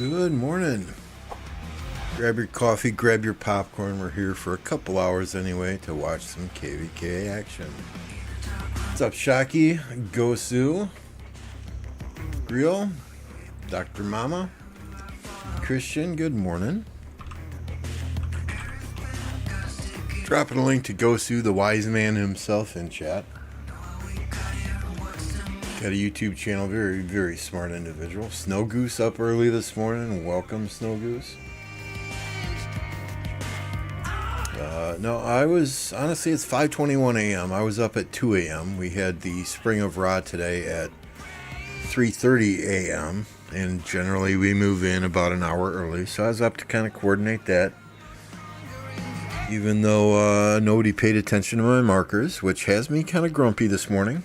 Good morning. Grab your coffee, grab your popcorn. We're here for a couple hours anyway to watch some KvK action. What's up, Shocky? Gosu? Grill? Dr. Mama? Christian, good morning. Dropping a link to Gosu, the wise man himself, in chat. Got a YouTube channel, very, very smart individual. Snow Goose up early this morning. Welcome, Snow Goose. No, I was, honestly, it's 5:21 a.m. I was up at 2 a.m. We had the Spring of Ra today at 3:30 a.m. And generally we move in about an hour early. So I was up to kind of coordinate that. Even though nobody paid attention to my markers, which has me kind of grumpy this morning.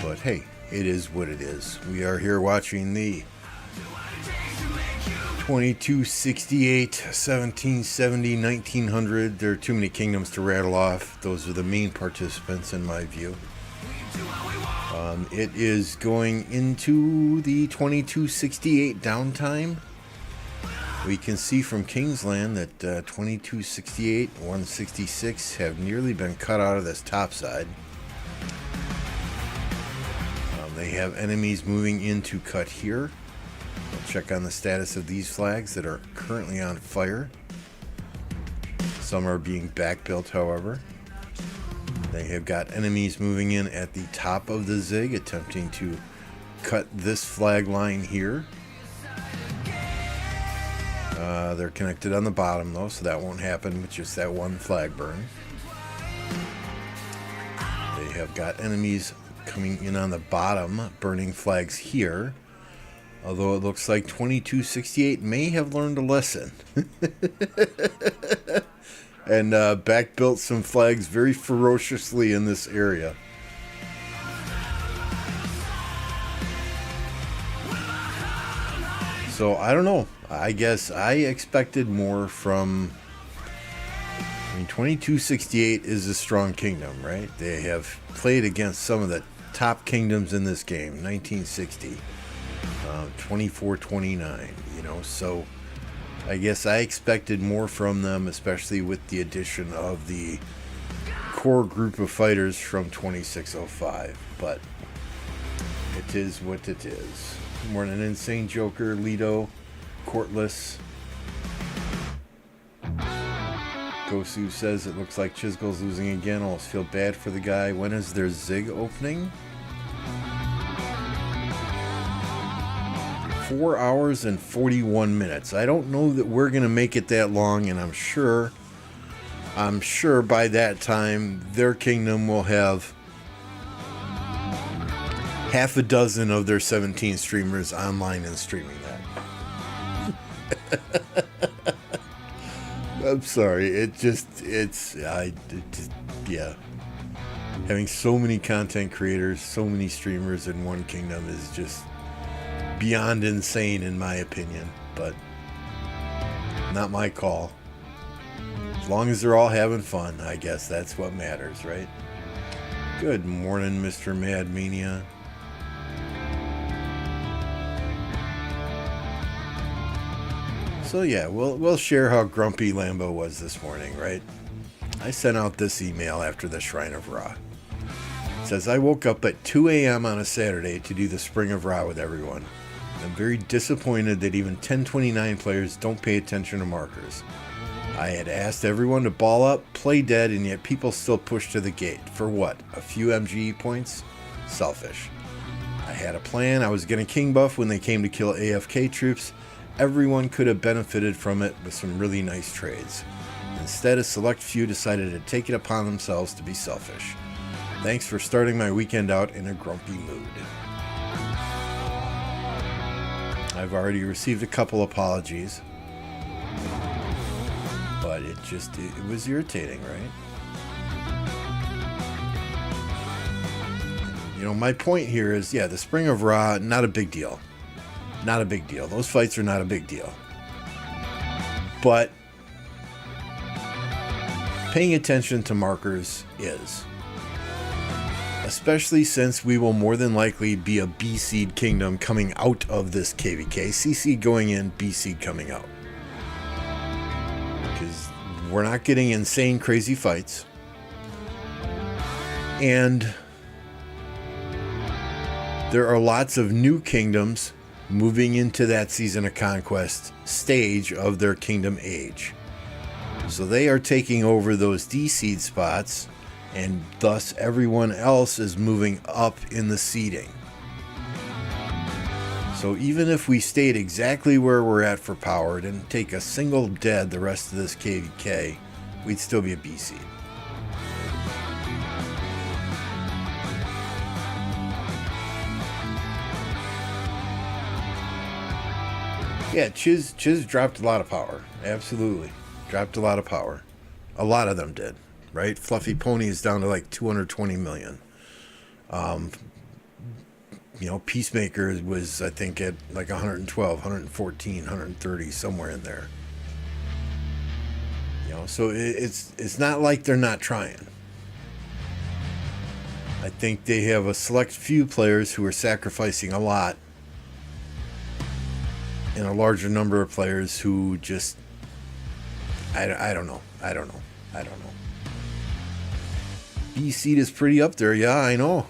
But hey, it is what it is. We are here watching the 2268, 1770, 1900. There are too many kingdoms to rattle off. Those are the main participants in my view. It is going into the 2268 downtime. We can see from Kingsland that 2268 and 166 have nearly been cut out of this top side. They have enemies moving in to cut here. We'll check on the status of these flags that are currently on fire. Some are being backbuilt, however. They have got enemies moving in at the top of the zig, attempting to cut this flag line here. They're connected on the bottom though, so that won't happen with just that one flag burn. They have got enemies coming in on the bottom, burning flags here. Although it looks like 2268 may have learned a lesson. And backbuilt some flags very ferociously in this area. So I don't know. I guess I expected more from... I mean, 2268 is a strong kingdom, right? They have played against some of the top kingdoms in this game. 1960, 2429, you know. So I guess I expected more from them, especially with the addition of the core group of fighters from 2605. But it is what it is. Good morning, Insane Joker, Lido, Courtless. Gosu says it looks like Chisgle's losing again. I almost feel bad for the guy. When is their Zig opening? 4 hours and 41 minutes. I don't know that we're going to make it that long, and I'm sure by that time their kingdom will have half a dozen of their 17 streamers online and streaming that. I'm sorry. Yeah. Having so many content creators, so many streamers in one kingdom is just beyond insane in my opinion, but not my call. As long as they're all having fun, I guess that's what matters, right? Good morning, Mr. Mad Mania. So yeah, we'll share how grumpy Lambo was this morning, right? I sent out this email after the Shrine of Ra. It says, I woke up at 2 a.m. on a Saturday to do the Spring of Ra with everyone. I'm very disappointed that even 1029 players don't pay attention to markers. I had asked everyone to ball up, play dead, and yet people still push to the gate. For what? A few MGE points? Selfish. I had a plan. I was going to king buff when they came to kill AFK troops. Everyone could have benefited from it with some really nice trades. Instead, a select few decided to take it upon themselves to be selfish. Thanks for starting my weekend out in a grumpy mood. I've already received a couple apologies, but it was irritating, right? You know, my point here is, yeah, the Spring of Ra, not a big deal. Not a big deal. Those fights are not a big deal. But paying attention to markers is. especially since we will more than likely be a B seed kingdom coming out of this KvK. C seed going in, B seed coming out. Because we're not getting insane crazy fights. And there are lots of new kingdoms moving into that Season of Conquest stage of their kingdom age. So they are taking over those D seed spots, and thus everyone else is moving up in the seeding. So even if we stayed exactly where we're at for power, didn't take a single dead the rest of this KvK, we'd still be a B seed. Yeah, Chiz dropped a lot of power. Absolutely. Dropped a lot of power. A lot of them did, right? Fluffy Pony is down to like 220 million. Peacemaker was, I think, at like 112, 114, 130, somewhere in there. So it's not like they're not trying. I think they have a select few players who are sacrificing a lot, and a larger number of players who just, I don't know. B seed is pretty up there. Yeah, I know.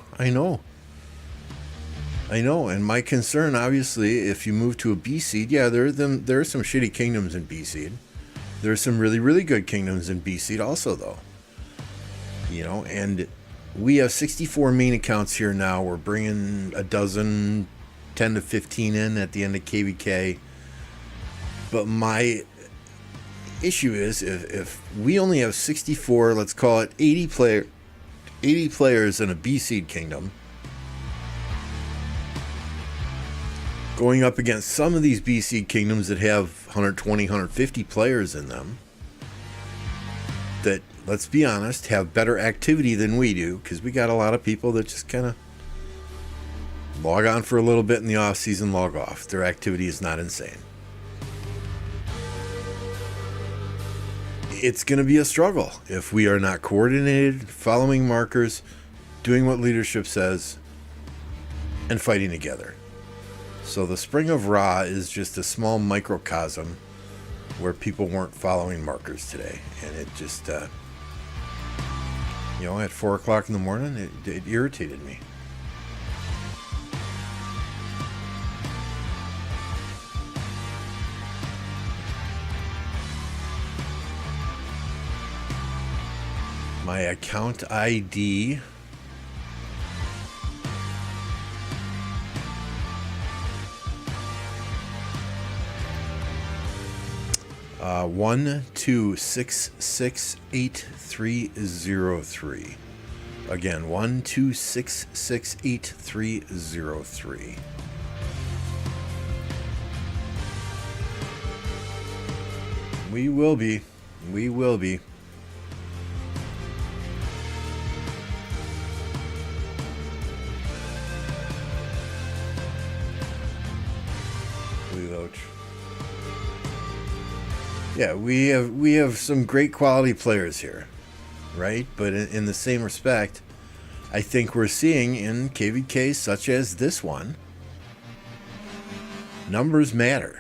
And my concern, obviously, if you move to a B seed, yeah, there are some shitty kingdoms in B seed. There are some really, really good kingdoms in B seed also, though. And we have 64 main accounts here now. We're bringing a dozen, 10 to 15 in at the end of KvK. But my issue is if we only have 64, let's call it 80 players in a B seed kingdom, going up against some of these B seed kingdoms that have 120, 150 players in them, that, let's be honest, have better activity than we do, because we got a lot of people that just kind of log on for a little bit in the off season, log off. Their activity is not insane. It's going to be a struggle if we are not coordinated, following markers, doing what leadership says, and fighting together. So the Spring of Ra is just a small microcosm where people weren't following markers today. And it just, at 4 o'clock in the morning, it irritated me. My account ID 12668303. Again, 12668303. We will be. Yeah, we have some great quality players here, right? But in the same respect, I think we're seeing in KvK such as this one, numbers matter.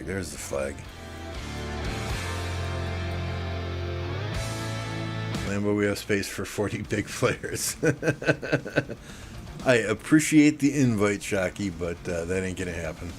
There's the flag. Lambo, we have space for 40 big players. I appreciate the invite, Shocky, but that ain't gonna happen.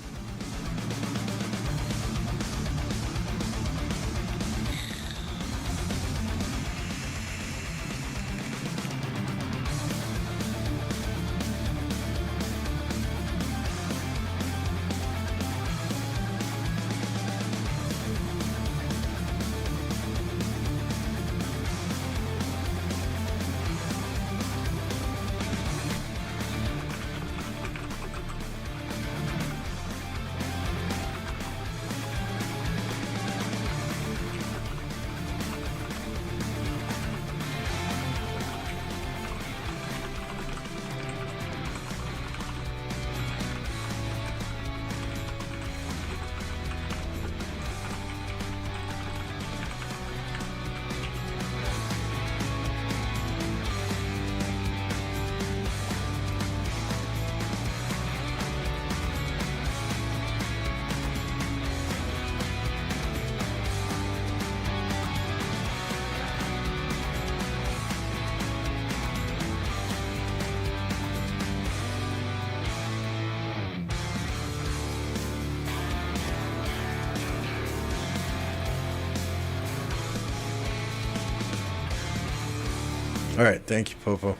All right, thank you, Popo.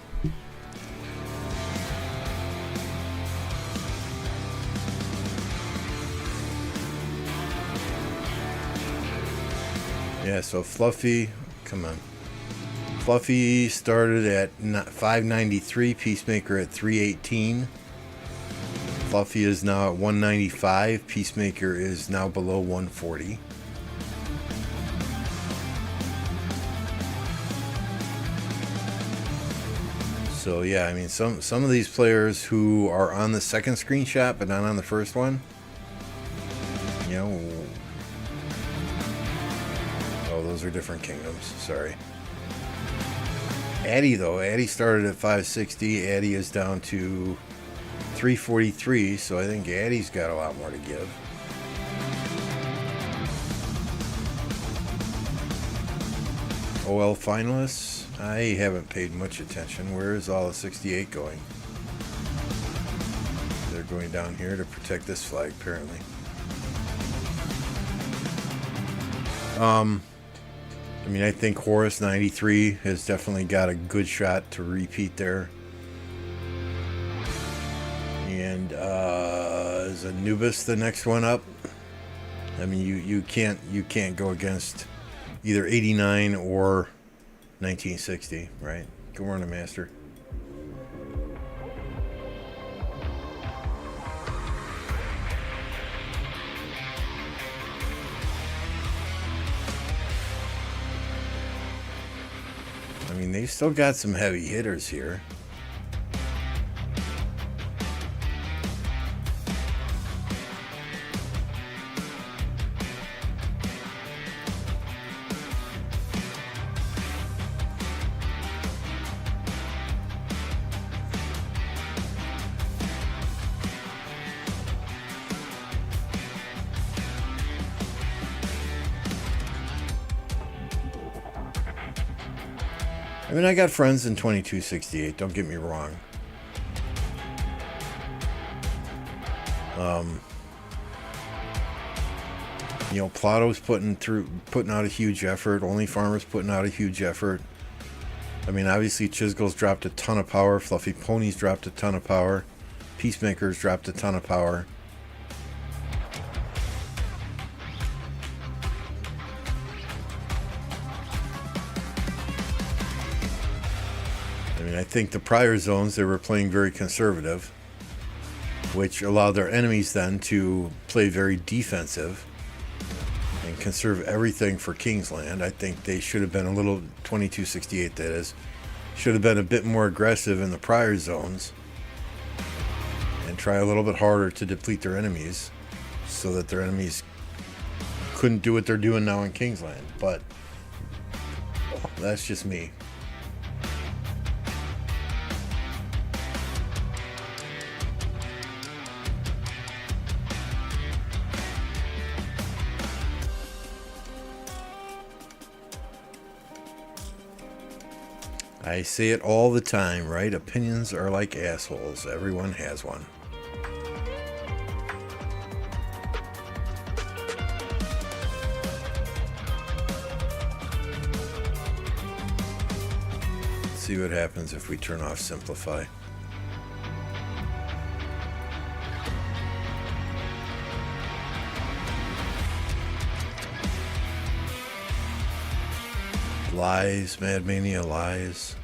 Yeah, so Fluffy, come on. Fluffy started at 593, Peacemaker at 318. Fluffy is now at 195, Peacemaker is now below 140. So yeah, I mean, some of these players who are on the second screenshot but not on the first one, you know, oh, those are different kingdoms. Sorry. Addy though, Addy started at 560. Addy is down to 343. So I think Addy's got a lot more to give. OL finalists. I haven't paid much attention. Where is all the 68 going? They're going down here to protect this flag, apparently. I mean, I think Horus 93 has definitely got a good shot to repeat there. And is Anubis the next one up? I mean, you can't go against either 89 or 1960, right? Good morning, Master. I mean, they've still got some heavy hitters here. I mean, I got friends in 2268, don't get me wrong. You know, Plato's putting out a huge effort. Only Farmer's putting out a huge effort. I mean, obviously Chisgle's dropped a ton of power. Fluffy Pony's dropped a ton of power. Peacemaker's dropped a ton of power. I think the prior zones, they were playing very conservative, which allowed their enemies then to play very defensive and conserve everything for Kingsland. I think they should have been a little, 2268 that is, should have been a bit more aggressive in the prior zones and try a little bit harder to deplete their enemies so that their enemies couldn't do what they're doing now in Kingsland. But that's just me. I say it all the time, right? Opinions are like assholes. Everyone has one. Let's see what happens if we turn off Simplify. Lies, Mad Mania, lies.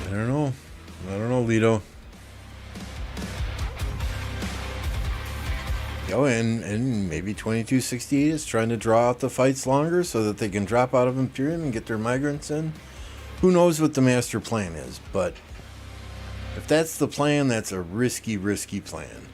I don't know, Lito. Oh, and maybe 2268 is trying to draw out the fights longer so that they can drop out of Imperium and get their migrants in. Who knows what the master plan is, but if that's the plan, that's a risky plan.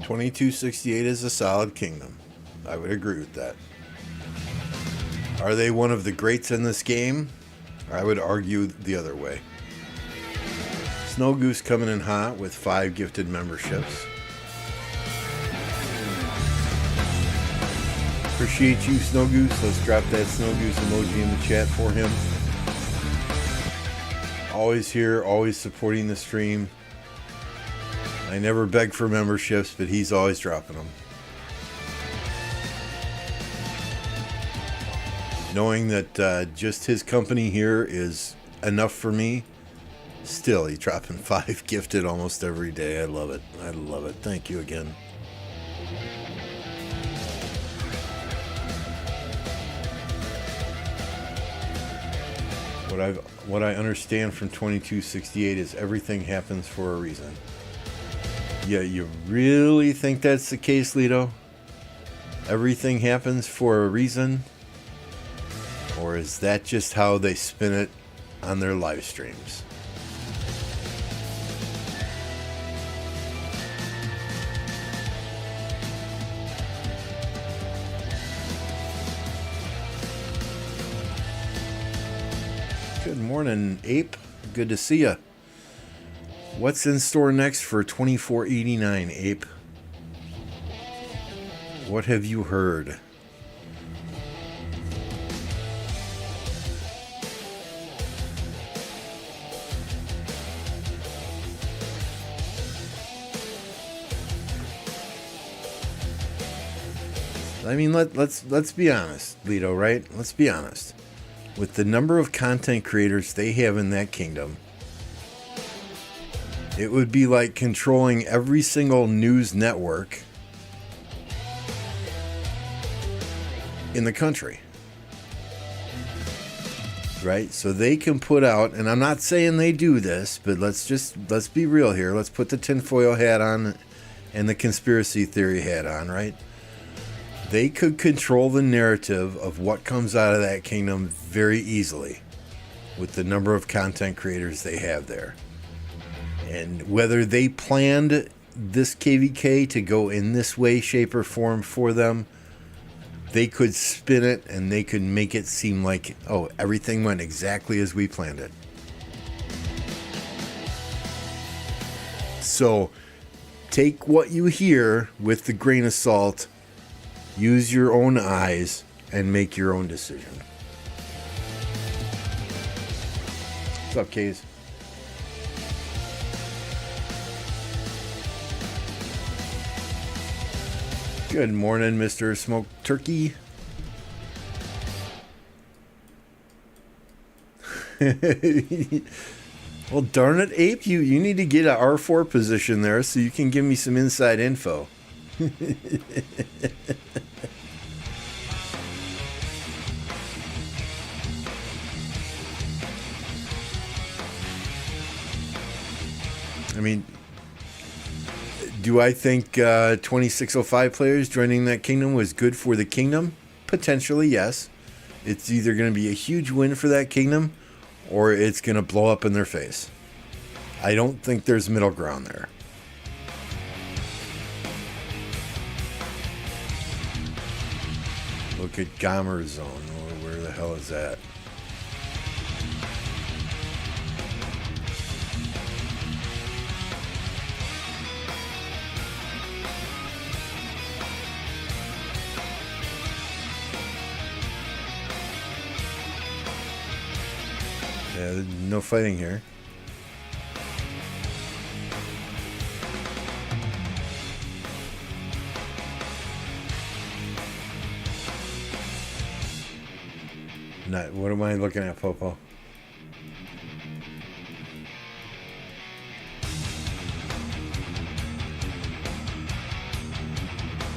2268 is a solid kingdom. I would agree with that. Are they one of the greats in this game? I would argue the other way. Snow Goose coming in hot with 5 gifted memberships. Appreciate you, Snow Goose. Let's drop that Snow Goose emoji in the chat for him. Always here, always supporting the stream. I never beg for memberships, but he's always dropping them. Knowing that just his company here is enough for me, still he's dropping 5 gifted almost every day. I love it. I love it. Thank you again. What I understand from 2268 is everything happens for a reason. Yeah, you really think that's the case, Lito? Everything happens for a reason? Or is that just how they spin it on their live streams? Good morning, Ape. Good to see ya. What's in store next for 2489, Ape? What have you heard? I mean, let's be honest, Lito, right? Let's be honest. With the number of content creators they have in that kingdom, it would be like controlling every single news network in the country. Right? So they can put out, and I'm not saying they do this, but let's be real here. Let's put the tinfoil hat on and the conspiracy theory hat on, right? They could control the narrative of what comes out of that kingdom very easily with the number of content creators they have there. And whether they planned this KvK to go in this way, shape, or form for them, they could spin it and they could make it seem like, oh, everything went exactly as we planned it. So take what you hear with the grain of salt. Use your own eyes and make your own decision. What's up, Kays? Good morning, Mr. Smoked Turkey. Well, darn it, Ape, you need to get an R4 position there so you can give me some inside info. I mean, do I think 2605 players joining that kingdom was good for the kingdom? Potentially, yes. It's either going to be a huge win for that kingdom or it's going to blow up in their face. I don't think there's middle ground there. Look at Gomer Zone. Where the hell is that? Yeah, no fighting here. Not, what am I looking at, Popo?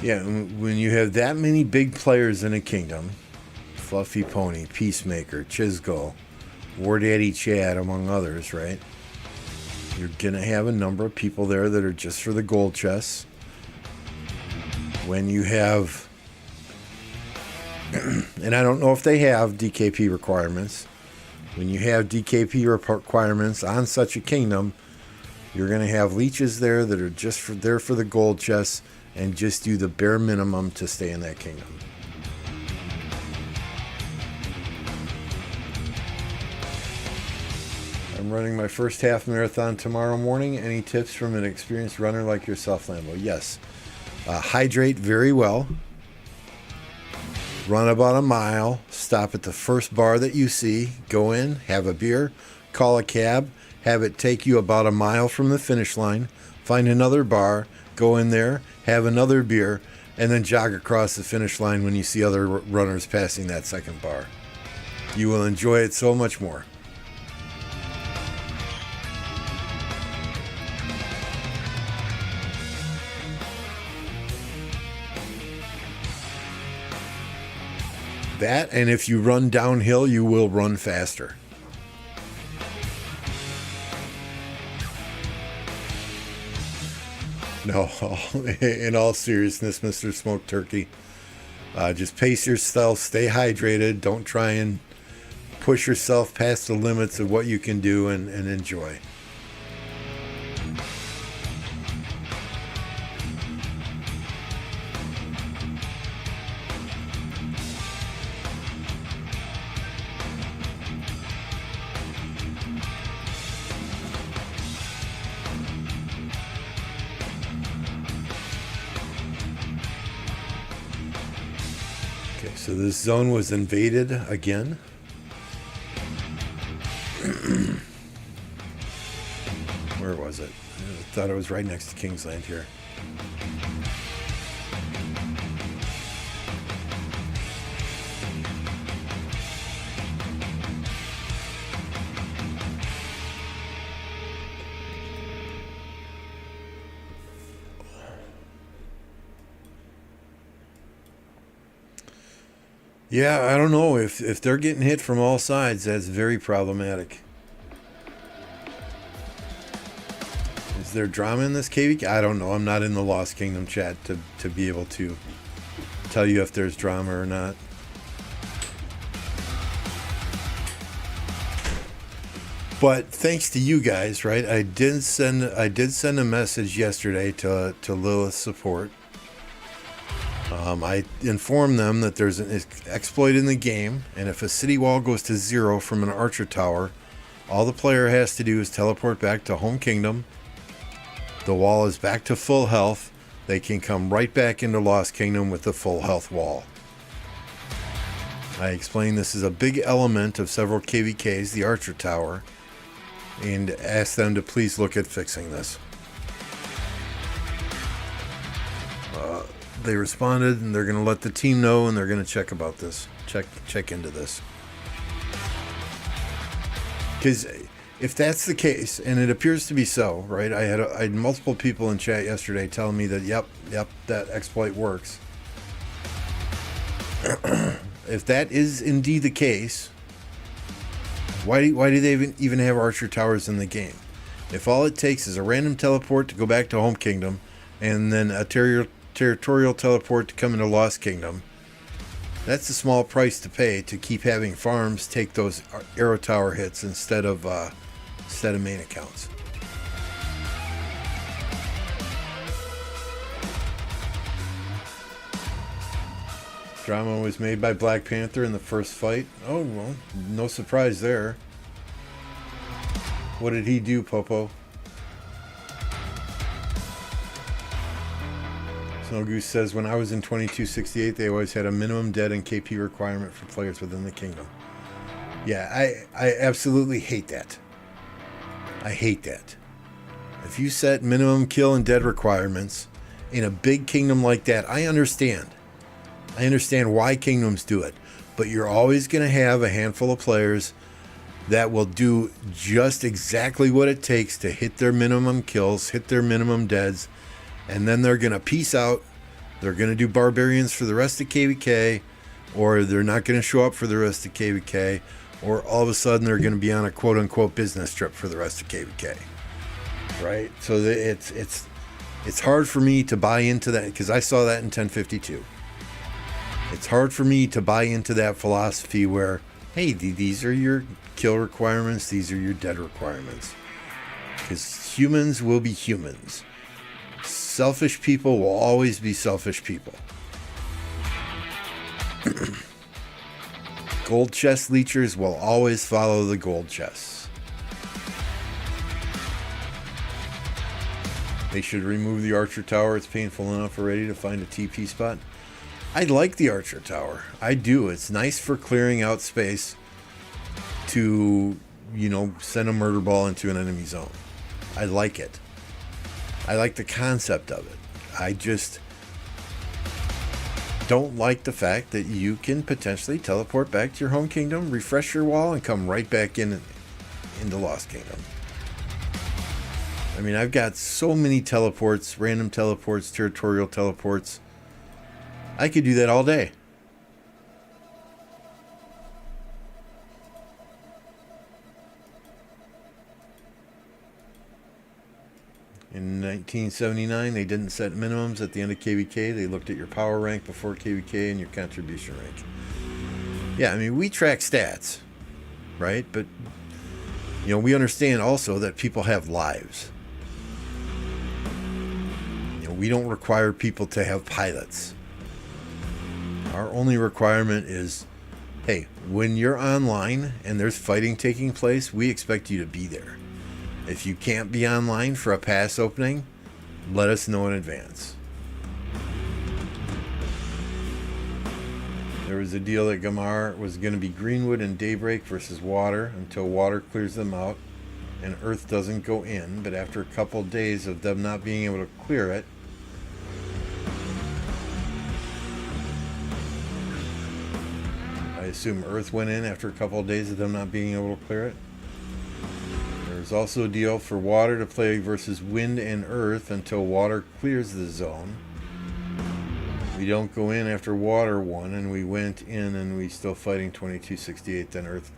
Yeah, when you have that many big players in a kingdom, Fluffy Pony, Peacemaker, Chisgull, War Daddy Chad, among others, right? You're going to have a number of people there that are just for the gold chests. When you have... and I don't know if they have DKP requirements. When you have DKP requirements on such a kingdom, You're going to have leeches there that are just there for the gold chests and just do the bare minimum to stay in that kingdom. I'm running my first half marathon tomorrow morning. Any tips from an experienced runner like yourself, Lambo? Yes. Hydrate very well. Run about a mile. Stop at the first bar that you see. Go in, have a beer, call a cab, have it take you about a mile from the finish line. Find another bar, go in there, have another beer, and then jog across the finish line when you see other runners passing that second bar. You will enjoy it so much more. That, and if you run downhill, you will run faster. No, in all seriousness, Mr. Smoked Turkey, just pace yourself, stay hydrated, don't try and push yourself past the limits of what you can do, and enjoy. So this zone was invaded again. Where was it? I thought it was right next to Kingsland here. Yeah, I don't know. If they're getting hit from all sides, that's very problematic. Is there drama in this KvK? I don't know. I'm not in the Lost Kingdom chat to be able to tell you if there's drama or not. But thanks to you guys, right? I did send a message yesterday to Lilith's support. I informed them that there's an exploit in the game, and if a city wall goes to 0 from an archer tower, all the player has to do is teleport back to home kingdom. The wall is back to full health. They can come right back into Lost Kingdom with the full health wall. I explained this is a big element of several KvKs, the archer tower, and asked them to please look at fixing this. They responded, and they're going to let the team know, and they're going to check about this. Check into this. Because if that's the case, and it appears to be so, right? I had multiple people in chat yesterday telling me that, yep, that exploit works. If that is indeed the case, why do they even have archer towers in the game? If all it takes is a random teleport to go back to home kingdom, and then a territorial teleport to come into Lost Kingdom, that's a small price to pay to keep having farms take those arrow tower hits instead of main accounts. Drama was made by Black Panther in the first fight. Oh, well, no surprise there. What did he do, Popo? Snow Goose says, when I was in 2268, they always had a minimum dead and KP requirement for players within the kingdom. Yeah, I absolutely hate that. I hate that. If you set minimum kill and dead requirements in a big kingdom like that, I understand. I understand why kingdoms do it. But you're always going to have a handful of players that will do just exactly what it takes to hit their minimum kills, hit their minimum deads, and then they're going to peace out. They're going to do barbarians for the rest of KvK, or they're not going to show up for the rest of KvK, or all of a sudden they're going to be on a quote-unquote business trip for the rest of KvK. Right? So it's hard for me to buy into that, because I saw that in 1052. It's hard for me to buy into that philosophy where, hey, these are your kill requirements, these are your dead requirements. Because humans will be humans. Selfish people will always be selfish people. Gold chest leechers will always follow the gold chests. They should remove the Archer Tower. It's painful enough already to find a TP spot. I like the Archer Tower. I do. It's nice for clearing out space to, send a murder ball into an enemy zone. I like it. I like the concept of it. I just don't like the fact that you can potentially teleport back to your home kingdom, refresh your wall, and come right back into Lost Kingdom. I mean, I've got so many teleports, random teleports, territorial teleports. I could do that all day. In 1979, they didn't set minimums at the end of KvK. They looked at your power rank before KvK and your contribution rank. Yeah, I mean, we track stats, right? But, we understand also that people have lives. We don't require people to have pilots. Our only requirement is, hey, when you're online and there's fighting taking place, we expect you to be there. If you can't be online for a pass opening, let us know in advance. There was a deal that Gamar was going to be Greenwood and Daybreak versus Water until Water clears them out and Earth doesn't go in. But after a couple days of them not being able to clear it, I assume Earth went in after a couple of days of them not being able to clear it. There's also a deal for Water to play versus Wind and Earth until Water clears the zone. We don't go in after Water won, and we went in and we still fighting 2268. Then Earth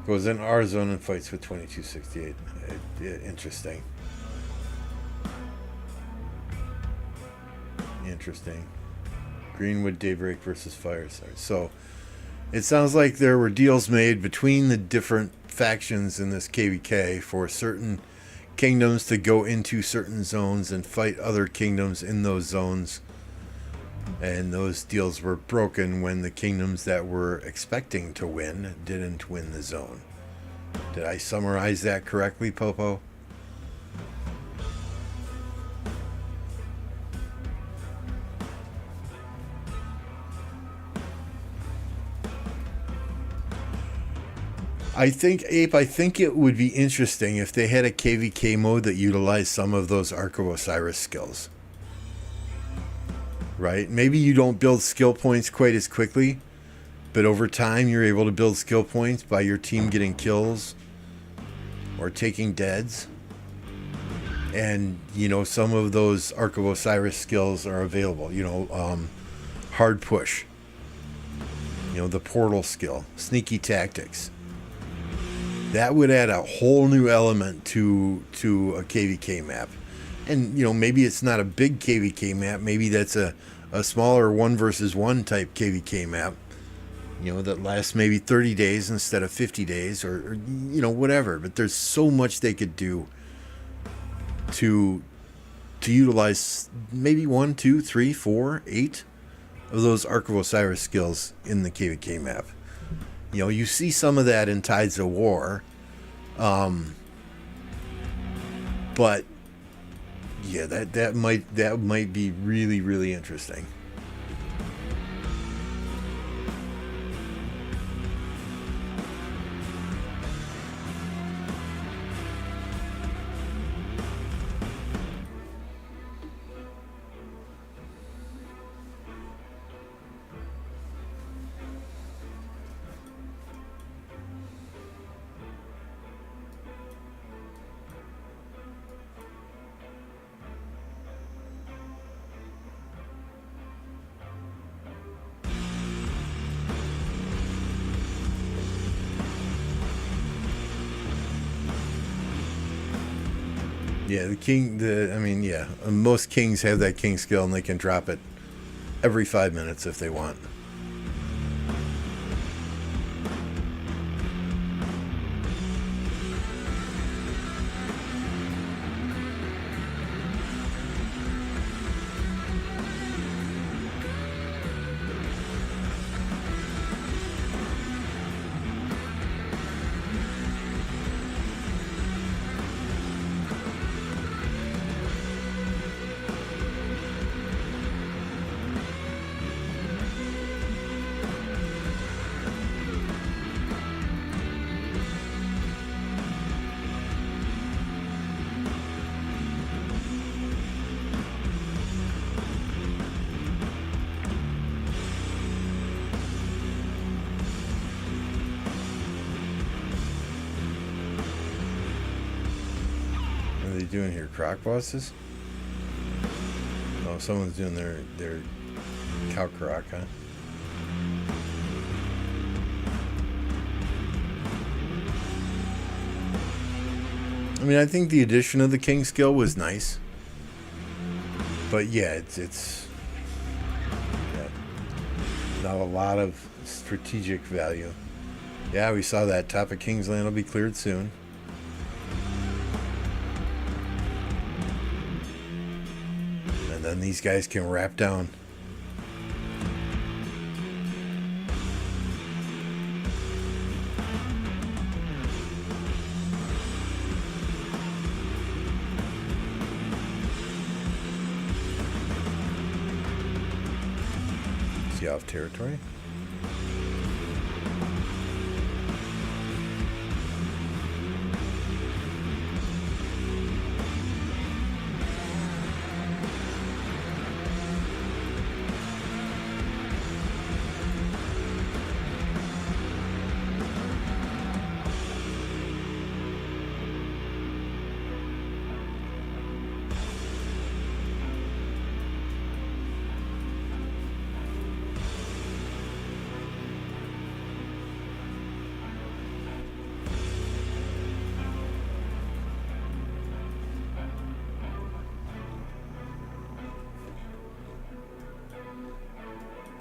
goes in our zone and fights with 2268. Interesting. Interesting. Greenwood Daybreak versus Fireside. So it sounds like there were deals made between the different factions in this KvK for certain kingdoms to go into certain zones and fight other kingdoms in those zones. And those deals were broken when the kingdoms that were expecting to win didn't win the zone. Did I summarize that correctly, Popo? I think it would be interesting if they had a KvK mode that utilized some of those Arc of Osiris skills. Right? Maybe you don't build skill points quite as quickly, but over time you're able to build skill points by your team getting kills or taking deads. And, some of those Arc of Osiris skills are available. Hard push. The portal skill. Sneaky tactics. That would add a whole new element to a KvK map. And, maybe it's not a big KvK map. Maybe that's a smaller 1 versus 1 type KvK map, that lasts maybe 30 days instead of 50 days or whatever. But there's so much they could do to utilize maybe 1, 2, 3, 4, 8 of those Arc of Osiris skills in the KvK map. You see some of that in Tides of War. But yeah, that might be really, really interesting. Yeah, most kings have that king skill and they can drop it every 5 minutes if they want. doing here? Croc bosses? Oh, someone's doing their cow croc, huh? I mean, I think the addition of the king skill was nice. But yeah, it's not a lot of strategic value. Yeah, we saw that. Top of King's Land will be cleared soon. And then these guys can wrap down. See off territory.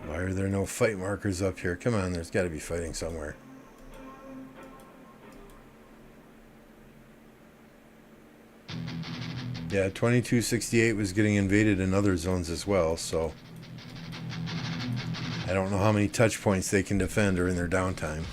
Why are there no fight markers up here? Come on, there's got to be fighting somewhere. Yeah, 2268 was getting invaded in other zones as well, so I don't know how many touch points they can defend during their downtime.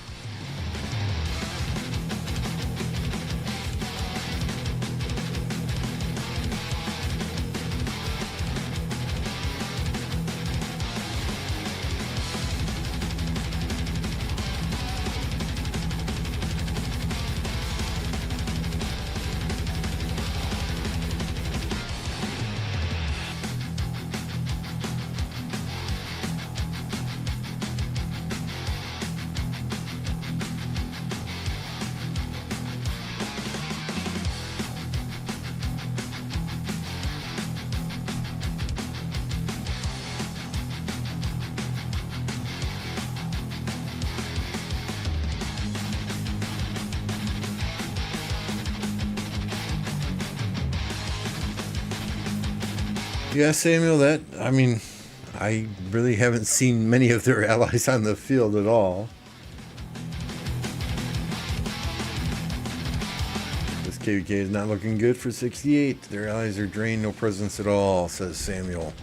Yeah, Samuel, I mean, I really haven't seen many of their allies on the field at all. This KvK is not looking good for 68. Their allies are drained, no presence at all, says Samuel.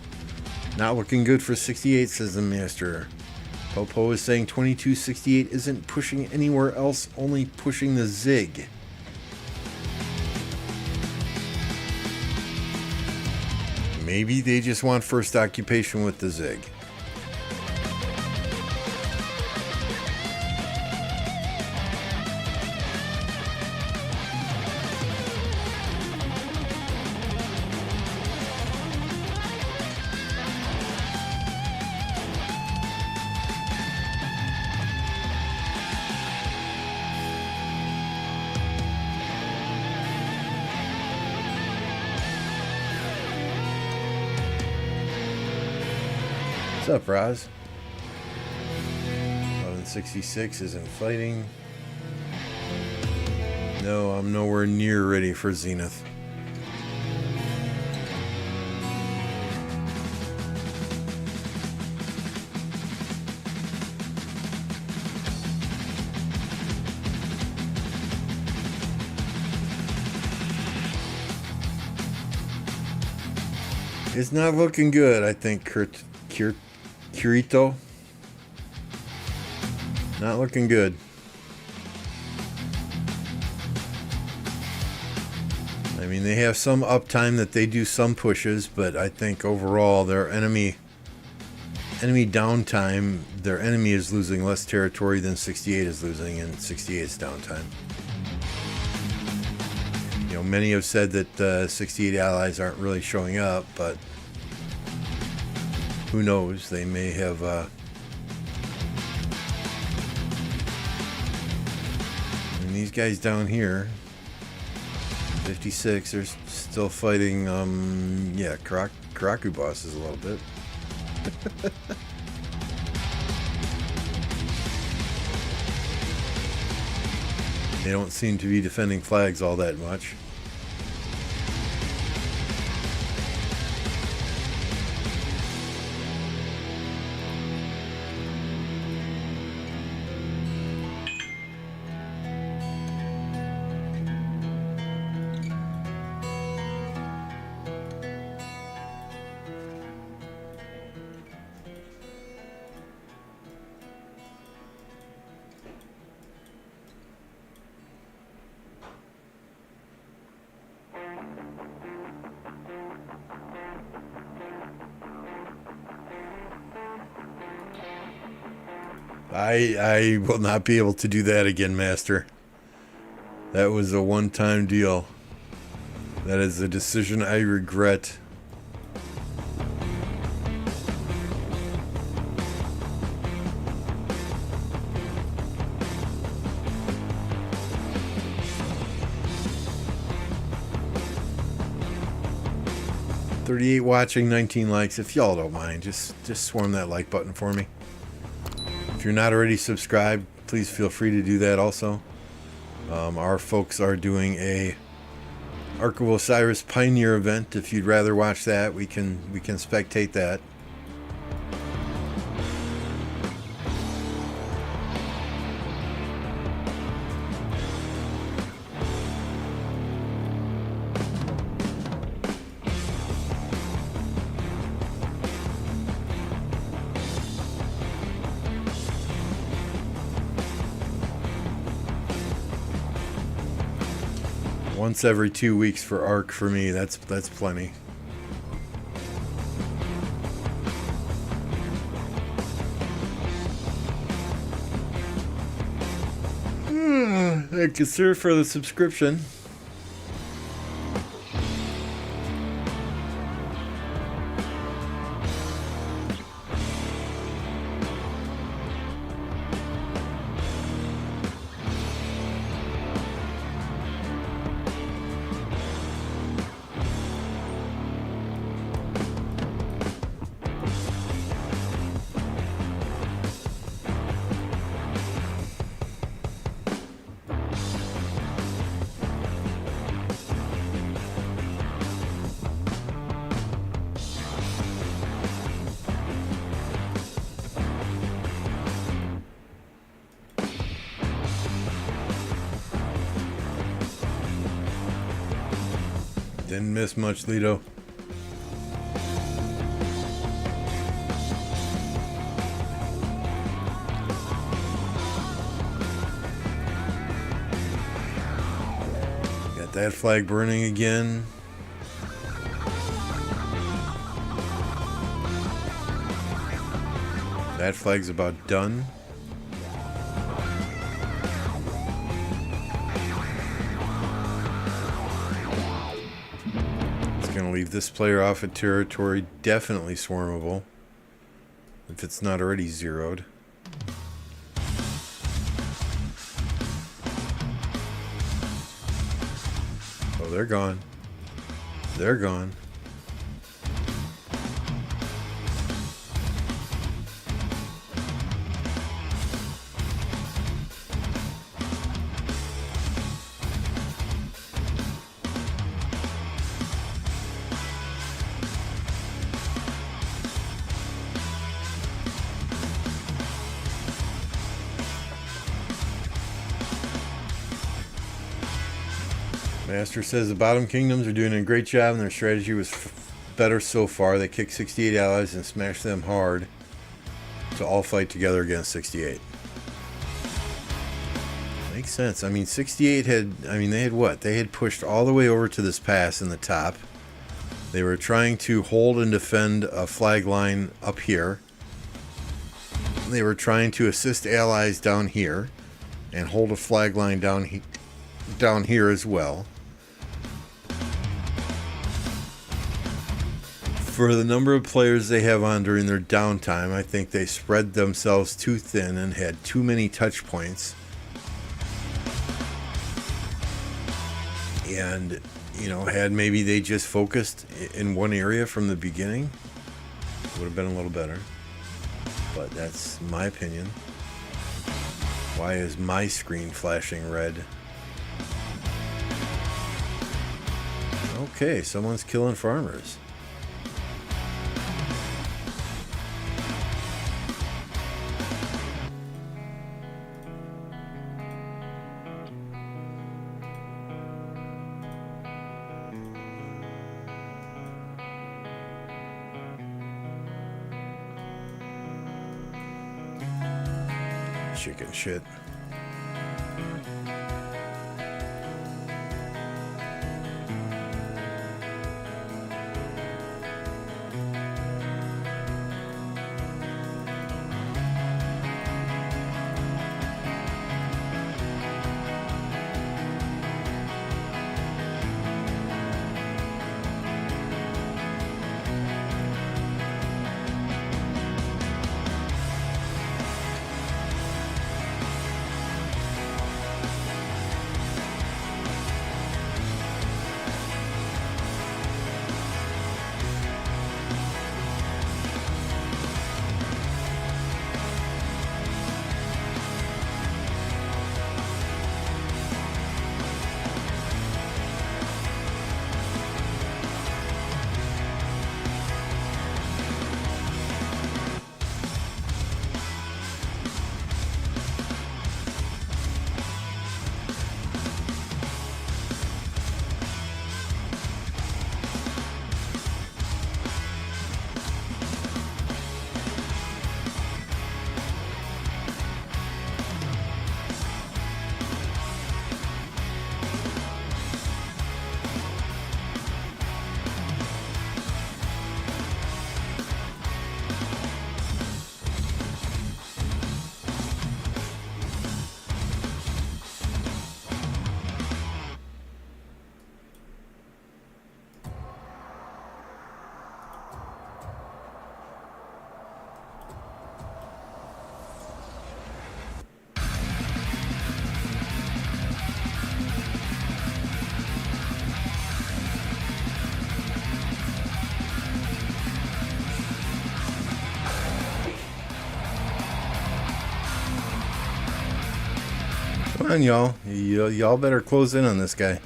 Not looking good for 68, says the Master. Popo is saying 2268 isn't pushing anywhere else, only pushing the Zig. Maybe they just want first occupation with the Zig. What's up, Roz? 1166 isn't fighting. No, I'm nowhere near ready for Zenith. It's not looking good, I think, Kirito. Not looking good. I mean, they have some uptime that they do some pushes, but I think overall their enemy downtime, their enemy is losing less territory than 68 is losing in 68's downtime. You know, many have said that 68 allies aren't really showing up, but who knows? They may have and these guys down here, 56. They're still fighting, yeah, Karaku bosses a little bit. They don't seem to be defending flags all that much. I will not be able to do that again, Master. That was a one-time deal. That is a decision I regret. $38 watching, 19 likes. If y'all don't mind, just swarm that like button for me. If you're not already subscribed, please feel free to do that also. Our folks are doing a Arc of Osiris Pioneer event. If you'd rather watch that, we can spectate that. Once every 2 weeks for Arc for me, that's plenty. I consider for the subscription. Didn't miss much, Lido. Got that flag burning again. That flag's about done. Leave this player off a territory definitely swarmable if it's not already zeroed. Oh, they're gone. They're gone. Master says the bottom kingdoms are doing a great job and their strategy was better so far. They kicked 68 allies and smashed them hard to all fight together against 68. Makes sense. I mean, 68 had, they had what? They had pushed all the way over to this pass in the top. They were trying to hold and defend a flag line up here. They were trying to assist allies down here and hold a flag line down here as well. For the number of players they have on during their downtime, I think they spread themselves too thin and had too many touch points. And, you know, had maybe they just focused in one area from the beginning, it would have been a little better. But that's my opinion. Why is my screen flashing red? Okay, someone's killing farmers. Chicken shit. Come on, y'all. Y'all better close in on this guy.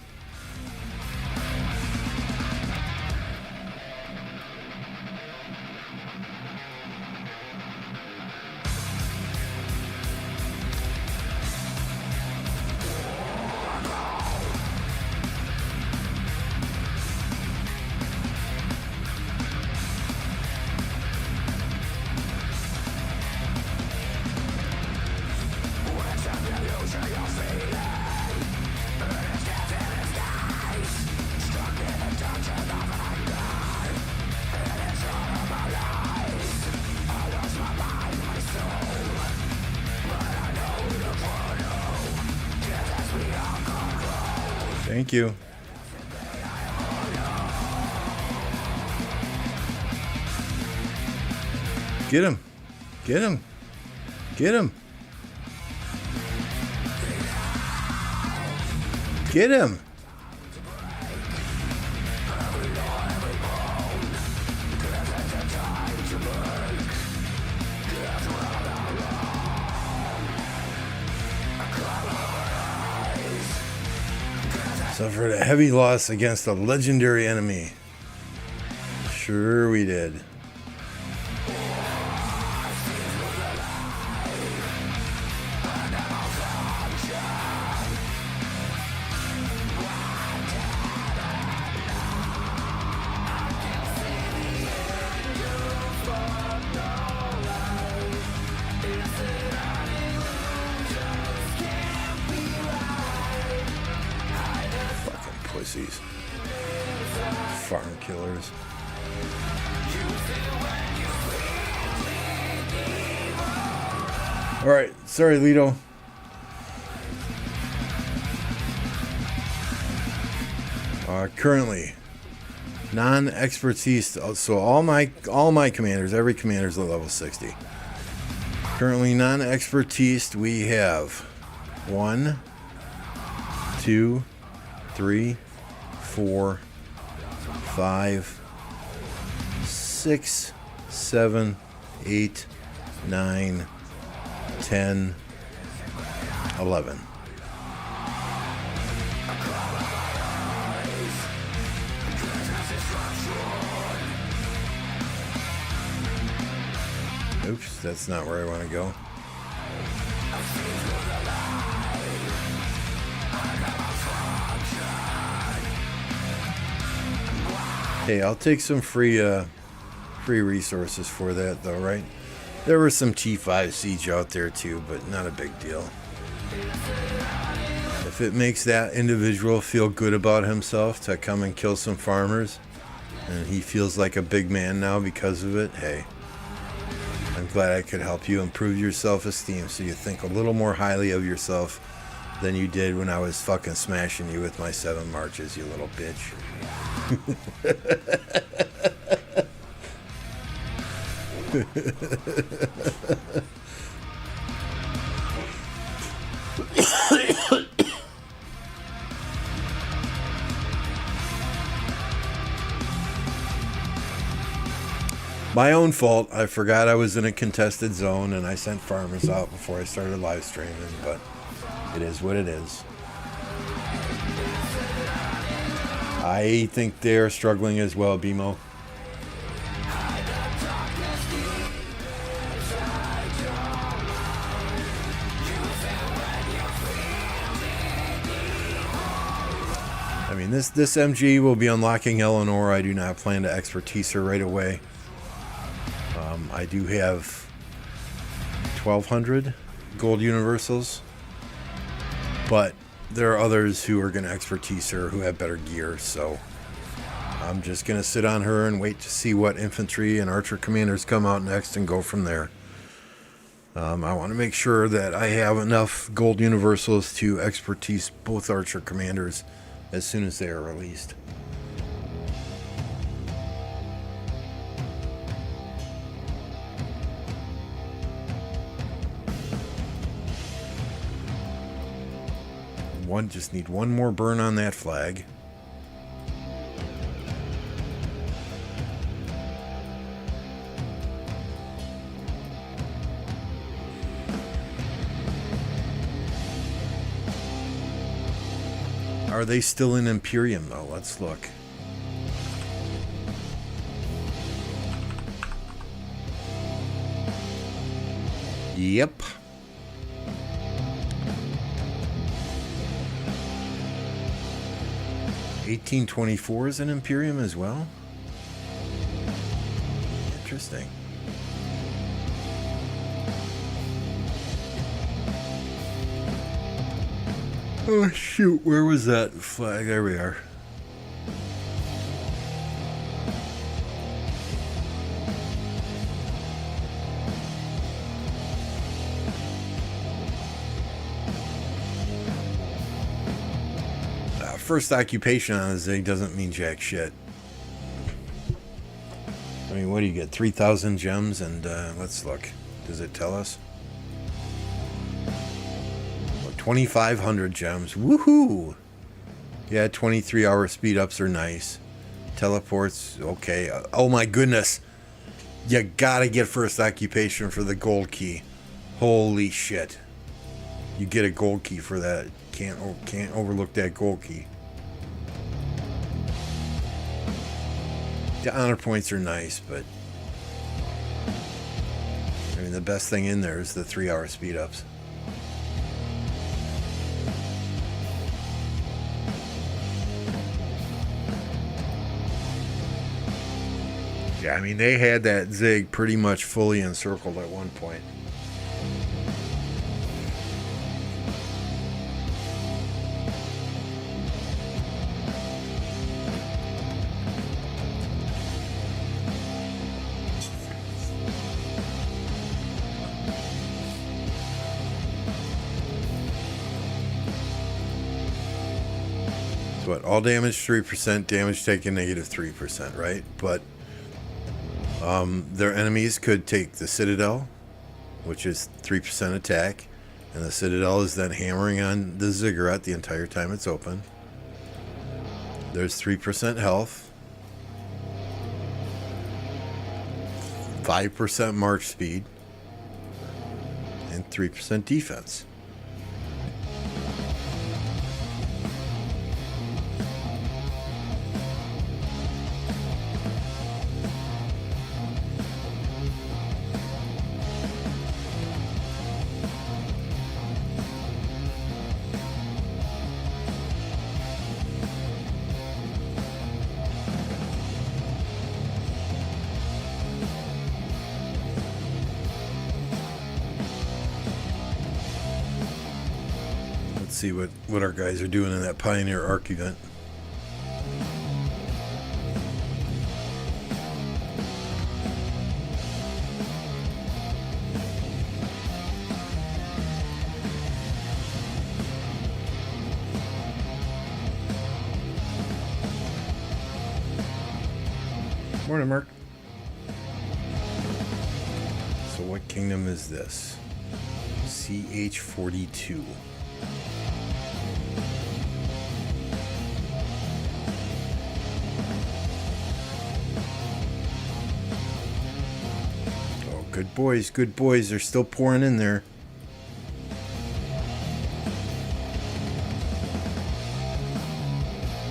Thank you. Get him. Get him. Get him. Get him. Suffered a heavy loss against a legendary enemy. Sure we did. Pussies. Farm killers. Alright, sorry Lito. Currently, non-expertise, so all my commanders, every commander is at level 60. Currently non-expertise, we have 1, 2, 3, 4, 5, 6, 7, 8, 9, 10, 11. Oops, that's not where I want to go. Hey, I'll take some free resources for that, though, right? There were some T5 siege out there, too, but not a big deal. If it makes that individual feel good about himself to come and kill some farmers, and he feels like a big man now because of it, hey, I'm glad I could help you improve your self-esteem so you think a little more highly of yourself than you did when I was fucking smashing you with my 7 marches, you little bitch. My own fault. I forgot I was in a contested zone and I sent farmers out before I started live streaming, but it is what it is. I think they're struggling as well, BMO. I mean, this MG will be unlocking Eleanor. I do not plan to expertise her right away. I do have 1,200 gold universals, but there are others who are going to expertise her who have better gear, so I'm just going to sit on her and wait to see what infantry and archer commanders come out next and go from there. I want to make sure that I have enough gold universals to expertise both archer commanders as soon as they are released. Just need one more burn on that flag. Are they still in Imperium though? Let's look. Yep. 1824 is an Imperium as well? Interesting. Oh shoot, where was that flag? There we are. First occupation on a Zig doesn't mean jack shit. I mean, what do you get? 3,000 gems and let's look. Does it tell us? 2,500 gems. Woohoo! Yeah, 23-hour speed ups are nice. Teleports, okay. Oh my goodness. You gotta get first occupation for the gold key. Holy shit. You get a gold key for that. Can't overlook that gold key. The honor points are nice, but I mean the best thing in there is the 3-hour speed ups. Yeah, I mean they had that Zig pretty much fully encircled at one point. What, all damage 3%, damage taken negative 3%, right? But their enemies could take the Citadel, which is 3% attack, and the Citadel is then hammering on the ziggurat the entire time it's open. There's 3% health, 5% march speed, and 3% defense. See what our guys are doing in that Pioneer Arc event. Morning, Mark. So what kingdom is this? CH42. Good boys, good boys. They're still pouring in there.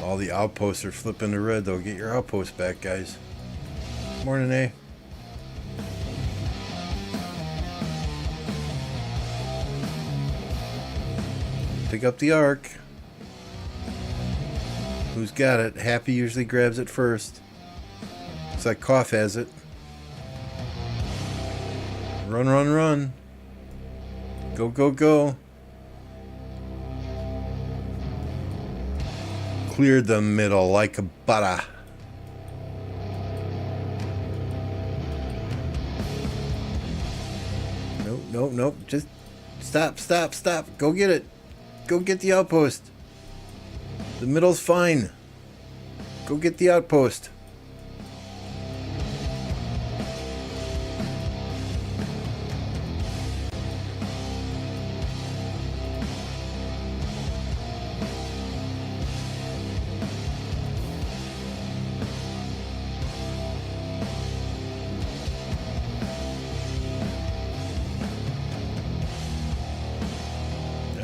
All the outposts are flipping to red, though. Get your outposts back, guys. Morning, A. Pick up the Arc. Who's got it? Happy usually grabs it first. Looks like Cough has it. Run, run, run. Go, go, go. Cleared the middle like a butter. Nope, nope, nope. Just stop, stop, stop. Go get it. Go get the outpost. The middle's fine. Go get the outpost.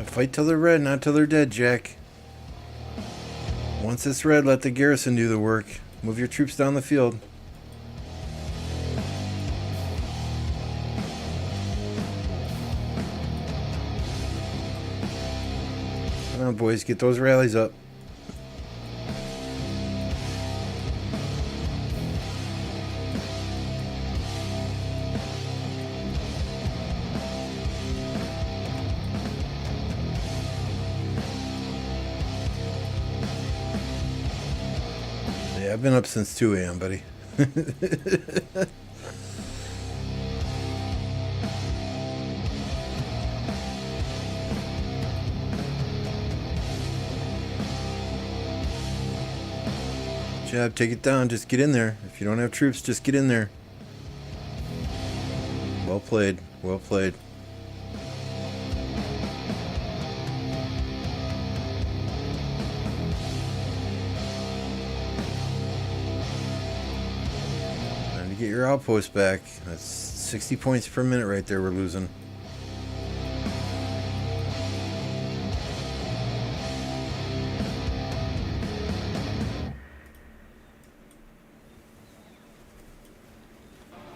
Fight till they're red, not till they're dead, Jack. Once it's red, let the garrison do the work. Move your troops down the field. Come on, boys, get those rallies up. I've been up since 2 a.m., buddy. Jab, take it down. Just get in there. If you don't have troops, just get in there. Well played. Well played. Get your outpost back. That's 60 points per minute right there we're losing.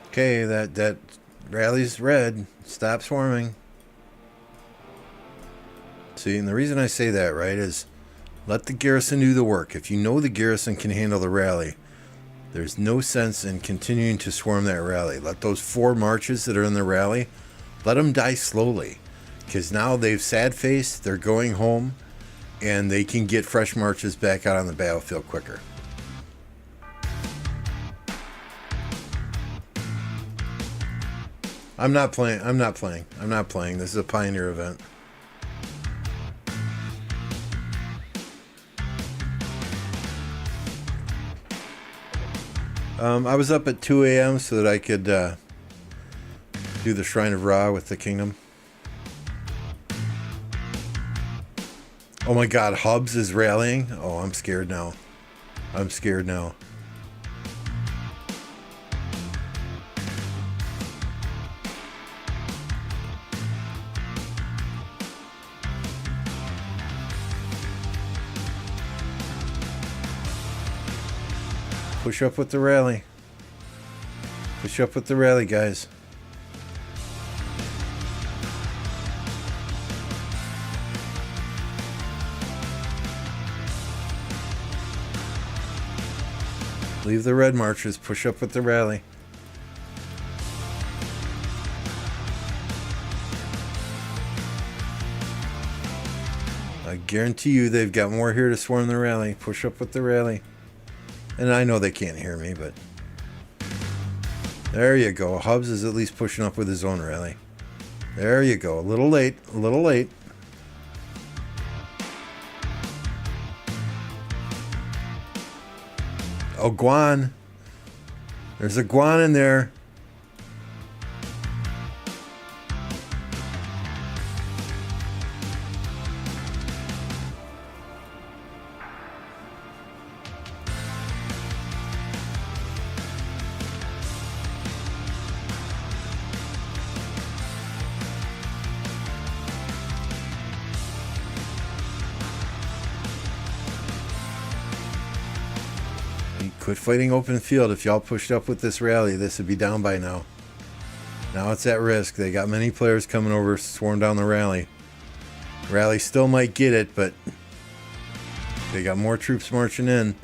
Okay, that rally's red. Stop swarming. See, and the reason I say that, right, is let the garrison do the work. If you know the garrison can handle the rally, there's no sense in continuing to swarm that rally. Let those 4 marches that are in the rally, let them die slowly. Because now they've sad-faced, they're going home, and they can get fresh marches back out on the battlefield quicker. I'm not playing. This is a Pioneer event. I was up at 2 a.m. so that I could do the Shrine of Ra with the kingdom. Oh my god, Hubs is rallying? Oh, I'm scared now. I'm scared now. Push up with the rally. Push up with the rally, guys. Leave the red marches. Push up with the rally. I guarantee you they've got more here to swarm the rally. Push up with the rally. And I know they can't hear me, but... There you go. Hubs is at least pushing up with his own rally. There you go. A little late. A little late. Oh, Guan. There's a Guan in there. Quit fighting open field. If y'all pushed up with this rally, this would be down by now. Now it's at risk. They got many players coming over, swarm down the rally. Rally still might get it, but they got more troops marching in.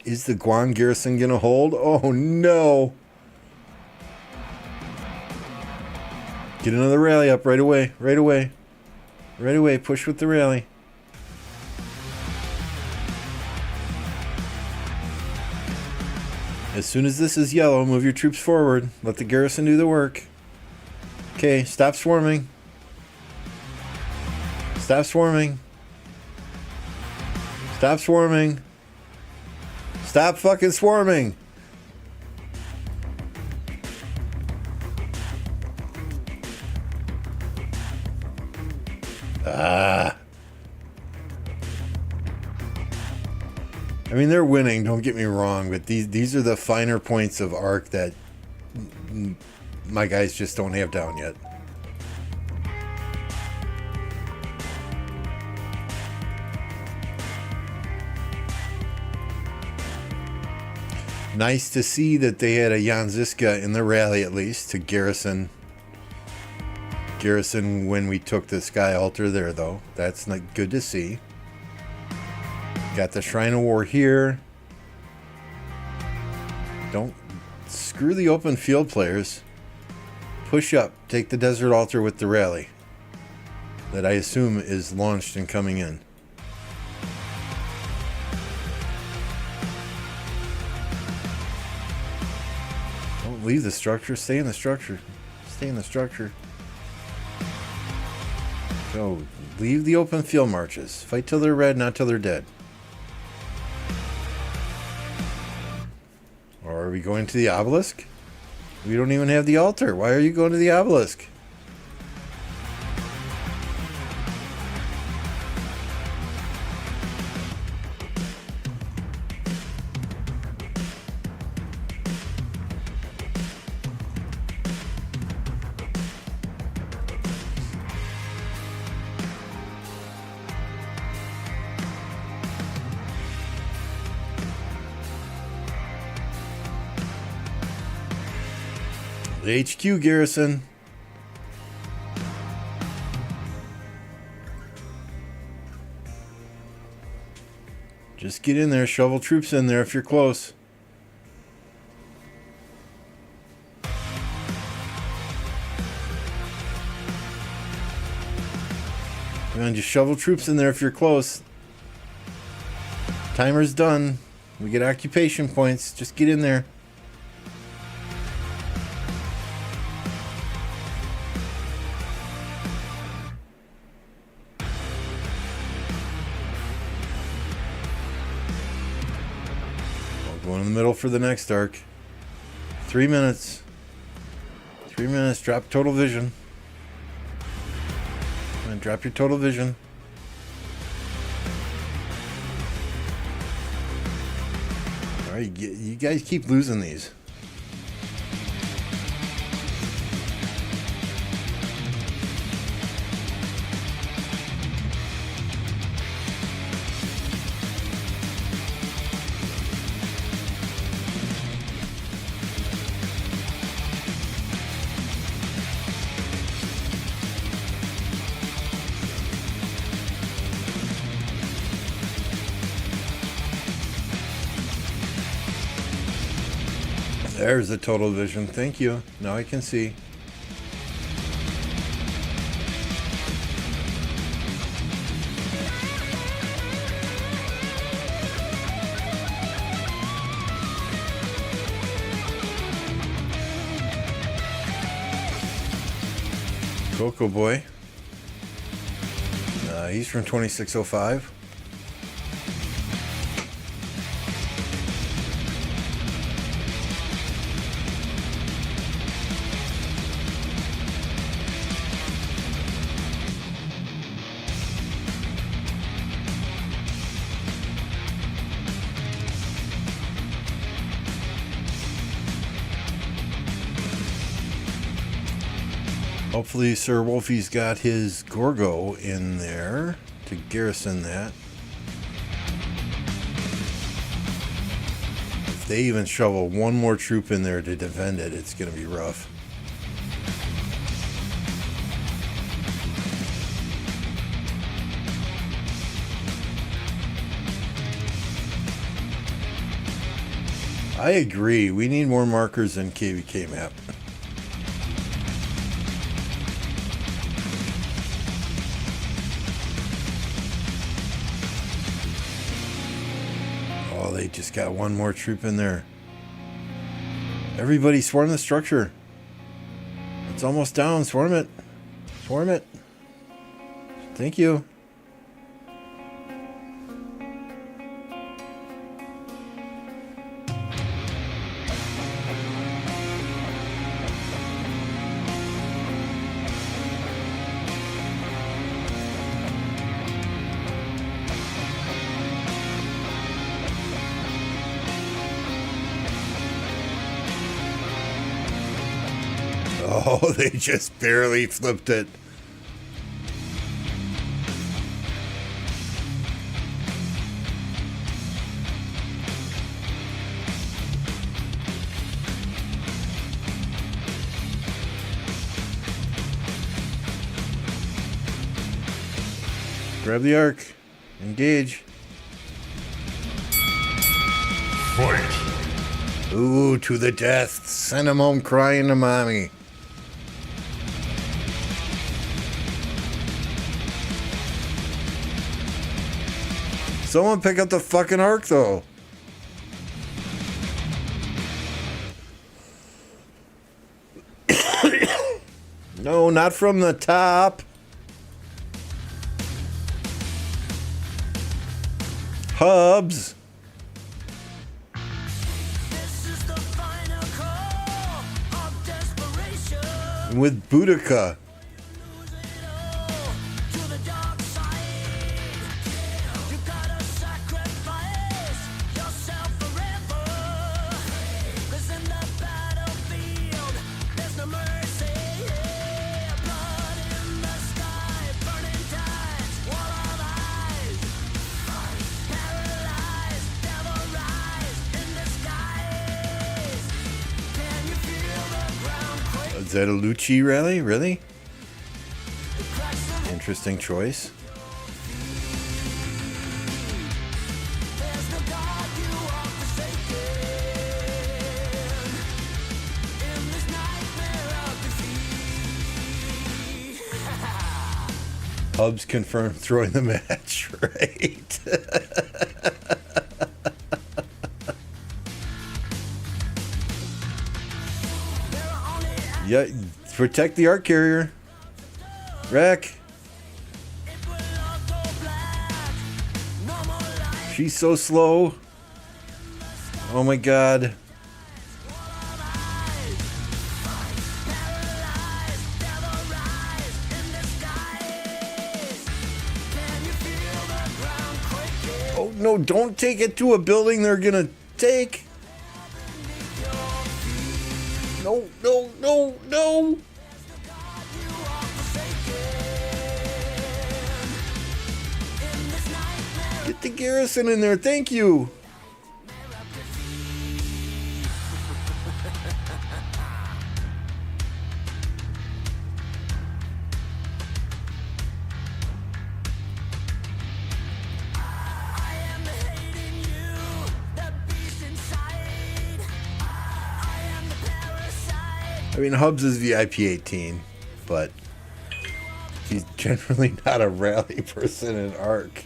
Is the Guan garrison gonna hold? Oh no! Get another rally up right away, right away. Right away, push with the rally. As soon as this is yellow, move your troops forward. Let the garrison do the work. Okay, stop swarming. Stop swarming. Stop swarming. Stop fucking swarming. I mean, they're winning, don't get me wrong, but these are the finer points of Arc that my guys just don't have down yet. Nice to see that they had a Jan Ziska in the rally, at least, to garrison when we took the Sky Altar there, though. That's not good to see. Got the Shrine of War here. Don't screw the open field players. Push up. Take the Desert Altar with the rally that I assume is launched and coming in. Don't leave the structure. Stay in the structure. Stay in the structure. So, leave the open field marches. Fight till they're red, not till they're dead. Or are we going to the obelisk? We don't even have the altar. Why are you going to the obelisk? The HQ garrison. Just get in there, shovel troops in there if you're close. Come on, just shovel troops in there if you're close. Timer's done. We get occupation points. Just get in there. I'll go in the middle for the next arc. 3 minutes. 3 minutes. Drop total vision. And drop your total vision. Alright, you guys keep losing these. There's the total vision. Thank you. Now I can see. Coco Boy. He's from 2605. Hopefully Sir Wolfie's got his Gorgo in there to garrison that. If they even shovel one more troop in there to defend it, it's going to be rough. I agree. We need more markers in KvK map. They just got one more troop in there. Everybody swarm the structure. It's almost down. Swarm it. Swarm it. Thank you. Oh, they just barely flipped it. Grab the arc. Engage. Fight. Ooh, to the death. Send him home crying to mommy. Someone pick up the fucking arc, though. No, not from the top. Hubs. This is the final call of desperation. With Boudica. Lose it all to the dark side. You gotta sacrifice yourself forever. 'Cause in the battlefield, there's no mercy. Blood in the sky, burning tides, wall of eyes. Paralyzed, devil rise in disguise. Can you feel the ground quake? Is that a Lucci rally? Really? Interesting choice. There's no God you are forsaken. In this nightmare of defeat. Hubs confirmed throwing the match, right? Yeah, protect the arc carrier. Wreck. She's so slow. Oh my god. Oh no, don't take it to a building they're gonna take. No, no, no, no. Get the garrison in there, thank you. I mean, Hubs is VIP 18, but he's generally not a rally person in Arc.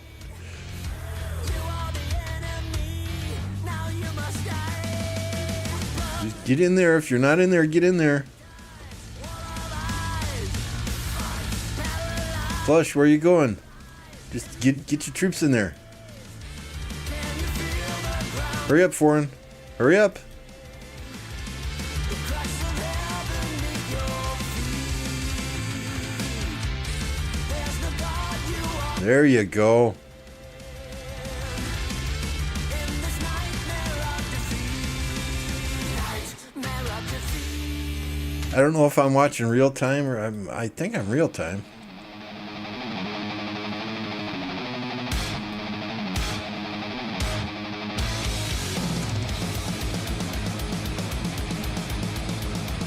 Just get in there. If you're not in there, get in there. Flush, where are you going? Just get your troops in there. Hurry up, Foreign. Hurry up. There you go. I don't know if I'm watching real time or I think I'm real time.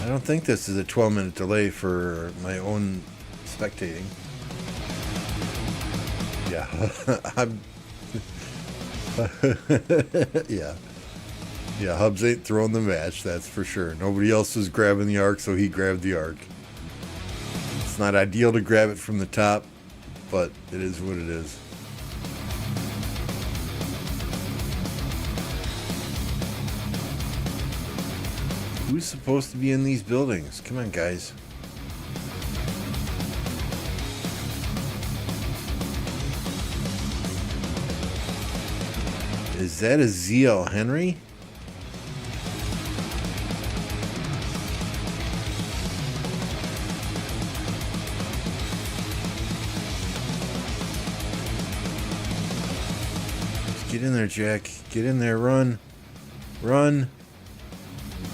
I don't think this is a 12-minute delay for my own spectating. Yeah, yeah, Hubs ain't throwing the match, that's for sure. Nobody else was grabbing the arc, so he grabbed the arc. It's not ideal to grab it from the top, but it is what it is. Who's supposed to be in these buildings? Come on, guys. Is that a ZL Henry? Just get in there, Jack. Get in there. Run. Run.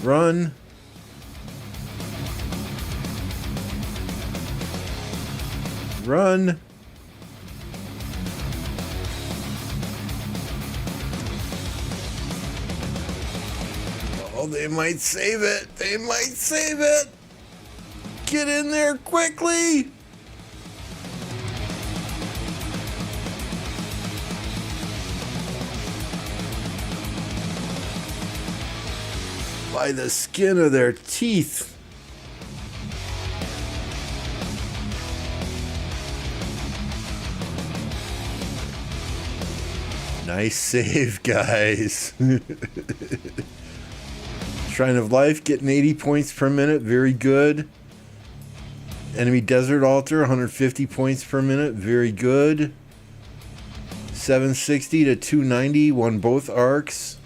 Run. Run. Oh, they might save it. They might save it. Get in there quickly. By the skin of their teeth. Nice save, guys. Shrine of Life getting 80 points per minute. Very good. Enemy Desert Altar, 150 points per minute. Very good. 760 to 290. Won both arcs.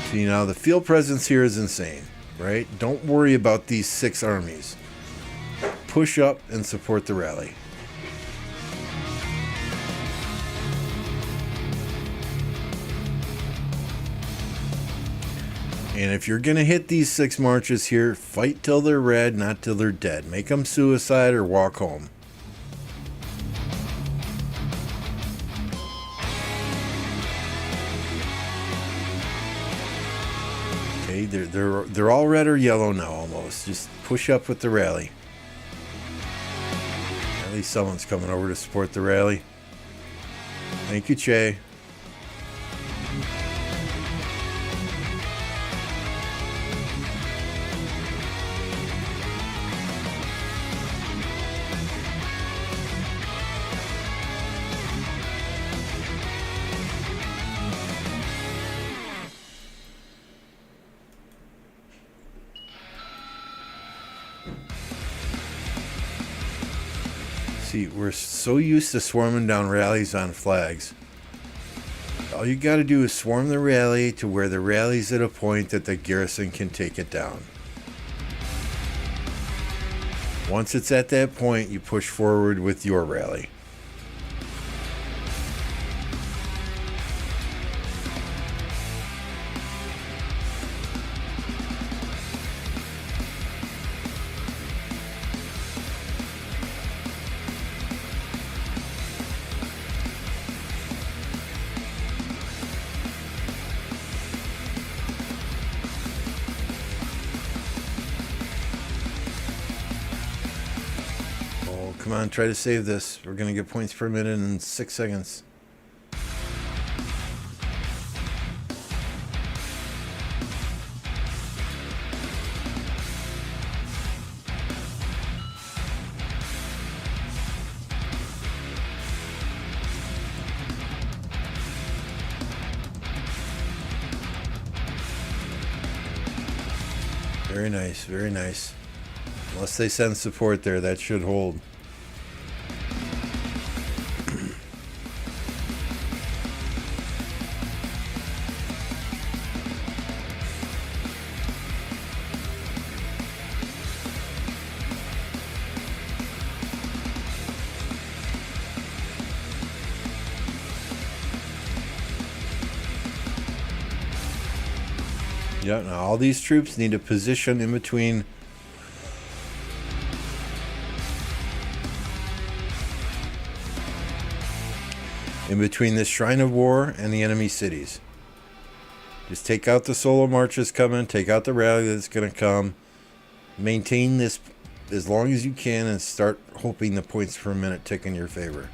See, now the field presence here is insane, right? Don't worry about these 6 armies. Push up and support the rally. And if you're going to hit these 6 marches here, fight till they're red, not till they're dead. Make them suicide or walk home. Okay, they're all red or yellow now almost. Just push up with the rally. At least someone's coming over to support the rally. Thank you, Che. See, we're so used to swarming down rallies on flags. All you got to do is swarm the rally to where the rally's at a point that the garrison can take it down. Once it's at that point, you push forward with your rally. Come on, try to save this. We're going to get points per minute in 6 seconds. Very nice, very nice. Unless they send support there, that should hold. Yeah, now all these troops need a position in between the Shrine of War and the enemy cities. Just take out the solo marches coming, take out the rally that's going to come, maintain this as long as you can, and start hoping the points per minute tick in your favor.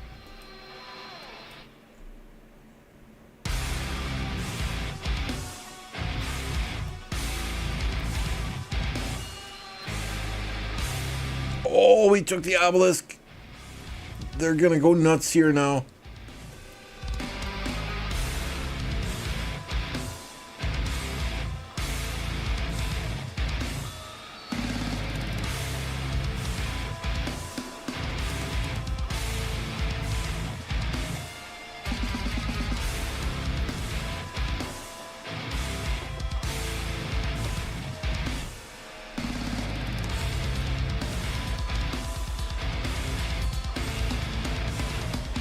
Oh, we took the obelisk. They're going to go nuts here now.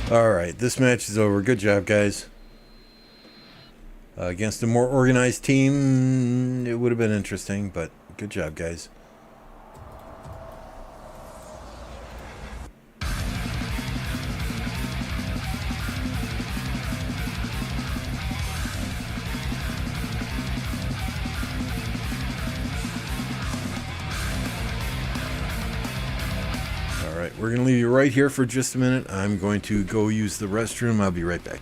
Alright, this match is over. Good job, guys. Against a more organized team, it would have been interesting, but good job, guys. We're going to leave you right here for just a minute. I'm going to go use the restroom. I'll be right back.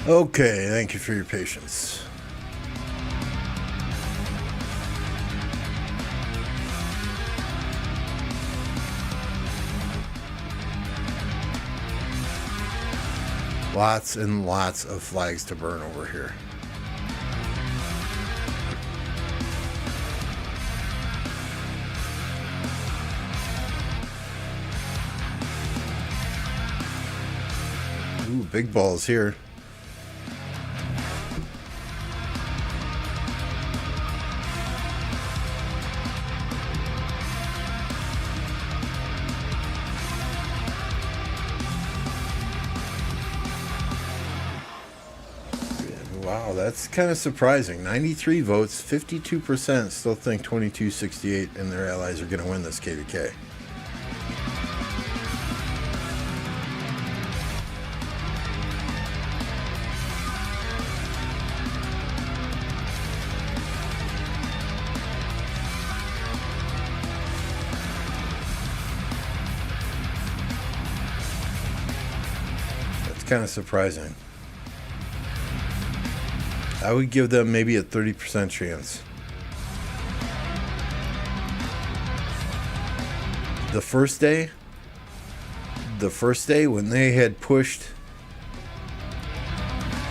Okay, thank you for your patience. Lots and lots of flags to burn over here. Ooh, big balls here. Wow, that's kind of surprising. 93 votes, 52% still think 2268 and their allies are going to win this KvK. That's kind of surprising. I would give them maybe a 30% chance. The first day when they had pushed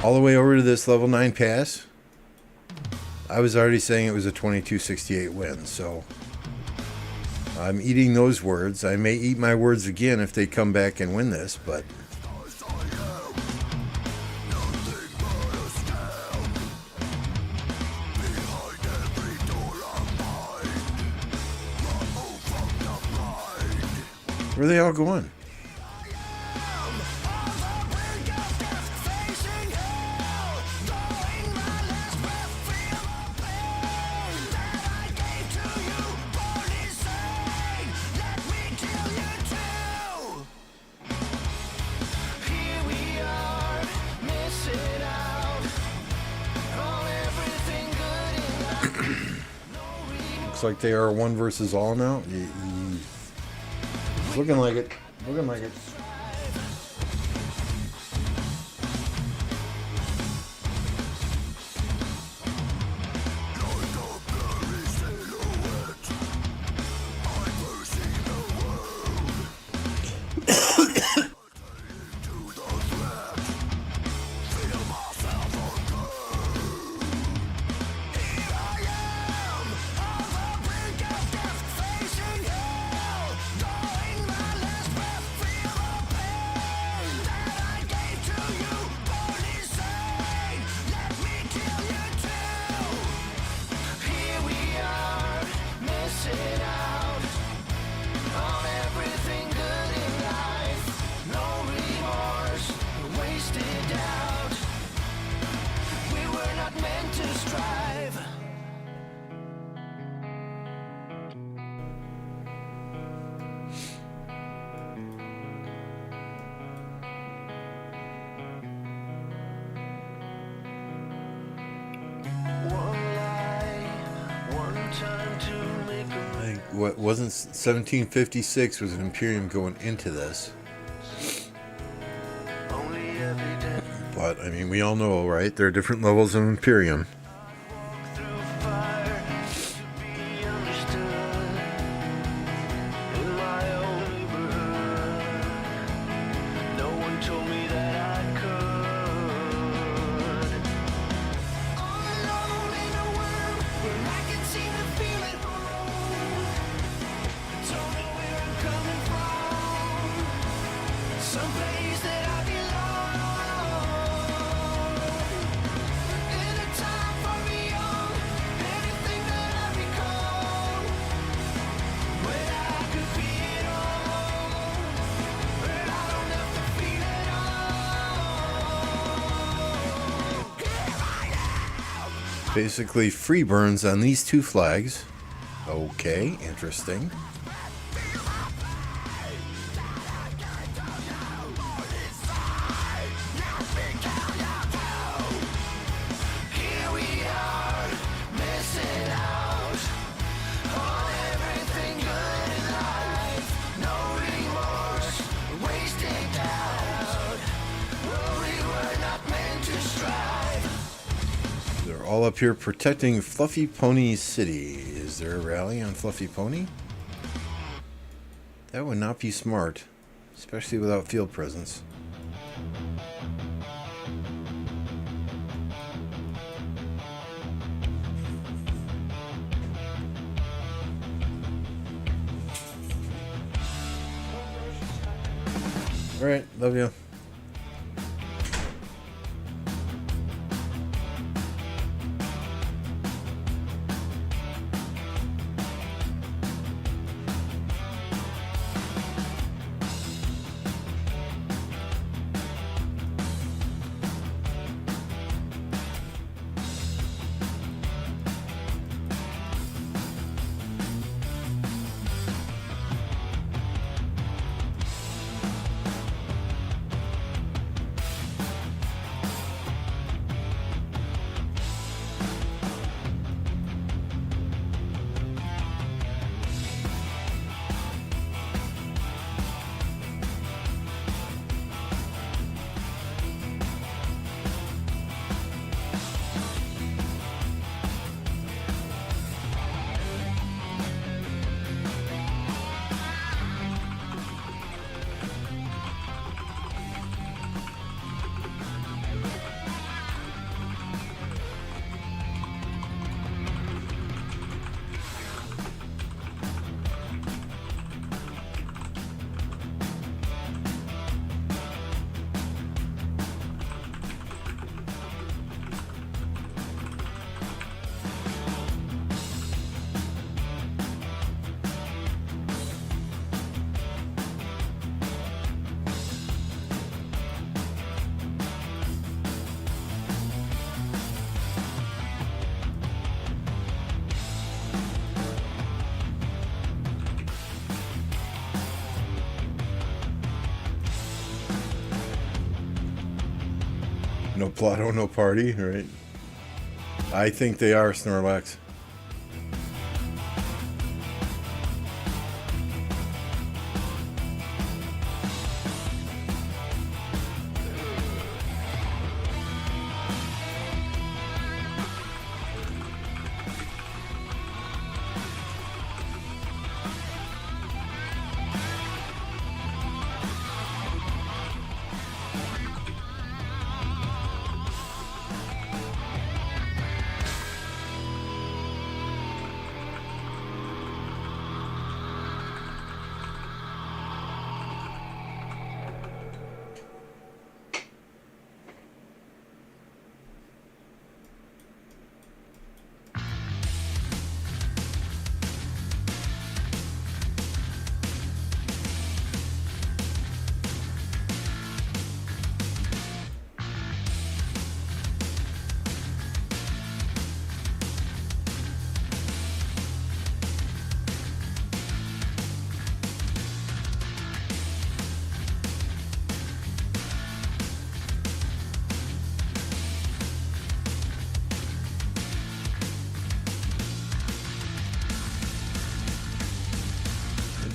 all the way over to this level 9 pass, I was already saying it was a 2268 win. So I'm eating those words. I may eat my words again if they come back and win this, but where are they all going? Looks like they are one versus all now. Looking like it. Looking like it. What wasn't 1756 was an Imperium going into this. But I mean, we all know, right? There are different levels of Imperium. Basically free burns on these two flags. Okay, interesting. Wasted out. Well, we were not meant to Val up here protecting Fluffy Pony City. Is there a rally on Fluffy Pony? That would not be smart, especially without field presence. All right, love you. No Plato, no party, right? I think they are, Snorlax.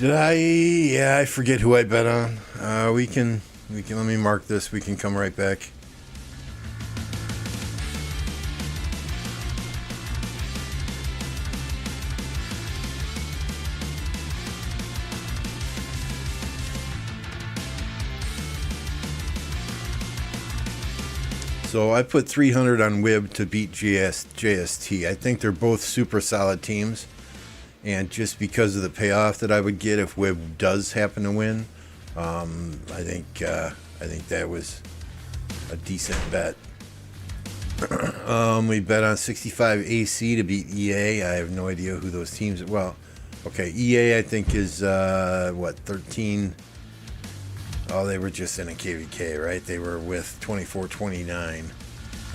Did I? Yeah, I forget who I bet on. We can let me mark this. We can come right back. So I put 300 on WIB to beat JST. I think they're both super solid teams. And just because of the payoff that I would get if WIB does happen to win, I think that was a decent bet. We bet on 65 AC to beat EA. I have no idea who those teams are. Well, okay, EA I think is 13. Oh, they were just in a KvK, right? They were with 24-29.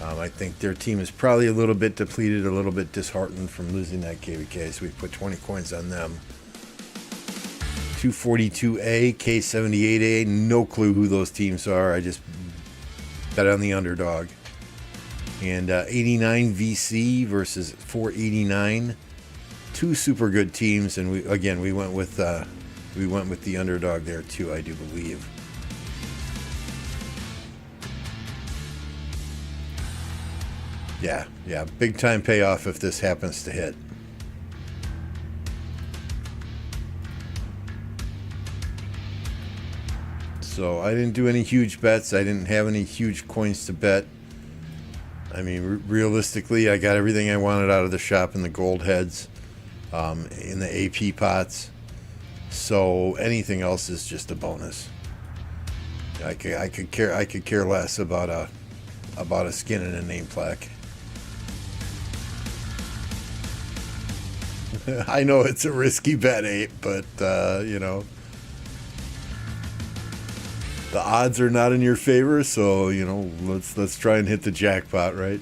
I think their team is probably a little bit depleted, a little bit disheartened from losing that KvK, so we put 20 coins on them. 242A, K78A, no clue who those teams are. I just bet on the underdog. And 89 VC versus 489. Two super good teams, and we went with the underdog there too, I do believe. Yeah, big time payoff if this happens to hit. So I didn't do any huge bets. I didn't have any huge coins to bet. I mean, realistically, I got everything I wanted out of the shop in the gold heads, in the AP pots. So anything else is just a bonus. I could care less about a skin and a name plaque. I know it's a risky bet, Ape, but you know, the odds are not in your favor, so you know, let's try and hit the jackpot, right?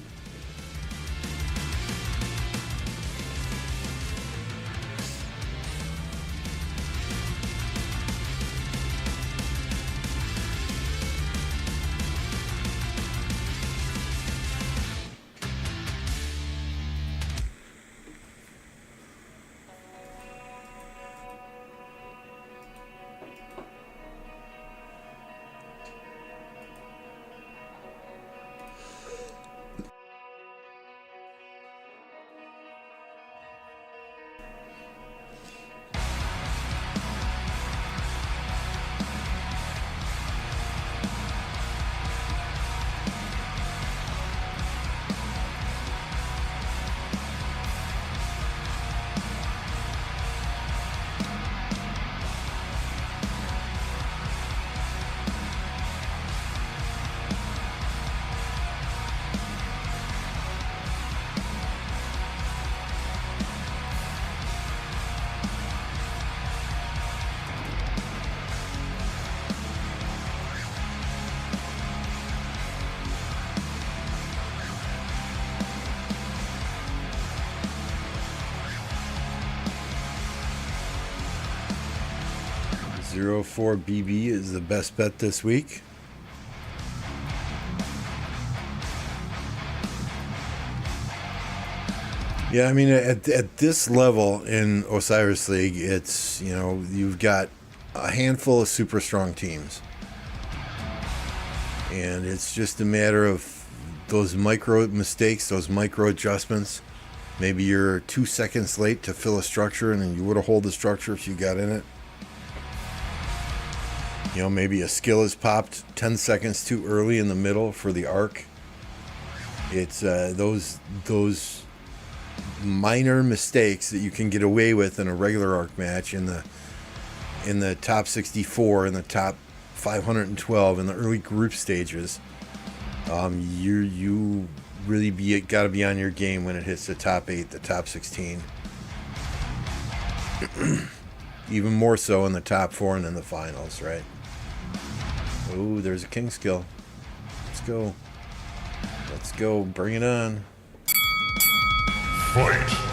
.04 BB is the best bet this week. Yeah, I mean, at this level in Osiris League, it's, you know, you've got a handful of super strong teams. And it's just a matter of those micro mistakes, those micro adjustments. Maybe you're 2 seconds late to fill a structure, and then you would have held the structure if you got in it. You know, maybe a skill is popped 10 seconds too early in the middle for the arc. It's those minor mistakes that you can get away with in a regular arc match in the top 64, in the top 512, in the early group stages. You really got to be on your game when it hits the top 8, the top 16. Even more so in the top 4 and in the finals, right? Oh, there's a king skill. Let's go. Let's go. Bring it on. Fight!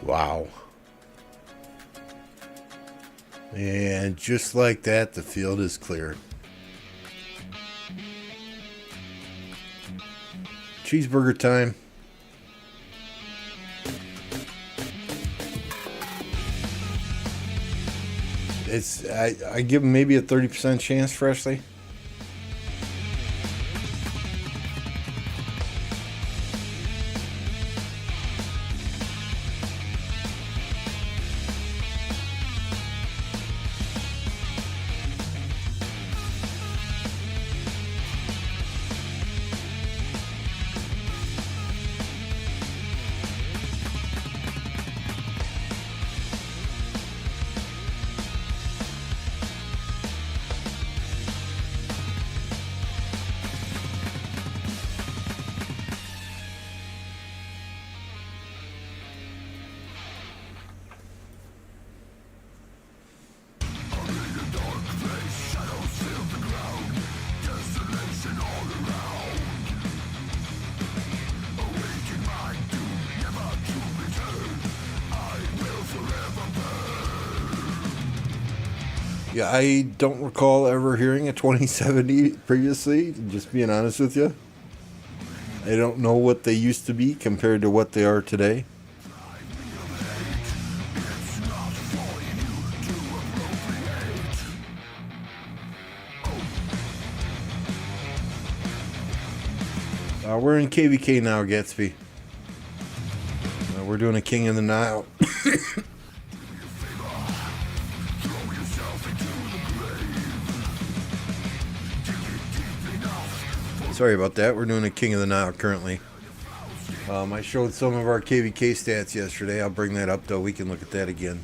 Wow. And just like that, the field is clear. Cheeseburger time. I give him maybe a 30% chance, Freshly. Yeah, I don't recall ever hearing a 2070 previously, just being honest with you. I don't know what they used to be compared to what they are today. We're in KvK now, Gatsby. We're doing a King of the Nile. Sorry about that. We're doing a King of the Nile currently. I showed some of our KvK stats yesterday. I'll bring that up, though. We can look at that again.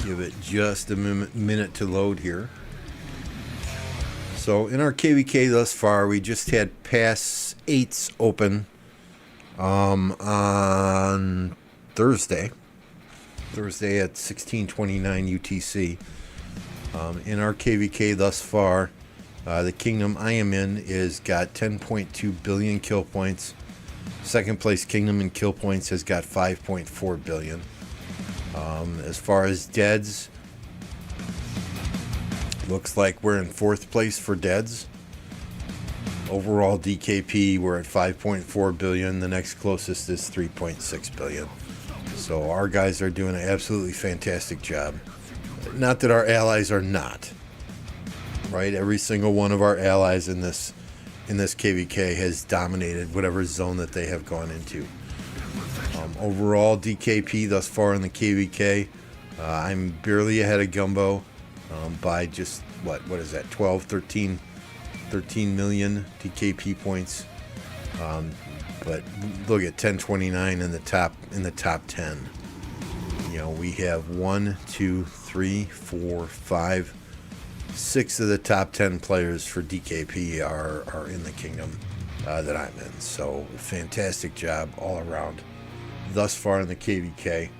Give it just a minute to load here. So in our KvK thus far, we just had pass 8s open on Thursday at 16:29 UTC. In our KvK thus far, the kingdom I am in is got 10.2 billion kill points. Second place kingdom in kill points has got 5.4 billion. As far as deads, looks like we're in 4th place for deads. Overall DKP, we're at 5.4 billion. The next closest is 3.6 billion. So our guys are doing an absolutely fantastic job. Not that our allies are not, right? Every single one of our allies in this KvK has dominated whatever zone that they have gone into. Overall DKP thus far in the KvK, I'm barely ahead of Gumbo by just what is that, 12, 13 million DKP points. But look at 1029 in the top 10. You know, we have 1, 2, 3, 4, 5, 6 of the top 10 players for DKP are in the kingdom that I'm in. So fantastic job all around thus far in the KvK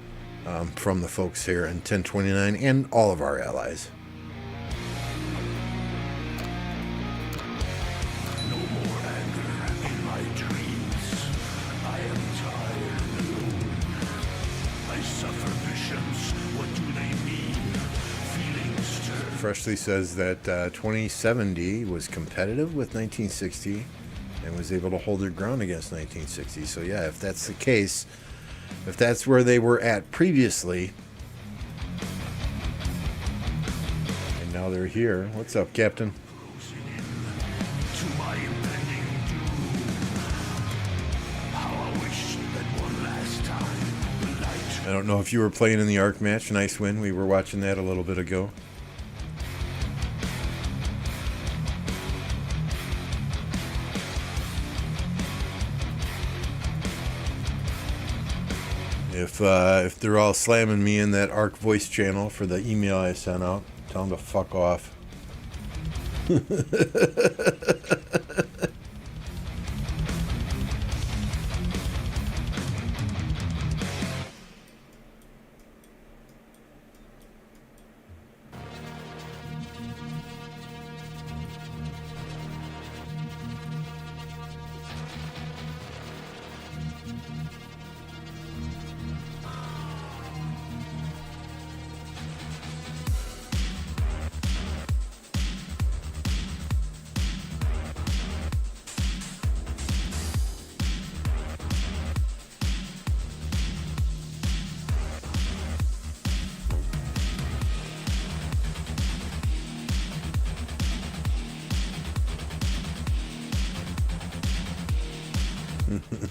from the folks here in 1029 and all of our allies. Freshly says that 2070 was competitive with 1960 and was able to hold their ground against 1960. So yeah, if that's the case, if that's where they were at previously, and now they're here. What's up, Captain? I don't know if you were playing in the Arc match. Nice win. We were watching that a little bit ago. If they're all slamming me in that Arc voice channel for the email I sent out, tell them to fuck off.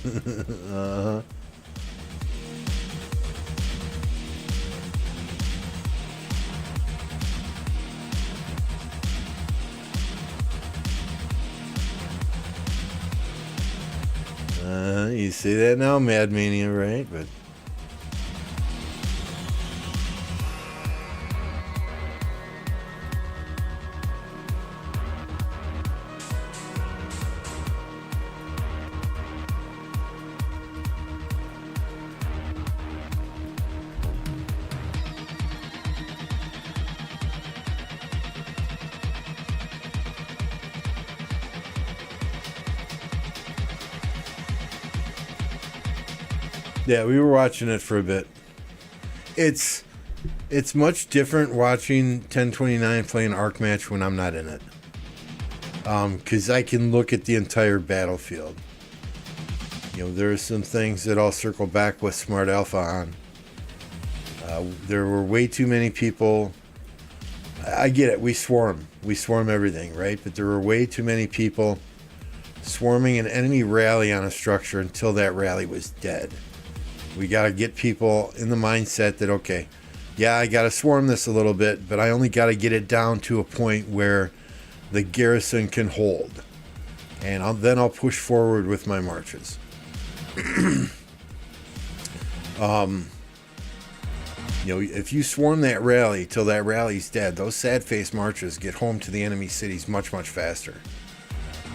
Uh-huh. You say that now, Mad Mania, right? But yeah, we were watching it for a bit. It's much different watching 1029 play an arc match when I'm not in it. Because I can look at the entire battlefield. You know, there are some things that I'll circle back with Smart Alpha on. There were way too many people. I get it. We swarm everything, right? But there were way too many people swarming an enemy rally on a structure until that rally was dead. We got to get people in the mindset that, okay, yeah, I got to swarm this a little bit, but I only got to get it down to a point where the garrison can hold. And then I'll push forward with my marches. You know, if you swarm that rally till that rally's dead, those sad face marches get home to the enemy cities much, much faster.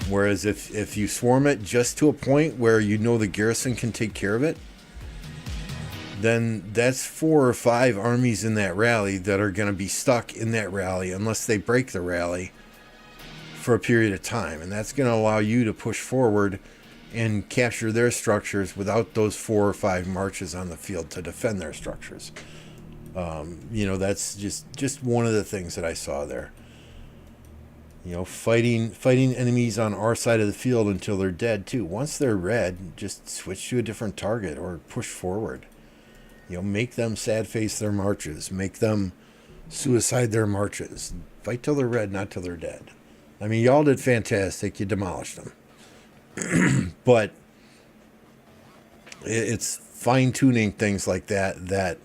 Whereas if you swarm it just to a point where you know the garrison can take care of it, then that's 4 or 5 armies in that rally that are going to be stuck in that rally unless they break the rally for a period of time. And that's going to allow you to push forward and capture their structures without those 4 or 5 marches on the field to defend their structures. You know, that's just one of the things that I saw there. You know, fighting enemies on our side of the field until they're dead too. Once they're red, just switch to a different target or push forward. You know, make them sad face their marches. Make them suicide their marches. Fight till they're red, not till they're dead. I mean, y'all did fantastic. You demolished them. But it's fine-tuning things like that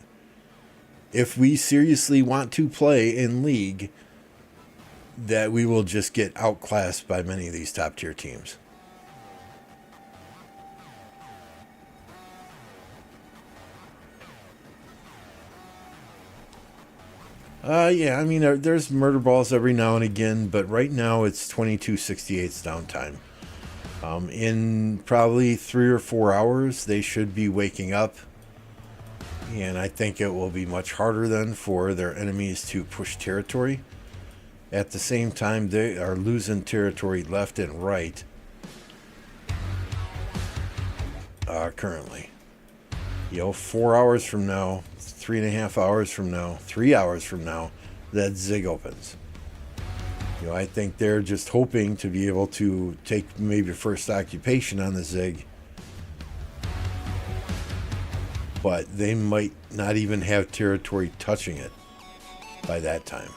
if we seriously want to play in League, that we will just get outclassed by many of these top-tier teams. Yeah, I mean, there's murder balls every now and again, but right now it's 22:68's downtime. In probably 3 or 4 hours, they should be waking up. And I think it will be much harder then for their enemies to push territory. At the same time, they are losing territory left and right currently. You know, 4 hours from now, 3.5 hours from now, 3 hours from now, that Zig opens. You know, I think they're just hoping to be able to take maybe first occupation on the Zig. But they might not even have territory touching it by that time.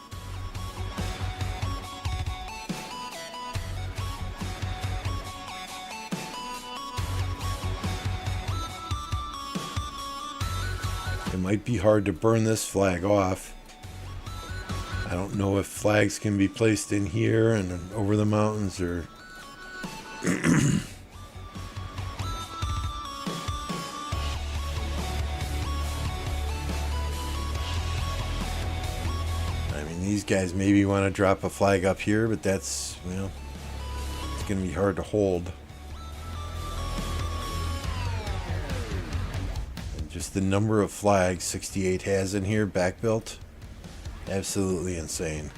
It might be hard to burn this flag off. I don't know if flags can be placed in here and over the mountains or... These guys maybe want to drop a flag up here, but that's, well, it's going to be hard to hold. And just the number of flags 68 has in here, back built, absolutely insane.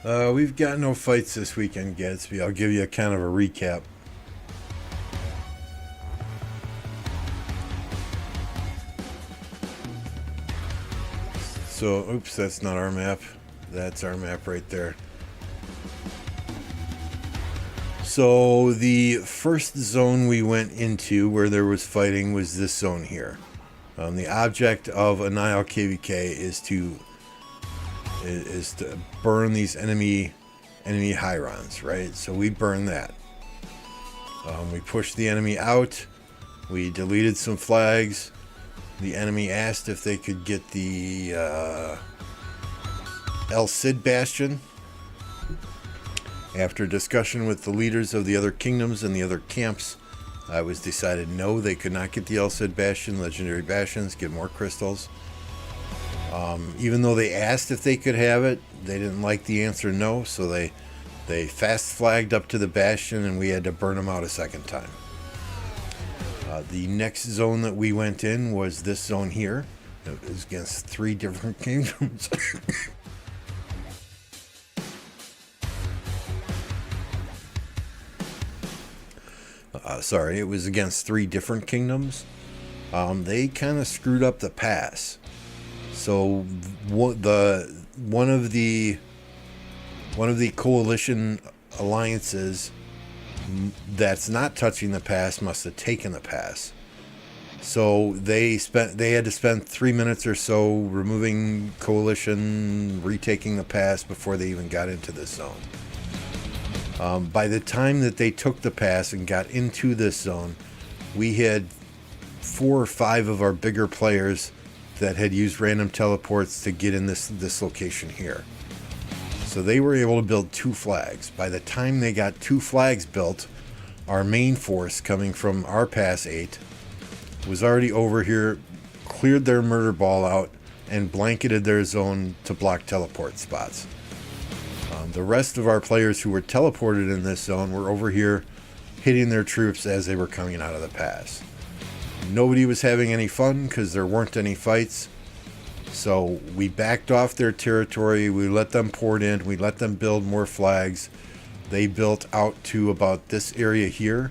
We've got no fights this weekend, Gadsby. I'll give you a kind of a recap. So, oops, that's not our map. That's our map right there. So, the first zone we went into where there was fighting was this zone here. The object of Anile KvK is to burn these enemy Hyrons, right? So we burned that. We pushed the enemy out. We deleted some flags. The enemy asked if they could get the El Cid Bastion. After discussion with the leaders of the other kingdoms and the other camps, it was decided no, they could not get the El Cid Bastion, legendary bastions, get more crystals. Even though they asked if they could have it, they didn't like the answer no, so they fast flagged up to the bastion and we had to burn them out a second time. The next zone that we went in was this zone here. It was against 3 different kingdoms. Sorry, it was against 3 different kingdoms. They kind of screwed up the pass. So one of the coalition alliances that's not touching the pass must have taken the pass. So they had to spend 3 minutes or so removing coalition, retaking the pass before they even got into this zone. By the time that they took the pass and got into this zone, we had 4 or 5 of our bigger players that had used random teleports to get in this location here. So they were able to build 2 flags. By the time they got 2 flags built, our main force coming from our pass 8 was already over here, cleared their murder ball out, and blanketed their zone to block teleport spots. The rest of our players who were teleported in this zone were over here hitting their troops as they were coming out of the pass. Nobody was having any fun because there weren't any fights. So we backed off their territory. We let them pour in. We let them build more flags. They built out to about this area here.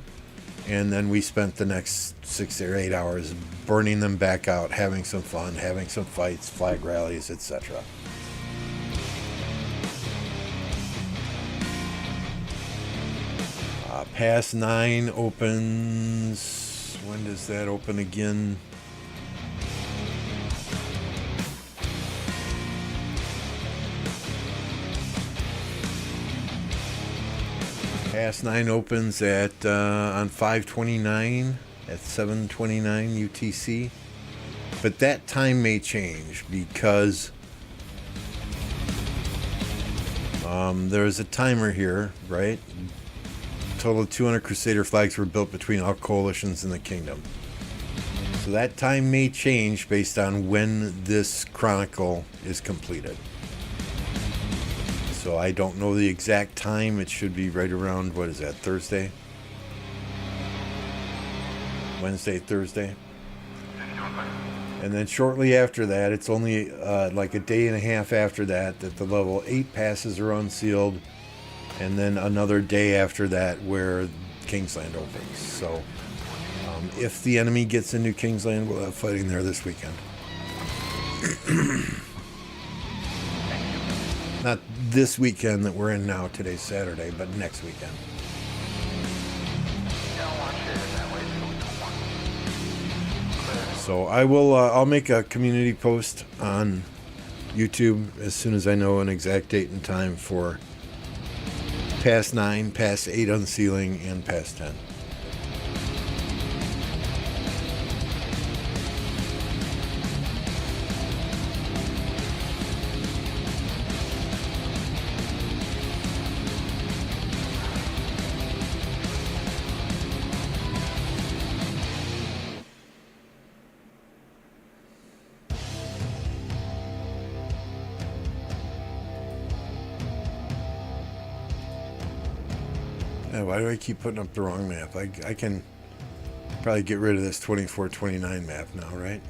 And then we spent the next 6 or 8 hours burning them back out, having some fun, having some fights, flag rallies, etc. Pass 9 opens. When does that open again? Pass 9 opens at on 5/29 at 7/29 UTC. But that time may change because there's a timer here, right? Total of 200 Crusader flags were built between all coalitions in the kingdom. So that time may change based on when this chronicle is completed. So I don't know the exact time. It should be right around, what is that, Thursday? Wednesday, Thursday. And then shortly after that, it's only like a day and a half after that the level 8 passes are unsealed. And then another day after that where Kingsland opens. So if the enemy gets into Kingsland, we'll have fighting there this weekend. Not this weekend that we're in now, today's Saturday, but next weekend. So I will, I'll make a community post on YouTube as soon as I know an exact date and time for Pass 9, Pass 8 unsealing, and Pass 10. Why do I keep putting up the wrong map? I can probably get rid of this 24-29 map now, right?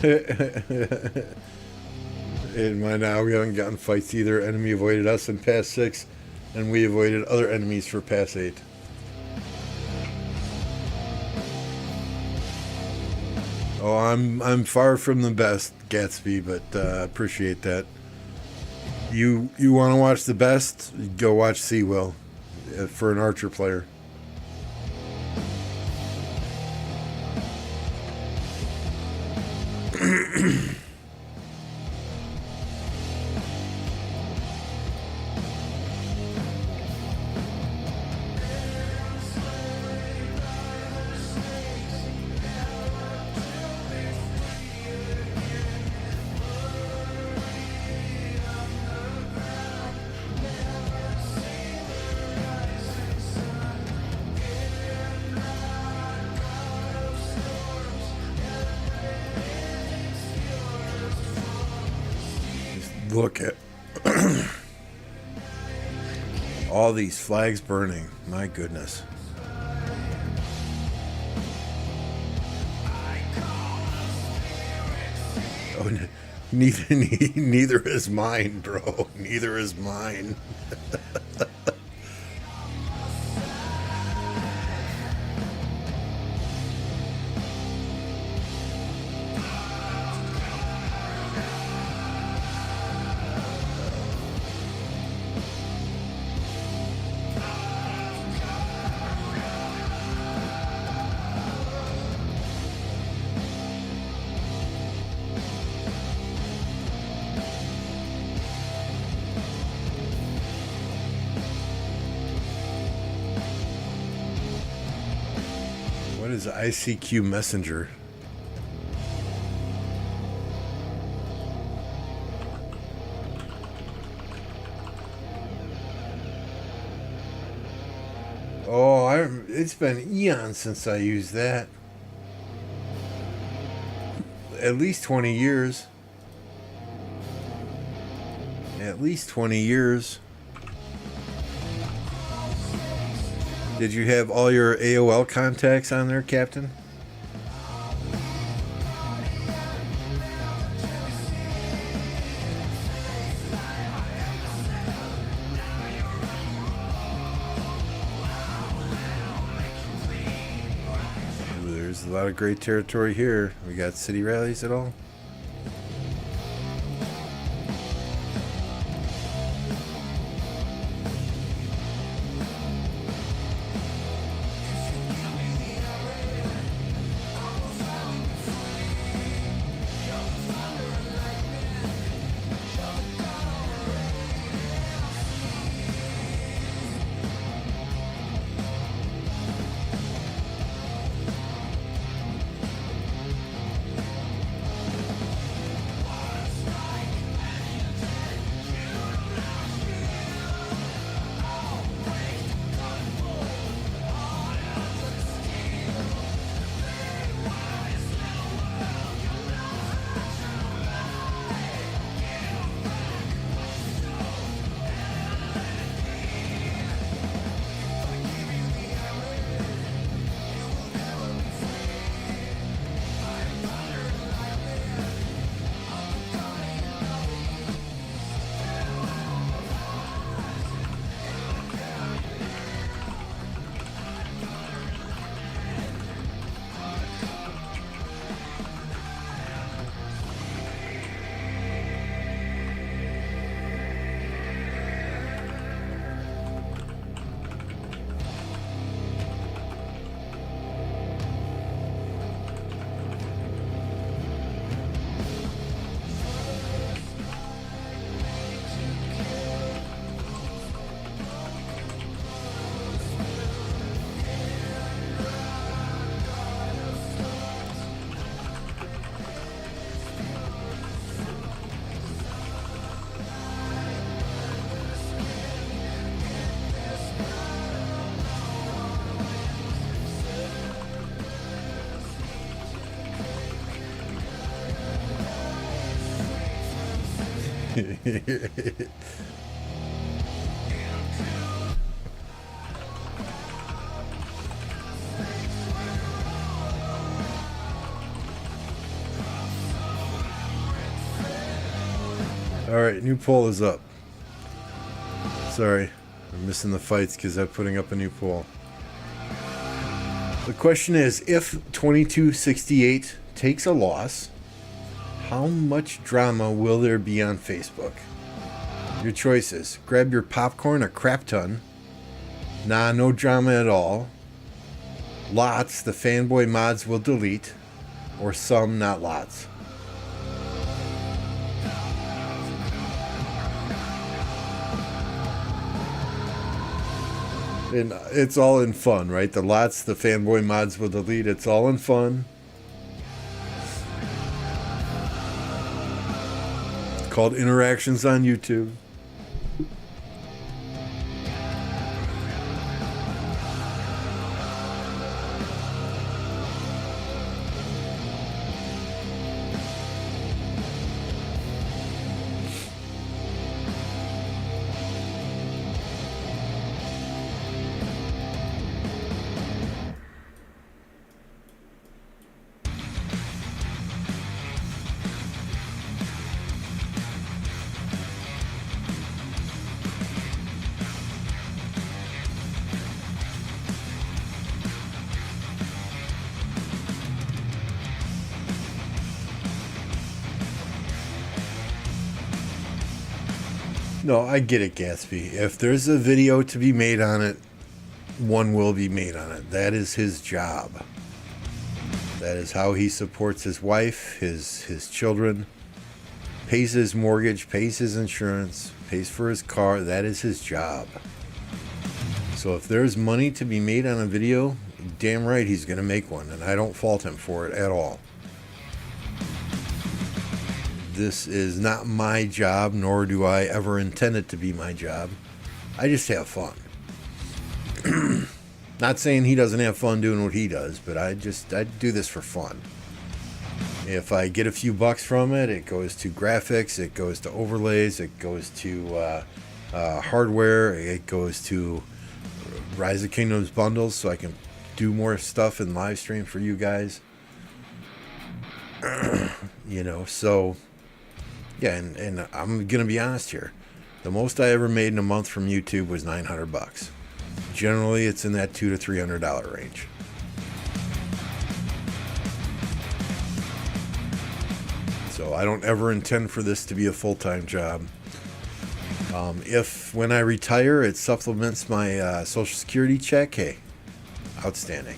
In my now, we haven't gotten fights either. Enemy avoided us in pass 6, and we avoided other enemies for pass 8. Oh, I'm far from the best, Gatsby, but appreciate that. You want to watch the best? Go watch Seawill for an archer player. Look at all these flags burning. My goodness. Oh, neither is mine, bro. Neither is mine. What is ICQ Messenger? Oh, it's been eons since I used that. At least 20 years. At least 20 years. Did you have all your AOL contacts on there, Captain? Ooh, there's a lot of great territory here. We got city rallies at all? Alright, new poll is up. Sorry, I'm missing the fights because I'm putting up a new poll. The question is, if 2268 takes a loss, how much drama will there be on Facebook? Your choices. Grab your popcorn a crap ton. Nah, no drama at all. Lots, the fanboy mods will delete. Or some, not lots. And it's all in fun, right? The lots, the fanboy mods will delete. It's all in fun. It's called interactions on YouTube. No, I get it, Gatsby. If there's a video to be made on it, one will be made on it. That is his job. That is how he supports his wife, his children, pays his mortgage, pays his insurance, pays for his car. That is his job. So if there's money to be made on a video, damn right he's going to make one, and I don't fault him for it at all. This is not my job, nor do I ever intend it to be my job. I just have fun. Not saying he doesn't have fun doing what he does, but I do this for fun. If I get a few bucks from it, it goes to graphics, it goes to overlays, it goes to hardware, it goes to Rise of Kingdoms bundles so I can do more stuff in live stream for you guys. So... yeah, and I'm going to be honest here. The most I ever made in a month from YouTube was $900. Generally, it's in that $200 to $300 range. So I don't ever intend for this to be a full-time job. If, when I retire, it supplements my Social Security check, hey, outstanding.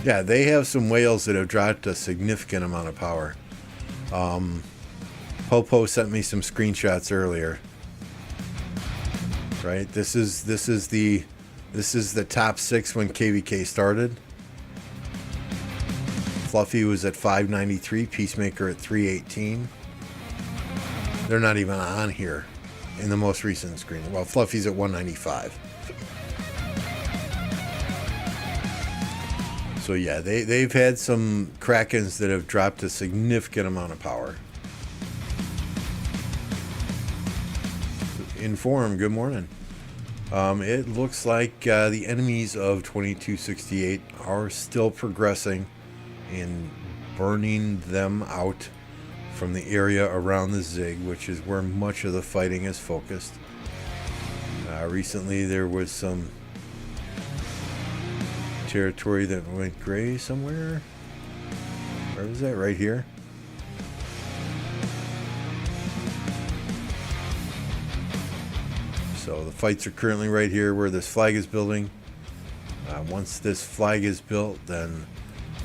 Yeah, they have some whales that have dropped a significant amount of power. Popo sent me some screenshots earlier. Right, this is the top 6 when KvK started. Fluffy was at 593, Peacemaker at 318. They're not even on here in the most recent screen. Well, Fluffy's at 195. So yeah, they've had some Krakens that have dropped a significant amount of power. Inform, good morning. It looks like the enemies of 2268 are still progressing in burning them out from the area around the Zig, which is where much of the fighting is focused. Recently there was some territory that went gray somewhere. Where was that? Right here. So the fights are currently right here where this flag is building. Once this flag is built, then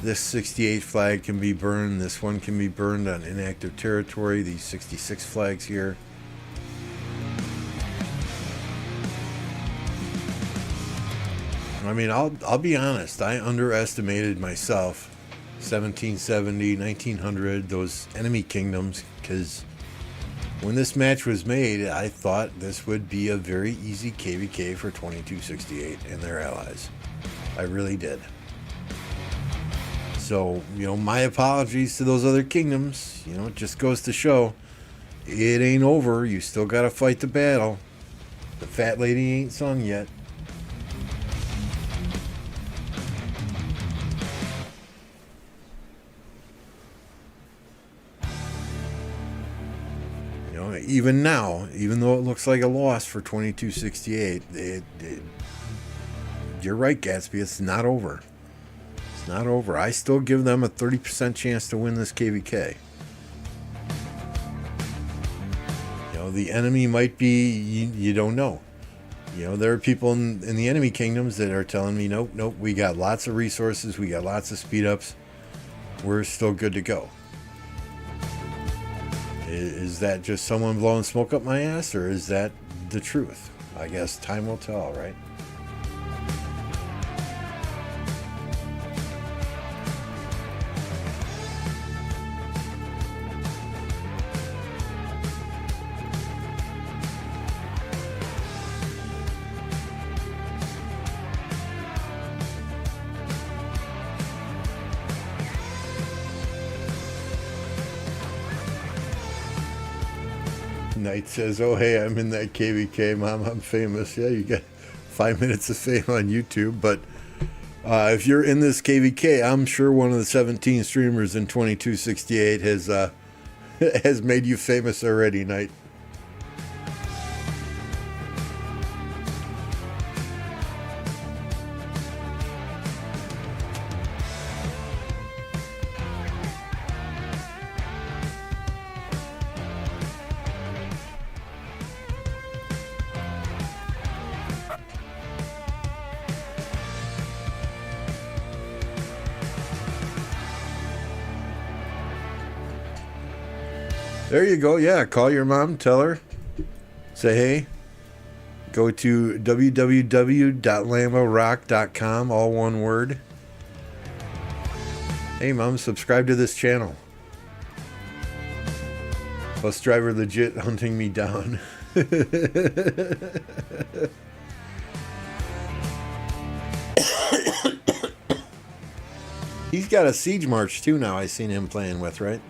this 68 flag can be burned. This one can be burned on inactive territory. These 66 flags here. I mean, I'll be honest. I underestimated myself. 1770, 1900, those enemy kingdoms, because when this match was made, I thought this would be a very easy KvK for 2268 and their allies. I really did. So, my apologies to those other kingdoms. It just goes to show it ain't over. You still got to fight the battle. The fat lady ain't sung yet. even now, even though it looks like a loss for 2268, you're right, Gatsby. It's not over. It's not over. I still give them a 30% chance to win this KvK. You know, the enemy might be, you don't know. You know, there are people in the enemy kingdoms that are telling me, nope, we got lots of resources, we got lots of speed ups, we're still good to go. Is that just someone blowing smoke up my ass, or is that the truth? I guess time will tell, right? Knight says, oh, hey, I'm in that KvK, Mom, I'm famous. Yeah, you got 5 minutes of fame on YouTube. But if you're in this KvK, I'm sure one of the 17 streamers in 2268 has made you famous already, Knight. There you go. Yeah, call your mom, tell her, say hey. Go to www.lamborock.com, all one word. Hey, Mom, subscribe to this channel. Bus driver legit hunting me down. He's got a siege march too now. I seen him playing with, right?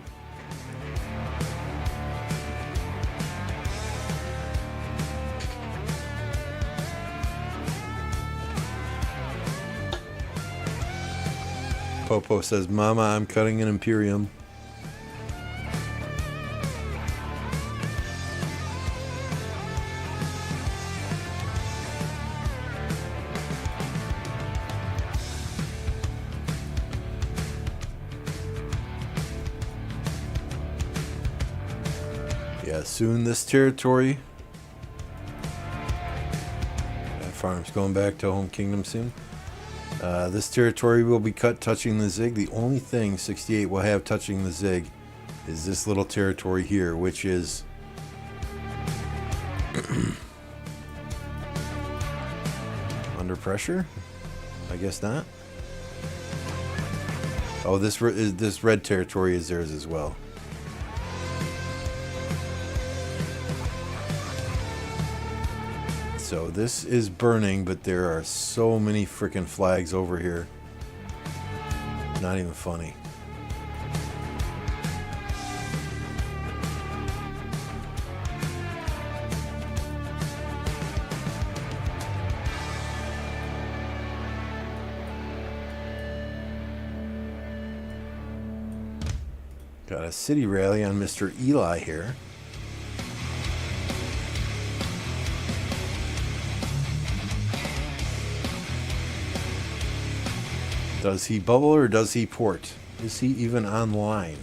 Popo says, Mama, I'm cutting an Imperium. Yeah, soon this territory. That farm's going back to home kingdom soon. This territory will be cut touching the Zig. The only thing 68 will have touching the Zig is this little territory here, which is under pressure? I guess not. Oh, this red territory is theirs as well. So this is burning, but there are so many freaking flags over here. Not even funny. Got a city rally on Mr. Eli here. Does he bubble or does he port? Is he even online?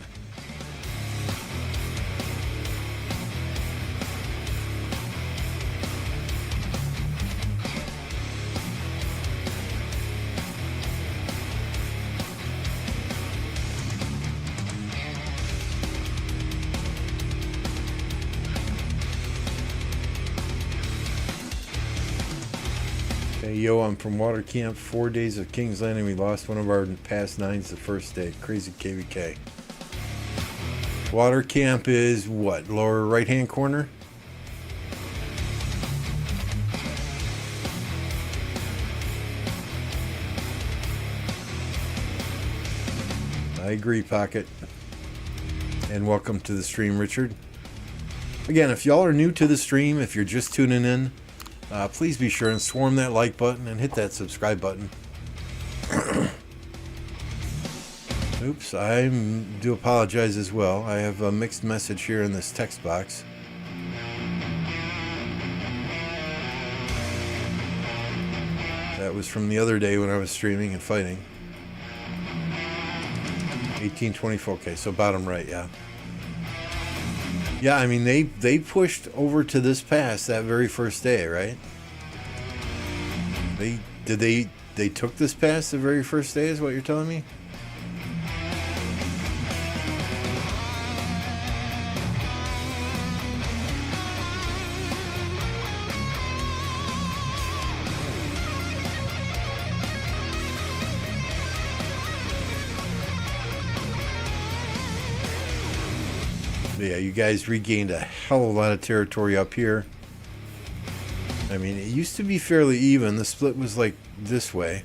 Hey, yo, I'm from Water Camp. 4 days of King's Landing. We lost one of our past nines the first day. Crazy KvK. Water Camp is what? Lower right-hand corner? I agree, Pocket. And welcome to the stream, Richard. Again, if y'all are new to the stream, if you're just tuning in, please be sure and swarm that like button and hit that subscribe button. Oops, I do apologize as well. I have a mixed message here in this text box. That was from the other day when I was streaming and fighting. 1824. Okay, so bottom right, yeah. Yeah, I mean they pushed over to this pass that very first day, right? They took this pass the very first day, is what you're telling me? Yeah, you guys regained a hell of a lot of territory up here. I mean, it used to be fairly even. The split was like this way.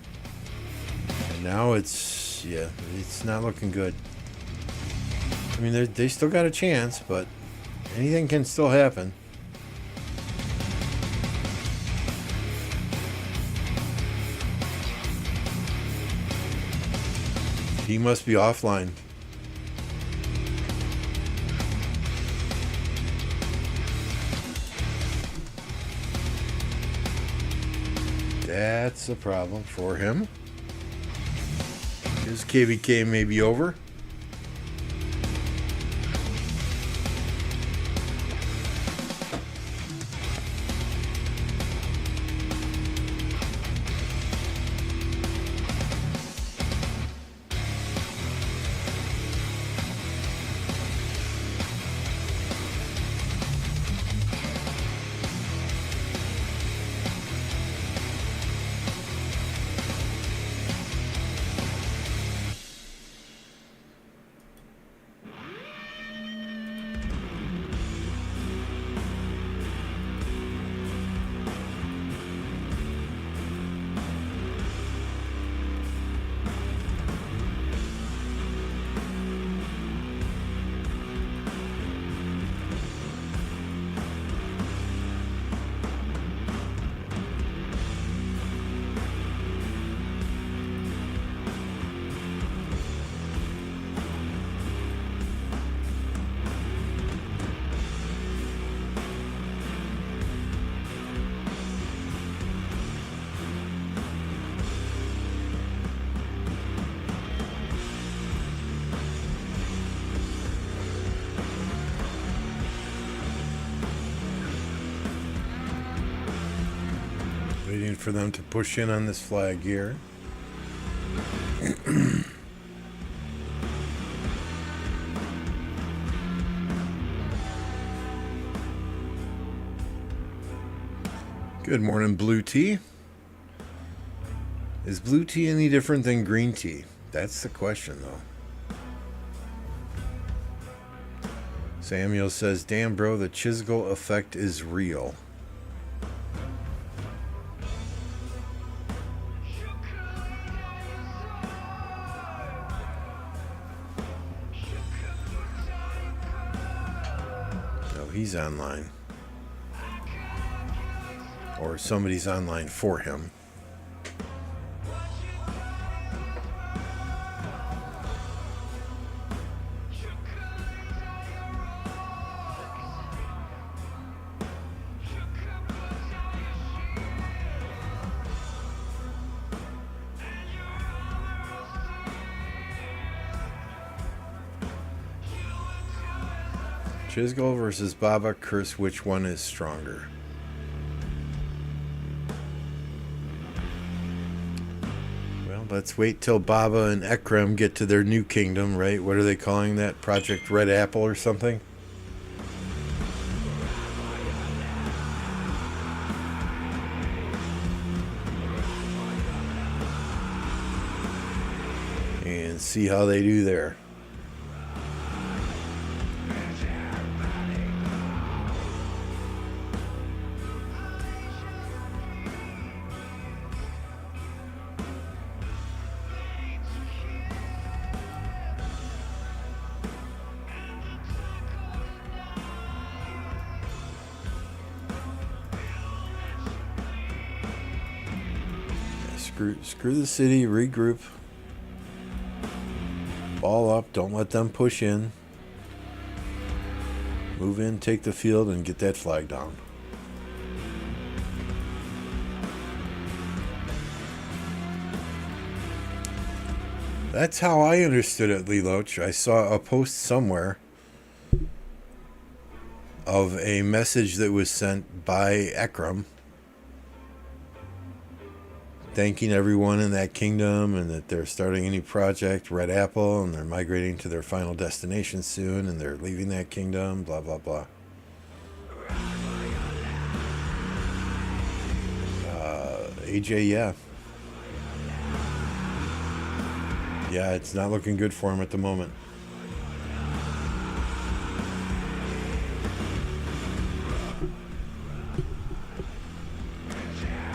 And now it's, yeah, it's not looking good. I mean, they still got a chance, but anything can still happen. He must be offline. That's a problem for him. His KvK may be over. Waiting for them to push in on this flag here. Good morning, blue tea. Is blue tea any different than green tea? That's the question, though. Samuel says, damn, bro, the Chisgall effect is real. He's online, or somebody's online for him. Chisgall versus Baba Curse, which one is stronger? Well, let's wait till Baba and Ekrem get to their new kingdom, right? What are they calling that? Project Red Apple or something? And see how they do there. Screw the city, regroup. Ball up, don't let them push in. Move in, take the field, and get that flag down. That's how I understood it, Lee Loach. I saw a post somewhere of a message that was sent by Ekram thanking everyone in that kingdom and that they're starting a new project, Red Apple, and they're migrating to their final destination soon and they're leaving that kingdom, blah, blah, blah. AJ, yeah. Yeah, it's not looking good for him at the moment.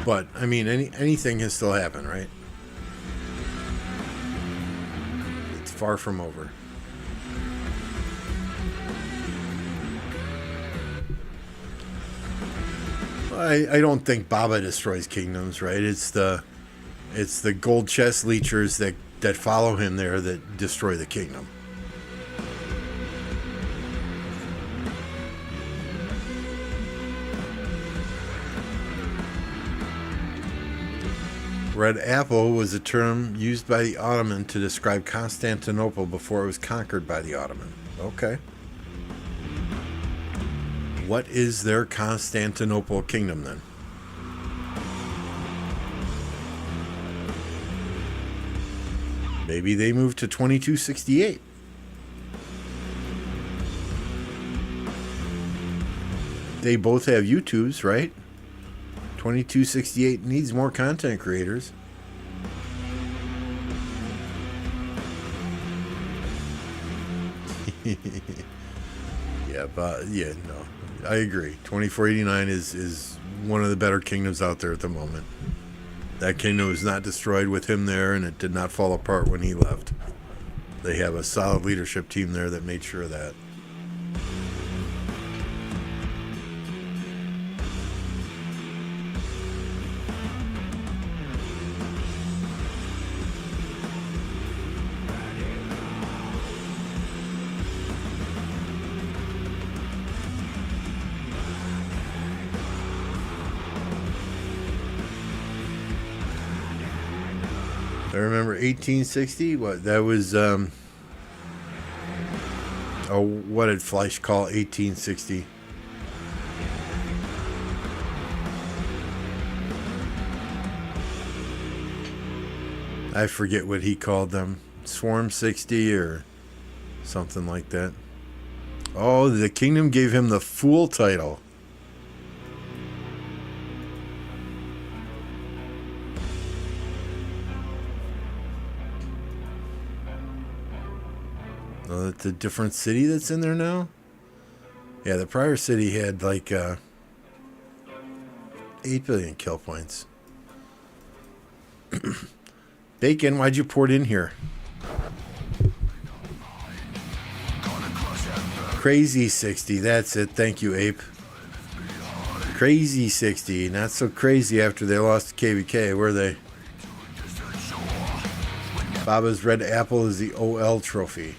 But, I mean, anything can still happen, right? It's far from over. I don't think Baba destroys kingdoms, right? It's the gold chest leechers that follow him there that destroy the kingdom. Red Apple was a term used by the Ottoman to describe Constantinople before it was conquered by the Ottoman. Okay. What is their Constantinople kingdom then? Maybe they moved to 2268. They both have YouTubes, right? 2268 needs more content creators. Yeah, but yeah, no. I agree. 2489 is one of the better kingdoms out there at the moment. That kingdom was not destroyed with him there, and it did not fall apart when he left. They have a solid leadership team there that made sure of that. I remember 1860. What that was? What did Fleisch call 1860? I forget what he called them. Swarm 60 or something like that. Oh, the kingdom gave him the Fool title. It's a different city that's in there now? Yeah, the prior city had like 8 billion kill points. Bacon, why'd you pour it in here? Crazy 60, that's it. Thank you, Ape. Crazy 60, not so crazy after they lost to KvK, were they? Baba's Red Apple is the OL trophy.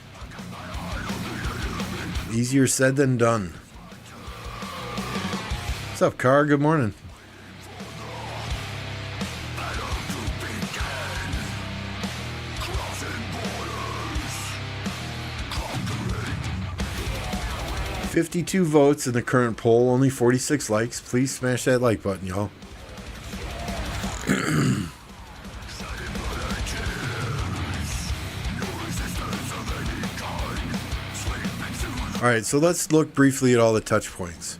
Easier said than done. What's up, Car? Good morning. $52 votes in the current poll, only 46 likes. Please smash that like button, y'all. All right, so let's look briefly at all the touch points.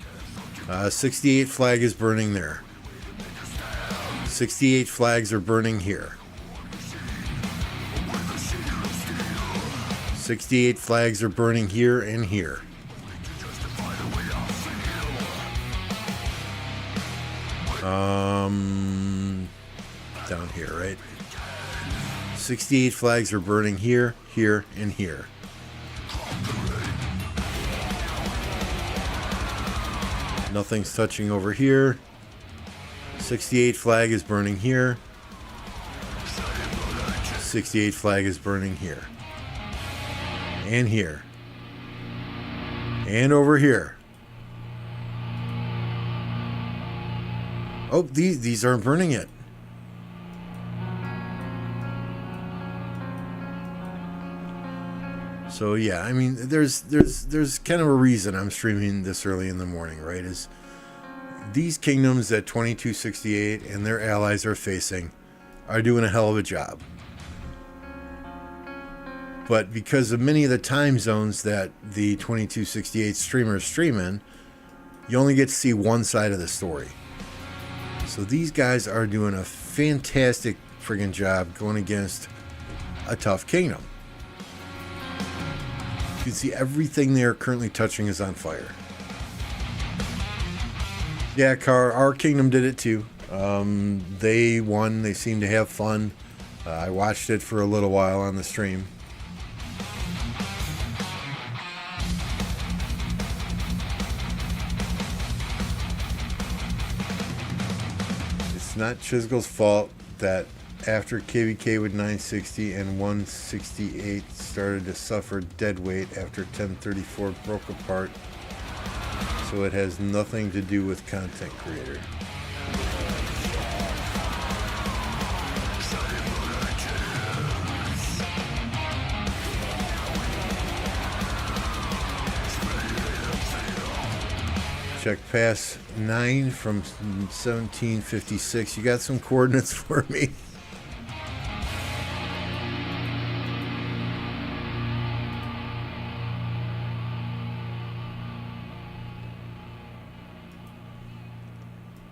68 flag is burning there. 68 flags are burning here. 68 flags are burning here and here. Down here, right? 68 flags are burning here, here, and here. Nothing's touching over here. 68 flag is burning here. 68 flag is burning here. And here. And over here. Oh, these aren't burning yet. So yeah, I mean, there's kind of a reason I'm streaming this early in the morning, right? Is these kingdoms that 2268 and their allies are facing are doing a hell of a job. But because of many of the time zones that the 2268 streamers stream in, you only get to see one side of the story. So these guys are doing a fantastic friggin' job going against a tough kingdom. You can see everything they're currently touching is on fire. Yeah, our kingdom did it too. They won. They seemed to have fun. I watched it for a little while on the stream. It's not Chisgle's fault that after KvK with 960 and 168 started to suffer dead weight after 1034 broke apart. So it has nothing to do with content creator. Check pass 9 from 1756. You got some coordinates for me?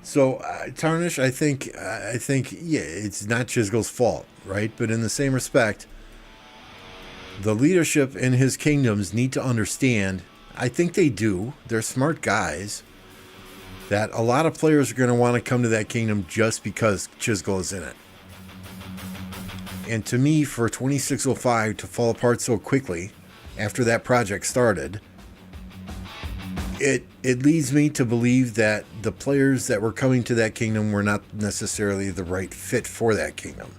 So Tarnish, I think, yeah, it's not Chisgle's fault, right? But in the same respect, the leadership in his kingdoms need to understand. I think they do. They're smart guys. That a lot of players are going to want to come to that kingdom just because Chisgle is in it. And to me, for 2605 to fall apart so quickly after that project started, it leads me to believe that the players that were coming to that kingdom were not necessarily the right fit for that kingdom.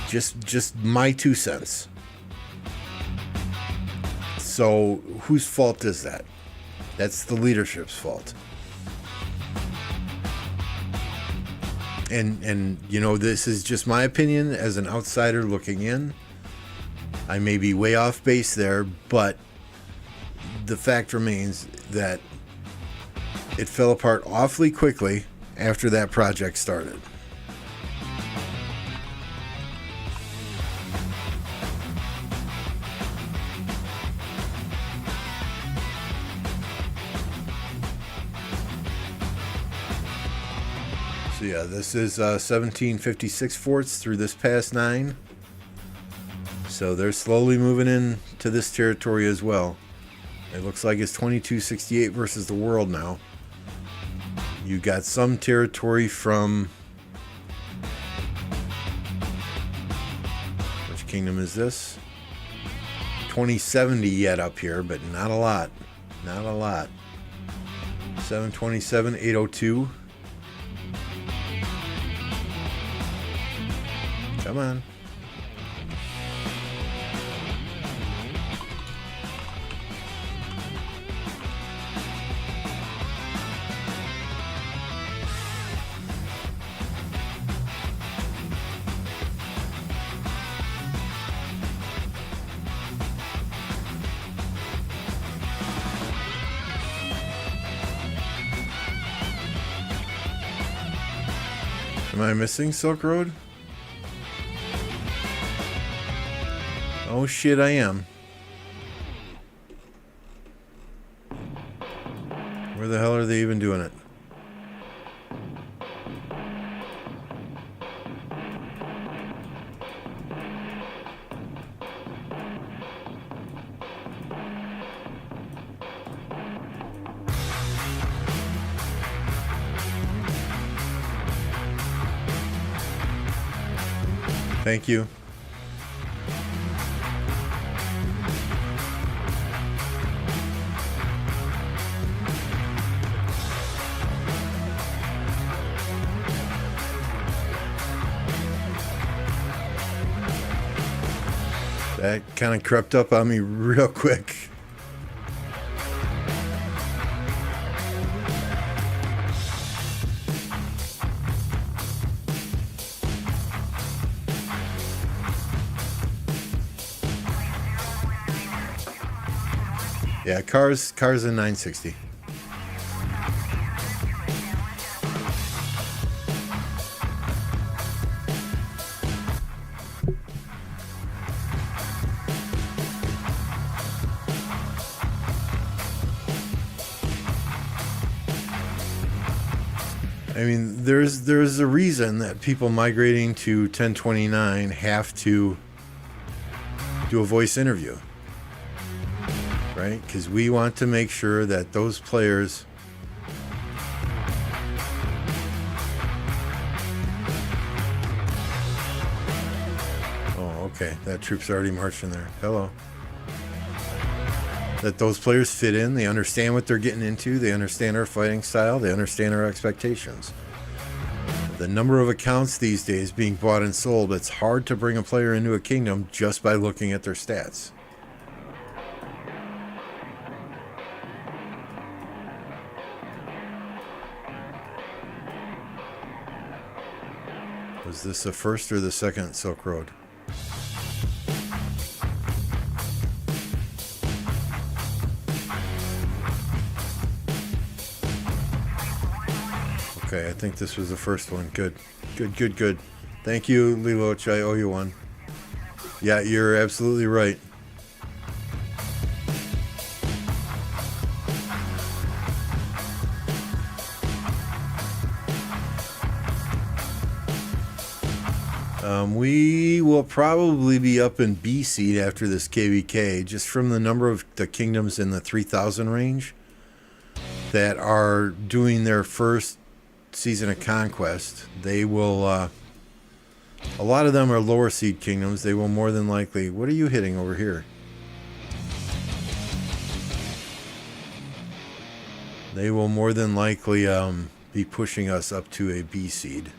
Just my 2 cents. So whose fault is that? That's the leadership's fault. And you know, this is just my opinion as an outsider looking in. I may be way off base there, but the fact remains that it fell apart awfully quickly after that project started. So yeah, this is 1756 forts through this past 9. So they're slowly moving in to this territory as well. It looks like it's 2268 versus the world now. You got some territory from... Which kingdom is this? 2070 yet up here, but not a lot. Not a lot. 727, 802. Come on. Am I missing Silk Road? Oh shit, I am. Where the hell are they even doing it? Thank you. That kind of crept up on me real quick. Yeah, cars in 960. I mean, there's a reason that people migrating to 1029 have to do a voice interview, right? Because we want to make sure that those players okay, that troop's already marching there. Hello. That those players fit in, they understand what they're getting into, they understand our fighting style, they understand our expectations. The number of accounts these days being bought and sold, it's hard to bring a player into a kingdom just by looking at their stats. Was this the first or the second Silk Road? Okay, I think this was the first one. Good. Thank you, Liloch. I owe you one. Yeah, you're absolutely right. We will probably be up in B seed after this KvK, just from the number of the kingdoms in the 3,000 range that are doing their first season of conquest. They will a lot of them are lower seed kingdoms. They will more than likely, what are you hitting over here? They will more than likely be pushing us up to a B seed.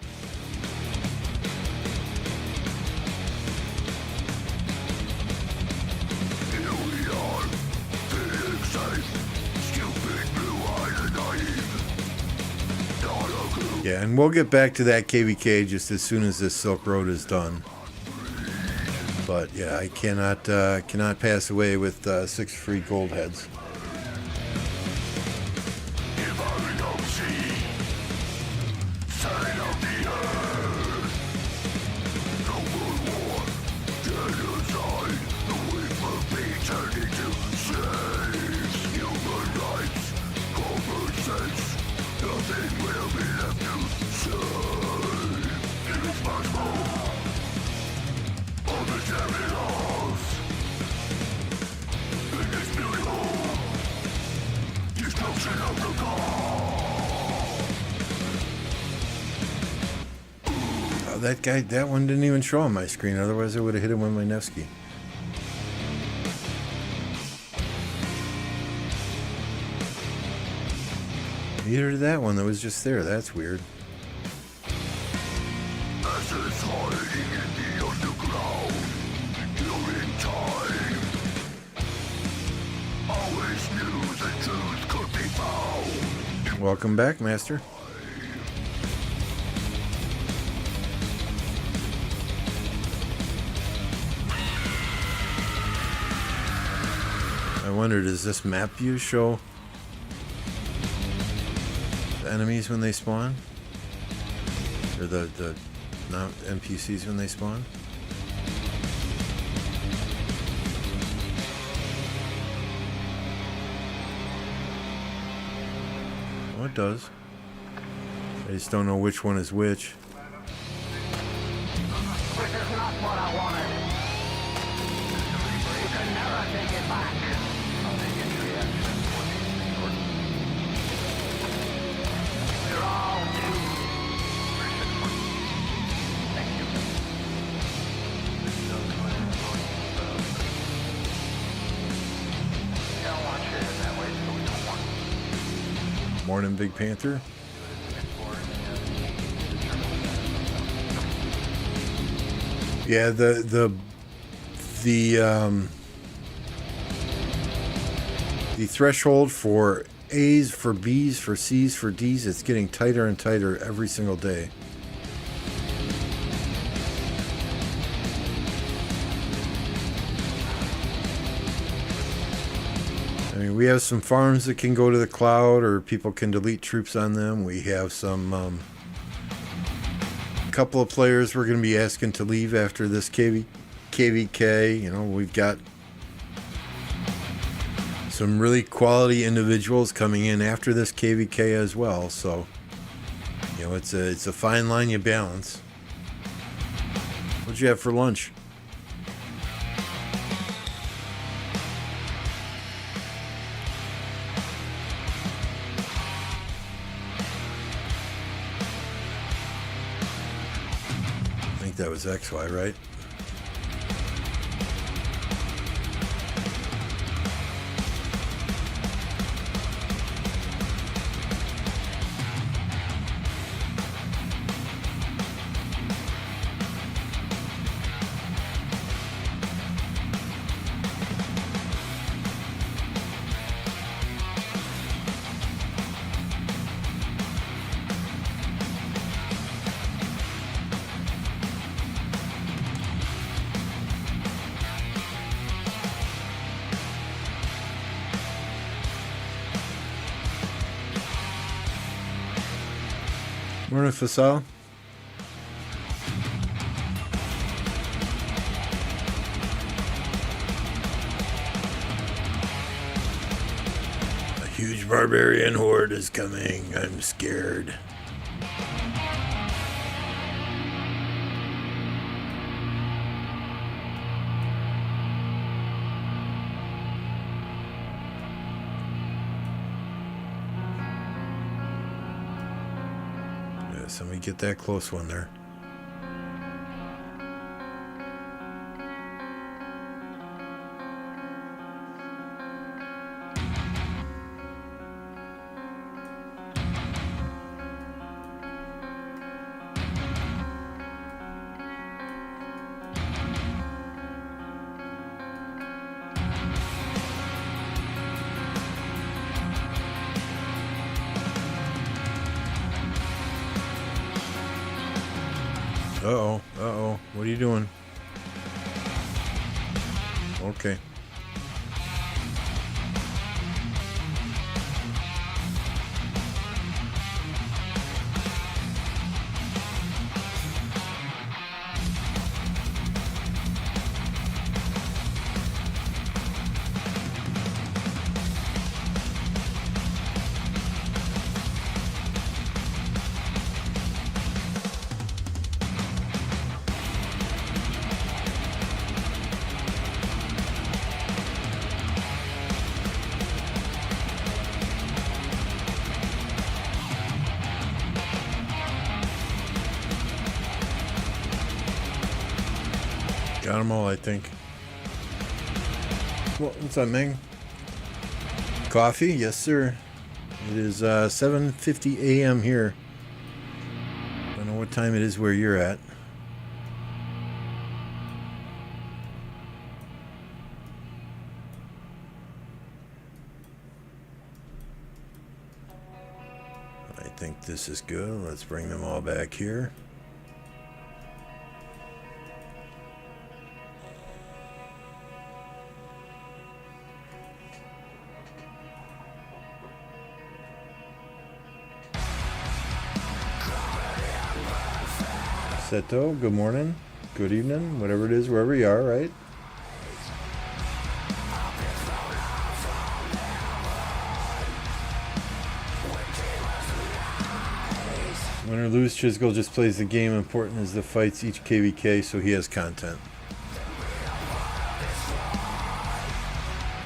Yeah, and we'll get back to that KvK just as soon as this Silk Road is done. But yeah, I cannot pass away with 6 free gold heads. That guy, that one didn't even show on my screen. Otherwise, I would have hit him with my Nevsky. Neither did that one that was just there. That's weird. Welcome back, Master. I wonder, does this map view show the enemies when they spawn? Or the not NPCs when they spawn? Oh, it does. I just don't know which one is which. This is not what I wanted. You can never take it back. You're all doomed. Thank you. We don't want you in that way, so we don't want. Morning, Big Panther. Yeah, the threshold for A's, for B's, for C's, for D's, it's getting tighter and tighter every single day. mean, we have some farms that can go to the cloud, or people can delete troops on them. We have some couple of players we're going to be asking to leave after this KvK. You know, we've got some really quality individuals coming in after this KvK as well. So, you know, it's a fine line you balance. What'd you have for lunch? I think that was XY, right? Morning, Fasal. A huge barbarian horde is coming. I'm scared. Somebody get that close one there. Uh-oh. What are you doing? Okay. Got them all, I think. Well, what's up, Ming? Coffee? Yes, sir. It is 7:50 a.m. here. Don't know what time it is where you're at. I think this is good. Let's bring them all back here. Seto, good morning, good evening, whatever it is, wherever you are, right? Win or lose, Chisgall just plays the game. Important is the fights each KvK, so he has content.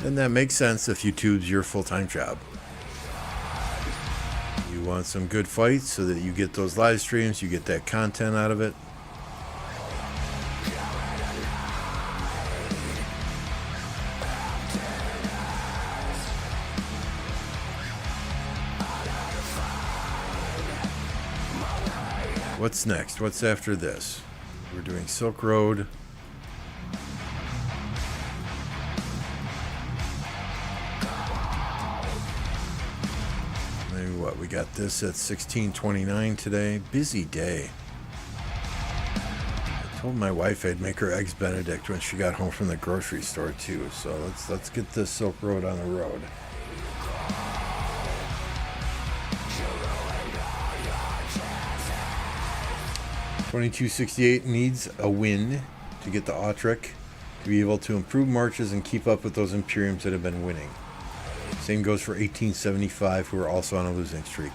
And that makes sense if YouTube's your full-time job. You want some good fights so that you get those live streams, you get that content out of it. What's next? What's after this? We're doing Silk Road. Maybe what? We got this at 16:29 today. Busy day. I told my wife I'd make her eggs Benedict when she got home from the grocery store too. So let's get this Silk Road on the road. 2268 needs a win to get the Autric to be able to improve marches and keep up with those Imperiums that have been winning. Same goes for 1875, who are also on a losing streak.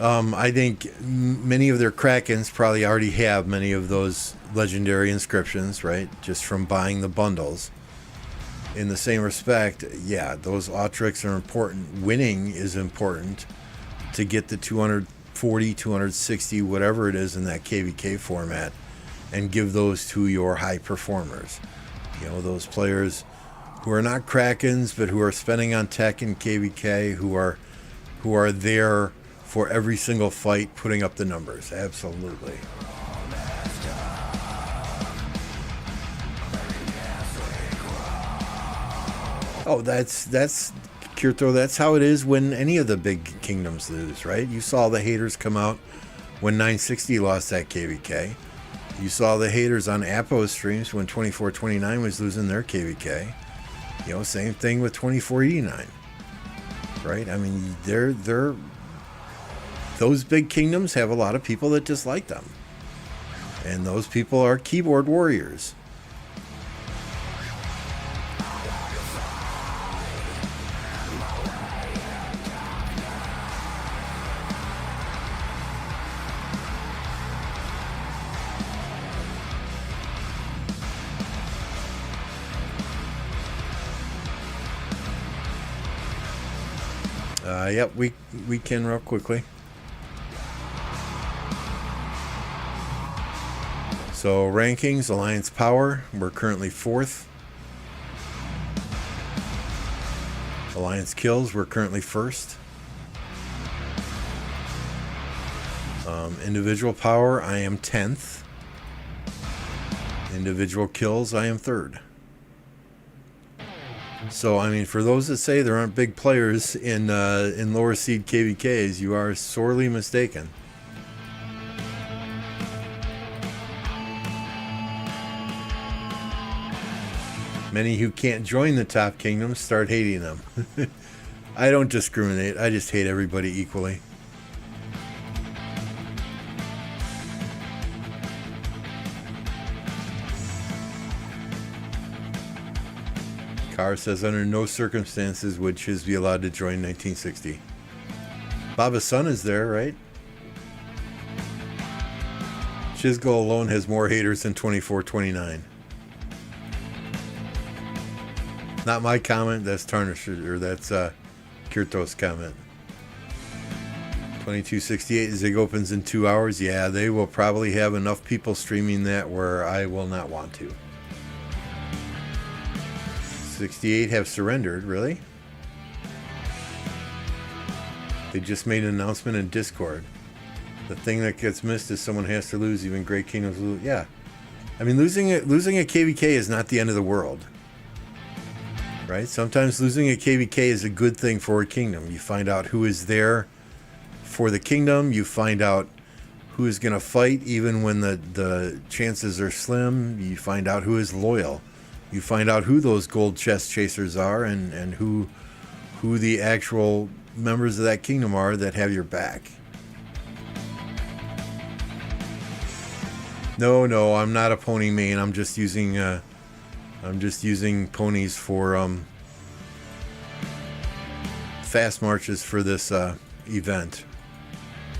I think many of their Krakens probably already have many of those legendary inscriptions, right? Just from buying the bundles. In the same respect, yeah, those Autrics are important. Winning is important to get the 240, 260, whatever it is in that KvK format, and give those to your high performers. You know, those players who are not Krakens, but who are spending on tech in KvK, who are there for every single fight, putting up the numbers. Absolutely. Oh, that's Kirto. That's how it is when any of the big kingdoms lose, right? You saw the haters come out when 960 lost that KvK. You saw the haters on Apo streams when 2429 was losing their KvK. You know, same thing with 2489. Right? I mean, they're those big kingdoms have a lot of people that dislike them. And those people are keyboard warriors. Yep, we can real quickly. So rankings, Alliance Power, we're currently 4th. Alliance Kills, we're currently 1st. Individual Power, I am 10th. Individual Kills, I am 3rd. So, I mean, for those that say there aren't big players in lower seed KvKs, you are sorely mistaken. Many who can't join the top kingdoms start hating them. I don't discriminate. I just hate everybody equally. Carr says, under no circumstances would Chiz be allowed to join 1960. Baba's son is there, right? Chizgo alone has more haters than 2429. Not my comment, that's Tarnish, or that's Kirto's comment. 2268, Zig opens in 2 hours. Yeah, they will probably have enough people streaming that where I will not want to. 68 have surrendered, really? They just made an announcement in Discord. The thing that gets missed is someone has to lose, even great kingdoms lose. Yeah. I mean, losing a KvK is not the end of the world. Right? Sometimes losing a KvK is a good thing for a kingdom. You find out who is there for the kingdom. You find out who is going to fight even when the chances are slim. You find out who is loyal. You find out who those gold chest chasers are and who the actual members of that kingdom are that have your back. No, I'm not a pony main. I'm just using ponies for fast marches for this event.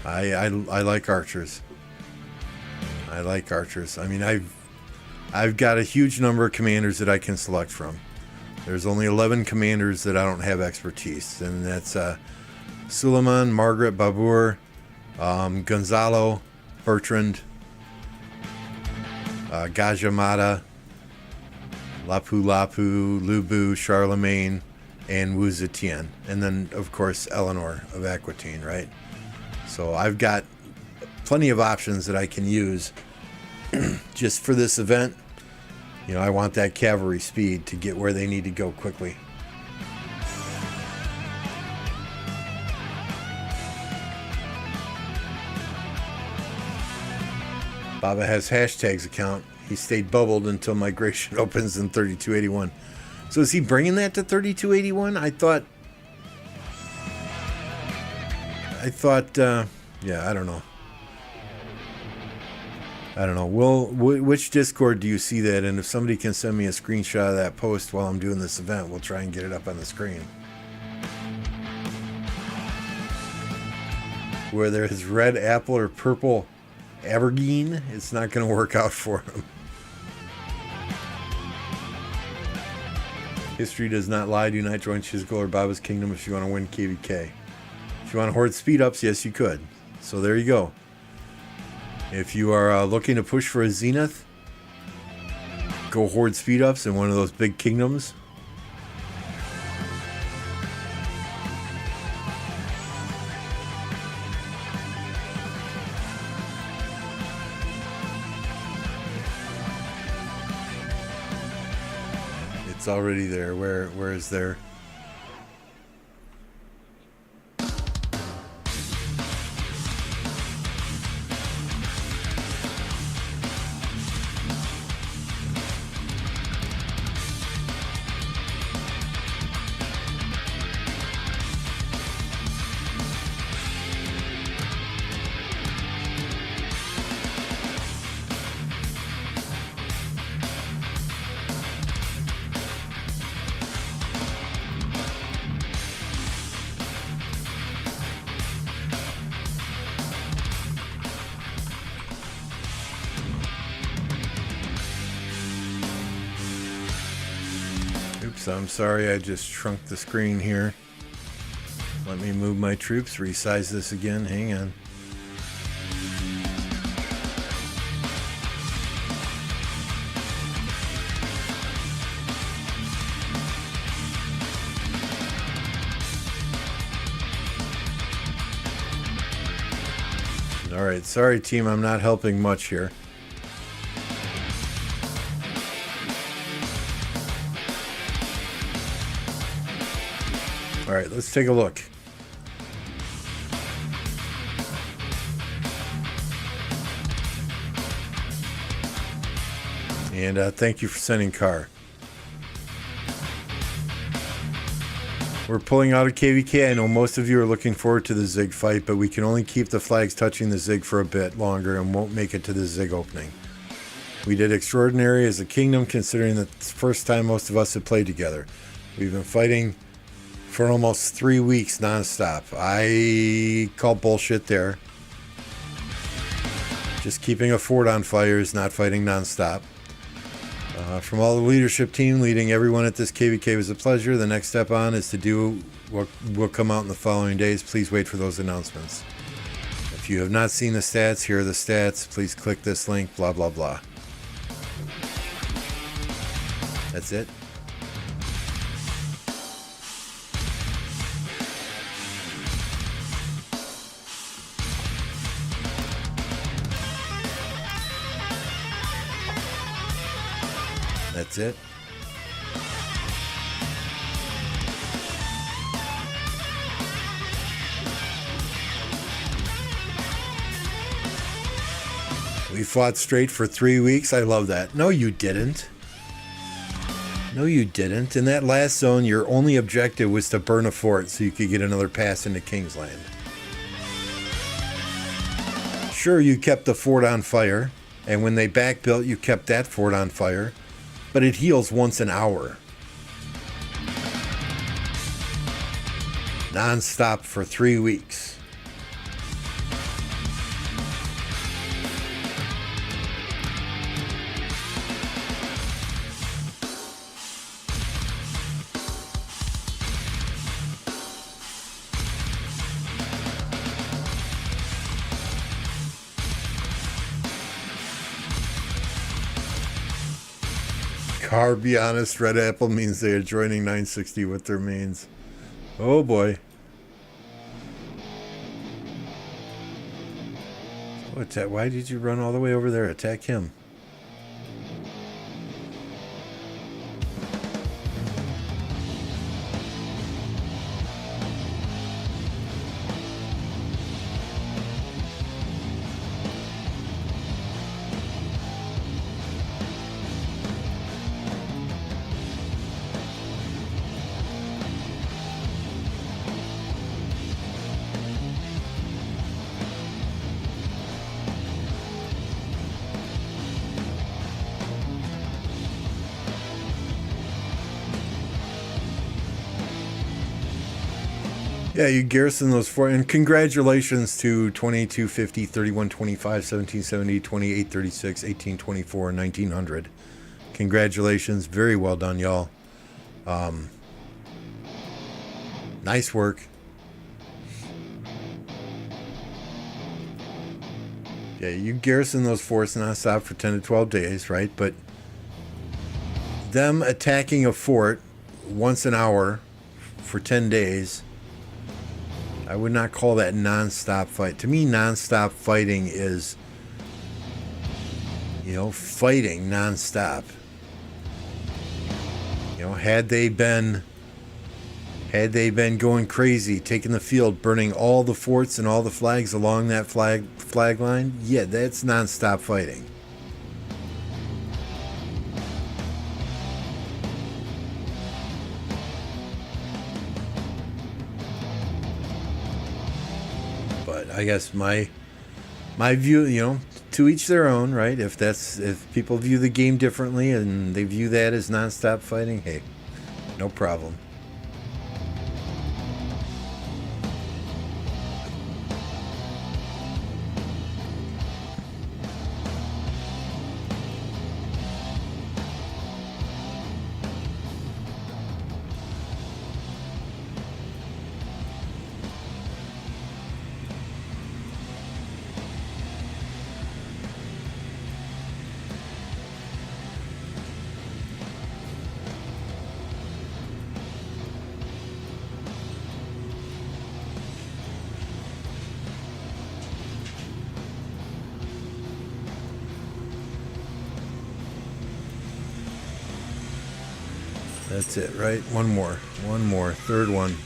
I like archers. I like archers. I mean, I've got a huge number of commanders that I can select from. There's only 11 commanders that I don't have expertise, and that's Suleiman, Margaret, Babur, Gonzalo, Bertrand, Gajamata, Lapu Lapu, Lubu, Charlemagne, and Wu Zetian. And then, of course, Eleanor of Aquitaine, right? So I've got plenty of options that I can use just for this event. You know, I want that cavalry speed to get where they need to go quickly. Baba has hashtags account. He stayed bubbled until migration opens in 3281. So is he bringing that to 3281? I thought, yeah, I don't know. I don't know. Which Discord do you see that? And if somebody can send me a screenshot of that post while I'm doing this event, we'll try and get it up on the screen. Whether it's red apple or purple Abergine, it's not going to work out for him. History does not lie. Do not join Chisgul or Baba's Kingdom if you want to win KvK. If you want to hoard speed ups, yes, you could. So there you go. If you are looking to push for a Zenith, go hoard speed ups in one of those big kingdoms. It's already there. Where is there? I'm sorry, I just shrunk the screen here. Let me move my troops, resize this again. Hang on. All right, sorry team, I'm not helping much here. All right, let's take a look. And thank you for sending Car. We're pulling out of KvK. I know most of you are looking forward to the Zig fight, but we can only keep the flags touching the Zig for a bit longer and won't make it to the Zig opening. We did extraordinary as a kingdom, considering that it's the first time most of us have played together. We've been fighting for almost 3 weeks nonstop. I call bullshit there. Just keeping a fort on fire is not fighting nonstop. From all the leadership team leading everyone at this KvK was a pleasure. The next step on is to do what will come out in the following days. Please wait for those announcements. If you have not seen the stats, here are the stats. Please click this link, blah, blah, blah. That's it. That's it. We fought straight for 3 weeks. I love that. No, you didn't. No, you didn't. In that last zone, your only objective was to burn a fort so you could get another pass into Kingsland. Sure, you kept the fort on fire, and when they backbuilt, you kept that fort on fire. But it heals once an hour. Non-stop for 3 weeks. Car, be honest, Red Apple means they are joining 960 with their mains. Oh boy. What's that? Why did you run all the way over there? Attack him. Yeah, you garrison those four, and congratulations to 2250, 3125, 1770, 2836, 1824, 1900. Congratulations, very well done, y'all. Nice work. Yeah, you garrison those forts nonstop for 10 to 12 days, right? But them attacking a fort once an hour for 10 days, I would not call that nonstop fight. To me, nonstop fighting is, fighting nonstop. Had they been going crazy, taking the field, burning all the forts and all the flags along that flag line, yeah, that's nonstop fighting. But I guess my view, to each their own, right? If people view the game differently and they view that as nonstop fighting, hey, no problem. That's it, right? One more, third one.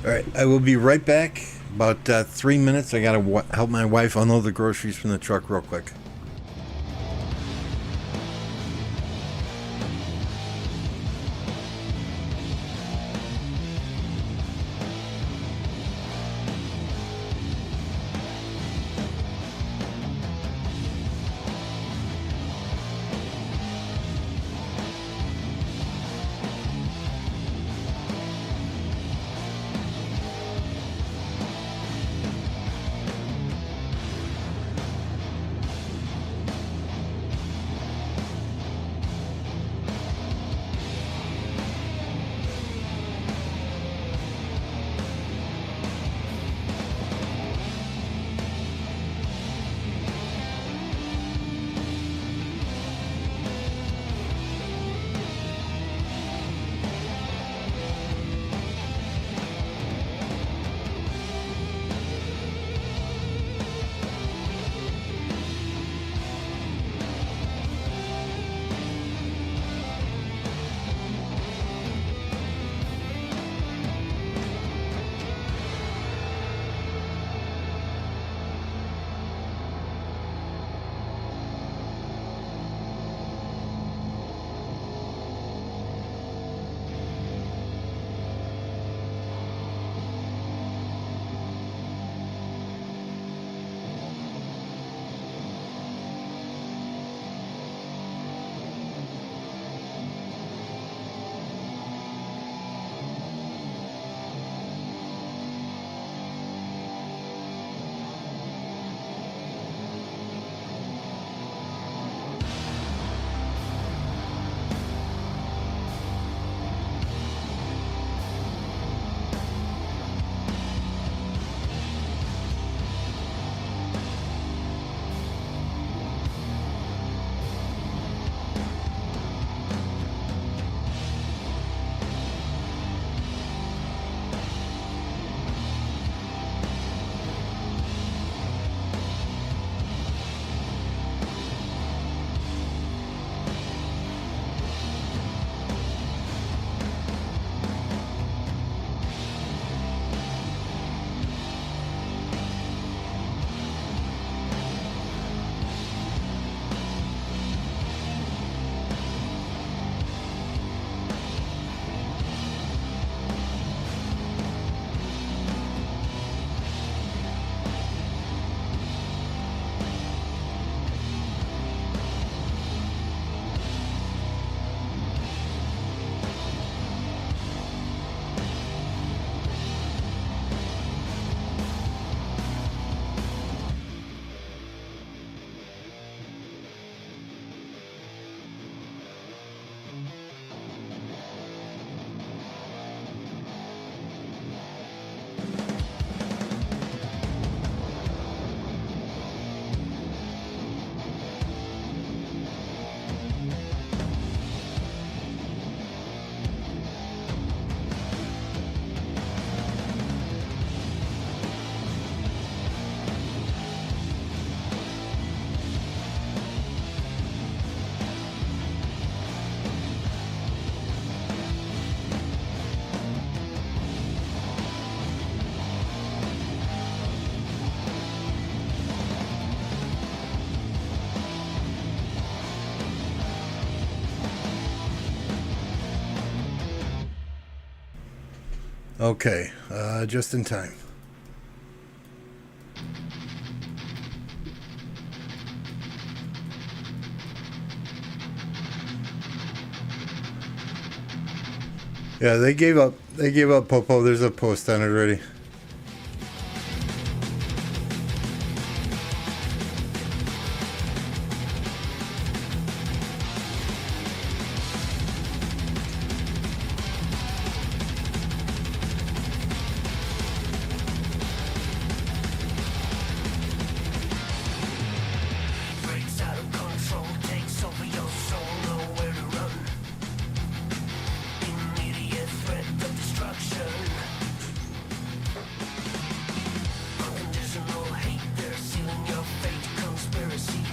All right, I will be right back. About 3 minutes. I gotta help my wife unload the groceries from the truck real quick. Okay, just in time. Yeah, they gave up. They gave up Popo. There's a post on it already. Breaks out of control, takes over your soul, nowhere to run. Immediate threat of destruction. Unconditional hate, they're sealing your fate. Conspiracy.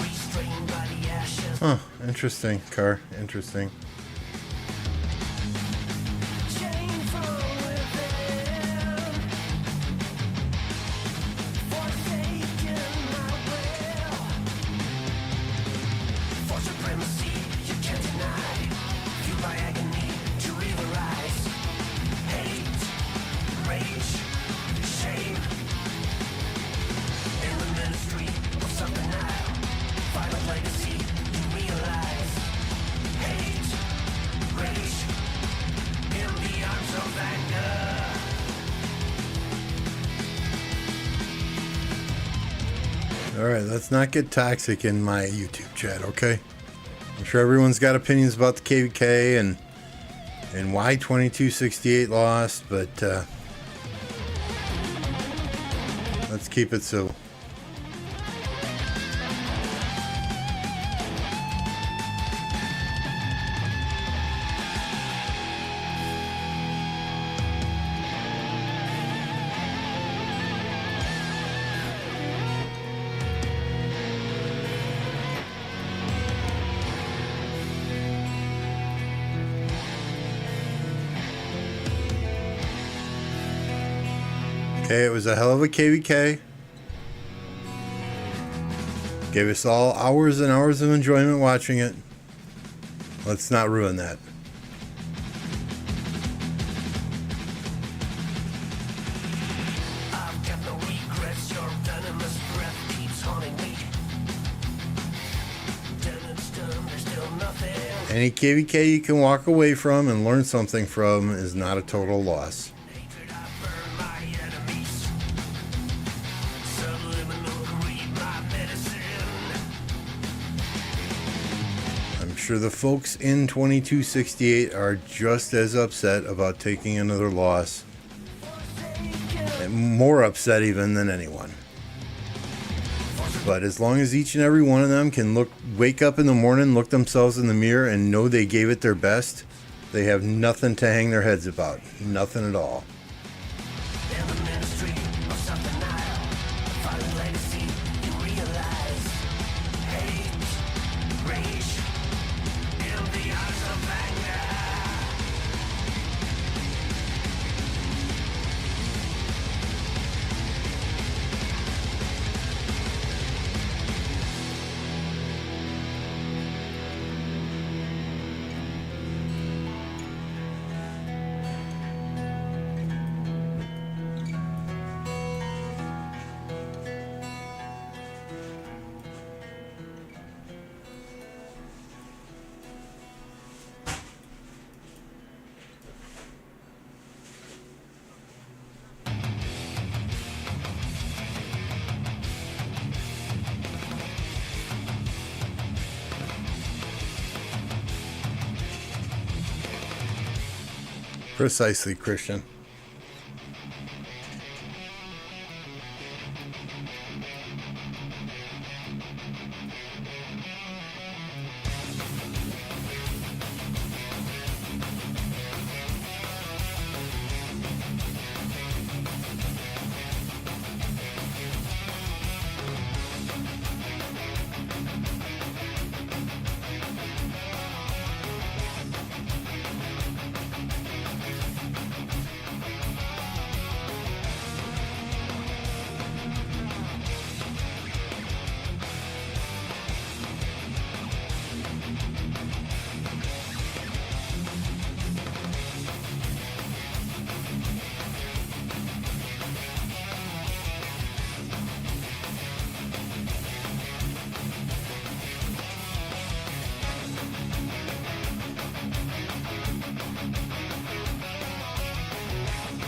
Restrained by the ashes. Huh, interesting, Car. Interesting. Chain from within. Forsaken my will. For supremacy, you can't deny. Fueled by agony to realize. Hate, rage, shame. In the ministry of self-denial. Violent legacy, you realize. Hate, rage. In the arms of anger. All right, let's not get toxic in my YouTube chat, okay? I'm sure everyone's got opinions about the KvK and why 2268 lost, but let's keep it civil. Okay, it was a hell of a KvK. Gave us all hours and hours of enjoyment watching it. Let's not ruin that. I've got no regrets, your venomous breath keeps haunting me. Damage done, there's still nothing. Any KvK you can walk away from and learn something from is not a total loss. Hatred, I burn my enemies. Subliminal greed, my medicine. I'm sure the folks in 2268 are just as upset about taking another loss. And more upset even than anyone. But as long as each and every one of them can wake up in the morning, look themselves in the mirror, and know they gave it their best, they have nothing to hang their heads about. Nothing at all. In the ministry of self-denial. Violent legacy, you realize. Hate, rage. In the eyes of anger. Precisely, Christian.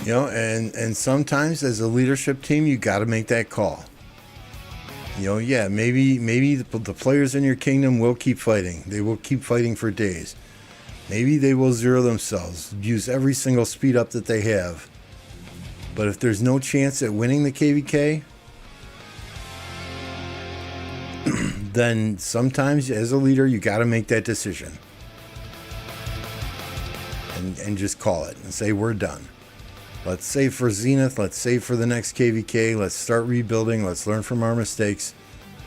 You know, and sometimes as a leadership team, you got to make that call. You know, yeah, maybe the players in your kingdom will keep fighting. They will keep fighting for days. Maybe they will zero themselves, use every single speed up that they have. But if there's no chance at winning the KvK, then sometimes as a leader, you got to make that decision. And just call it and say, we're done. Let's save for Zenith. Let's save for the next KvK. Let's start rebuilding. Let's learn from our mistakes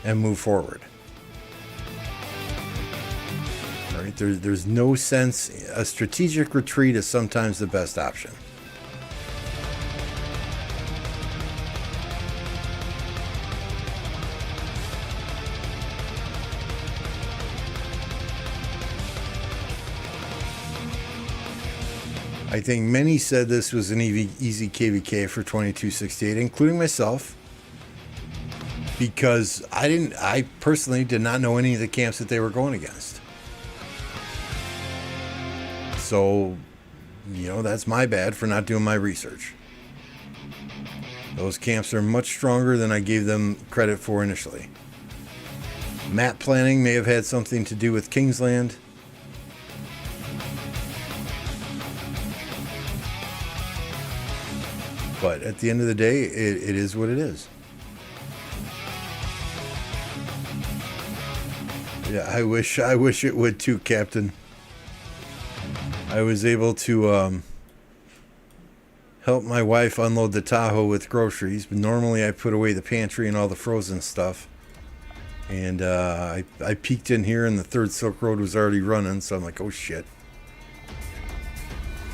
and move forward. All right, there's no sense. A strategic retreat is sometimes the best option. I think many said this was an easy KvK for 2268, including myself, because I personally did not know any of the camps that they were going against. So, you know, that's my bad for not doing my research. Those camps are much stronger than I gave them credit for initially. Map planning may have had something to do with Kingsland. But at the end of the day, it is what it is. Yeah, I wish it would too, Captain. I was able to help my wife unload the Tahoe with groceries, but normally I put away the pantry and all the frozen stuff. And I peeked in here and the third Silk Road was already running, so I'm like, oh shit.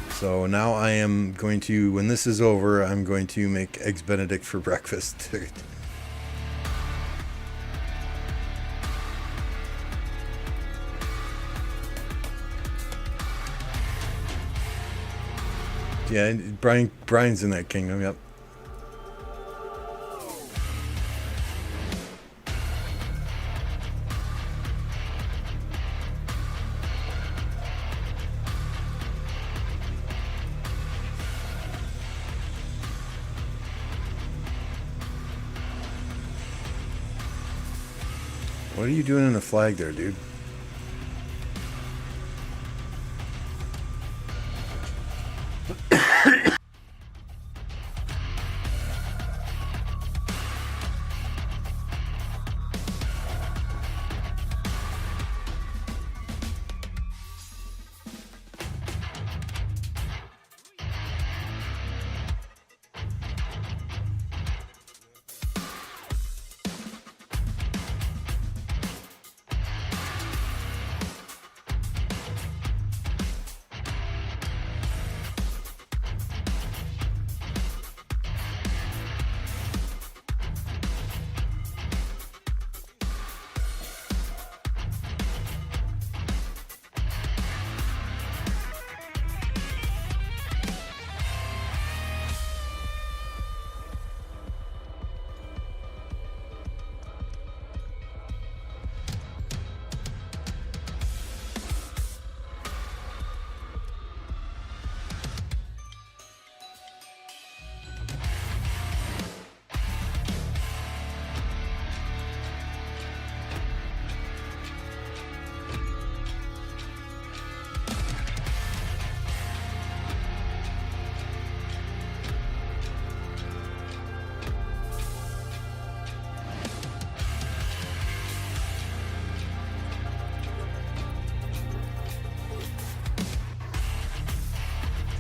So now I am going to, when this is over, I'm going to make Eggs Benedict for breakfast. Yeah, Brian's in that kingdom, yep. What are you doing in the flag there, dude?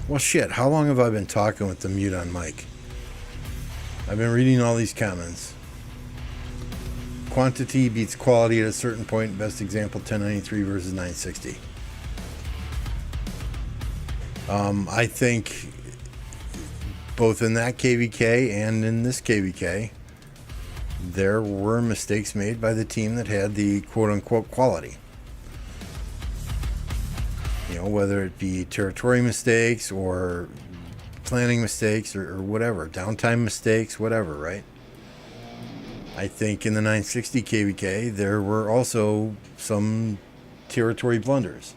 Well, shit, how long have I been talking with the mute on mic? I've been reading all these comments. Quantity beats quality at a certain point. Best example, 1093 versus 960. I think both in that KvK and in this KvK, there were mistakes made by the team that had the quote-unquote quality. You know, whether it be territory mistakes or planning mistakes or whatever, downtime mistakes, whatever, right? I think in the 960 KvK, there were also some territory blunders.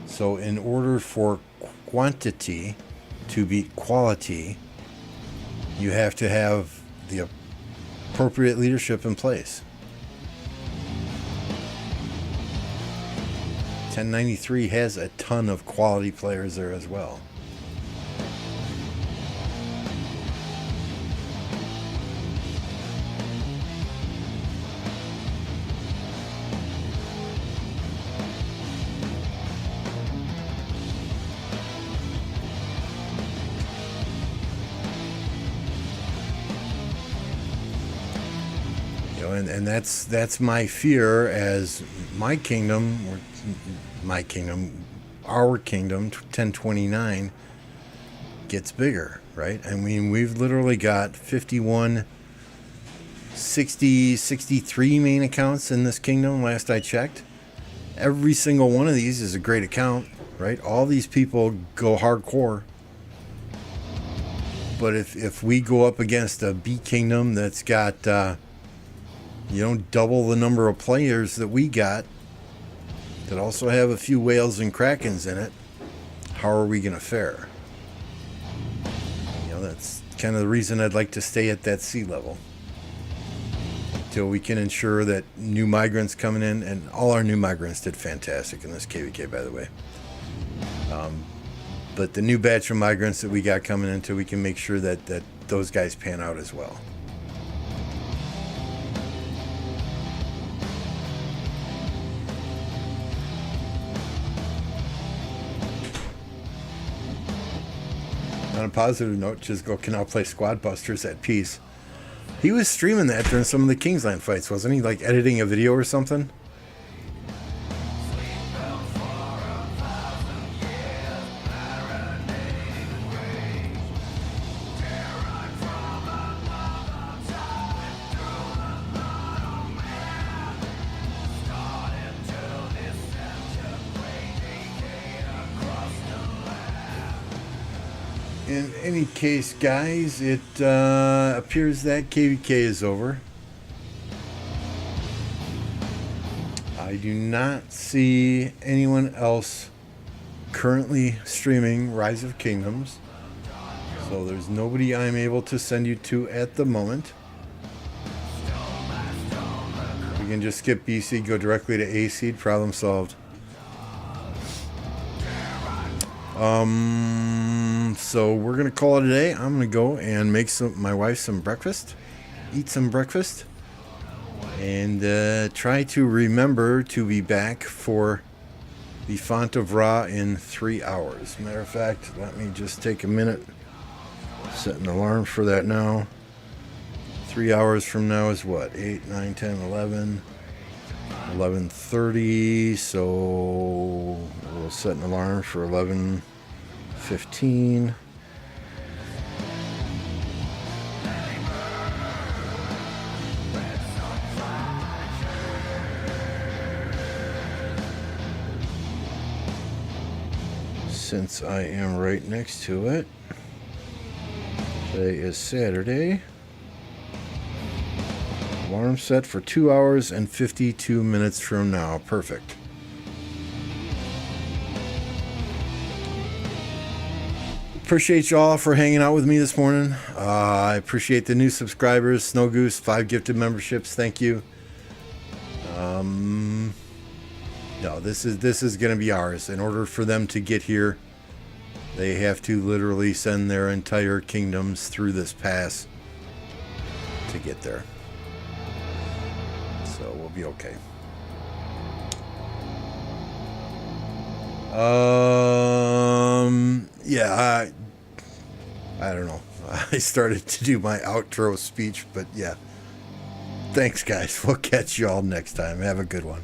So in order for quantity to beat quality, you have to have the appropriate leadership in place. 1093 has a ton of quality players there as well. And that's my fear as our kingdom, 1029, gets bigger, right? I mean, we've literally got 51, 60, 63 main accounts in this kingdom, last I checked. Every single one of these is a great account, right? All these people go hardcore. But if we go up against a B kingdom that's got... double the number of players that we got, that also have a few whales and krakens in it, how are we going to fare? That's kind of the reason I'd like to stay at that sea level till we can ensure that new migrants coming in, and all our new migrants did fantastic in this KvK, by the way. But the new batch of migrants that we got coming into, we can make sure that those guys pan out as well. On a positive note, Chisgo can now play Squad Busters at peace. He was streaming that during some of the Kingsland fights, wasn't he? Like editing a video or something? In any case, guys, it appears that KvK is over. I do not see anyone else currently streaming Rise of Kingdoms, so there's nobody I'm able to send you to at the moment. We can just skip B seed, go directly to A seed, problem solved. So we're gonna call it a day. I'm gonna go and make my wife some breakfast, eat some breakfast, and try to remember to be back for the Font of Ra in 3 hours. Matter of fact, let me just take a minute, set an alarm for that now. 3 hours from now is what? 8, 9, 10, 11, 11:30. So we'll set an alarm for 11:15. Since I am right next to it. Today is Saturday. Alarm set for 2 hours and 52 minutes from now. Perfect. Appreciate y'all for hanging out with me this morning. I appreciate the new subscribers. Snow Goose, 5 gifted memberships. Thank you. No, this is going to be ours. In order for them to get here, they have to literally send their entire kingdoms through this pass to get there. So we'll be okay. Yeah, I don't know. I started to do my outro speech, but yeah. Thanks, guys. We'll catch y'all next time. Have a good one.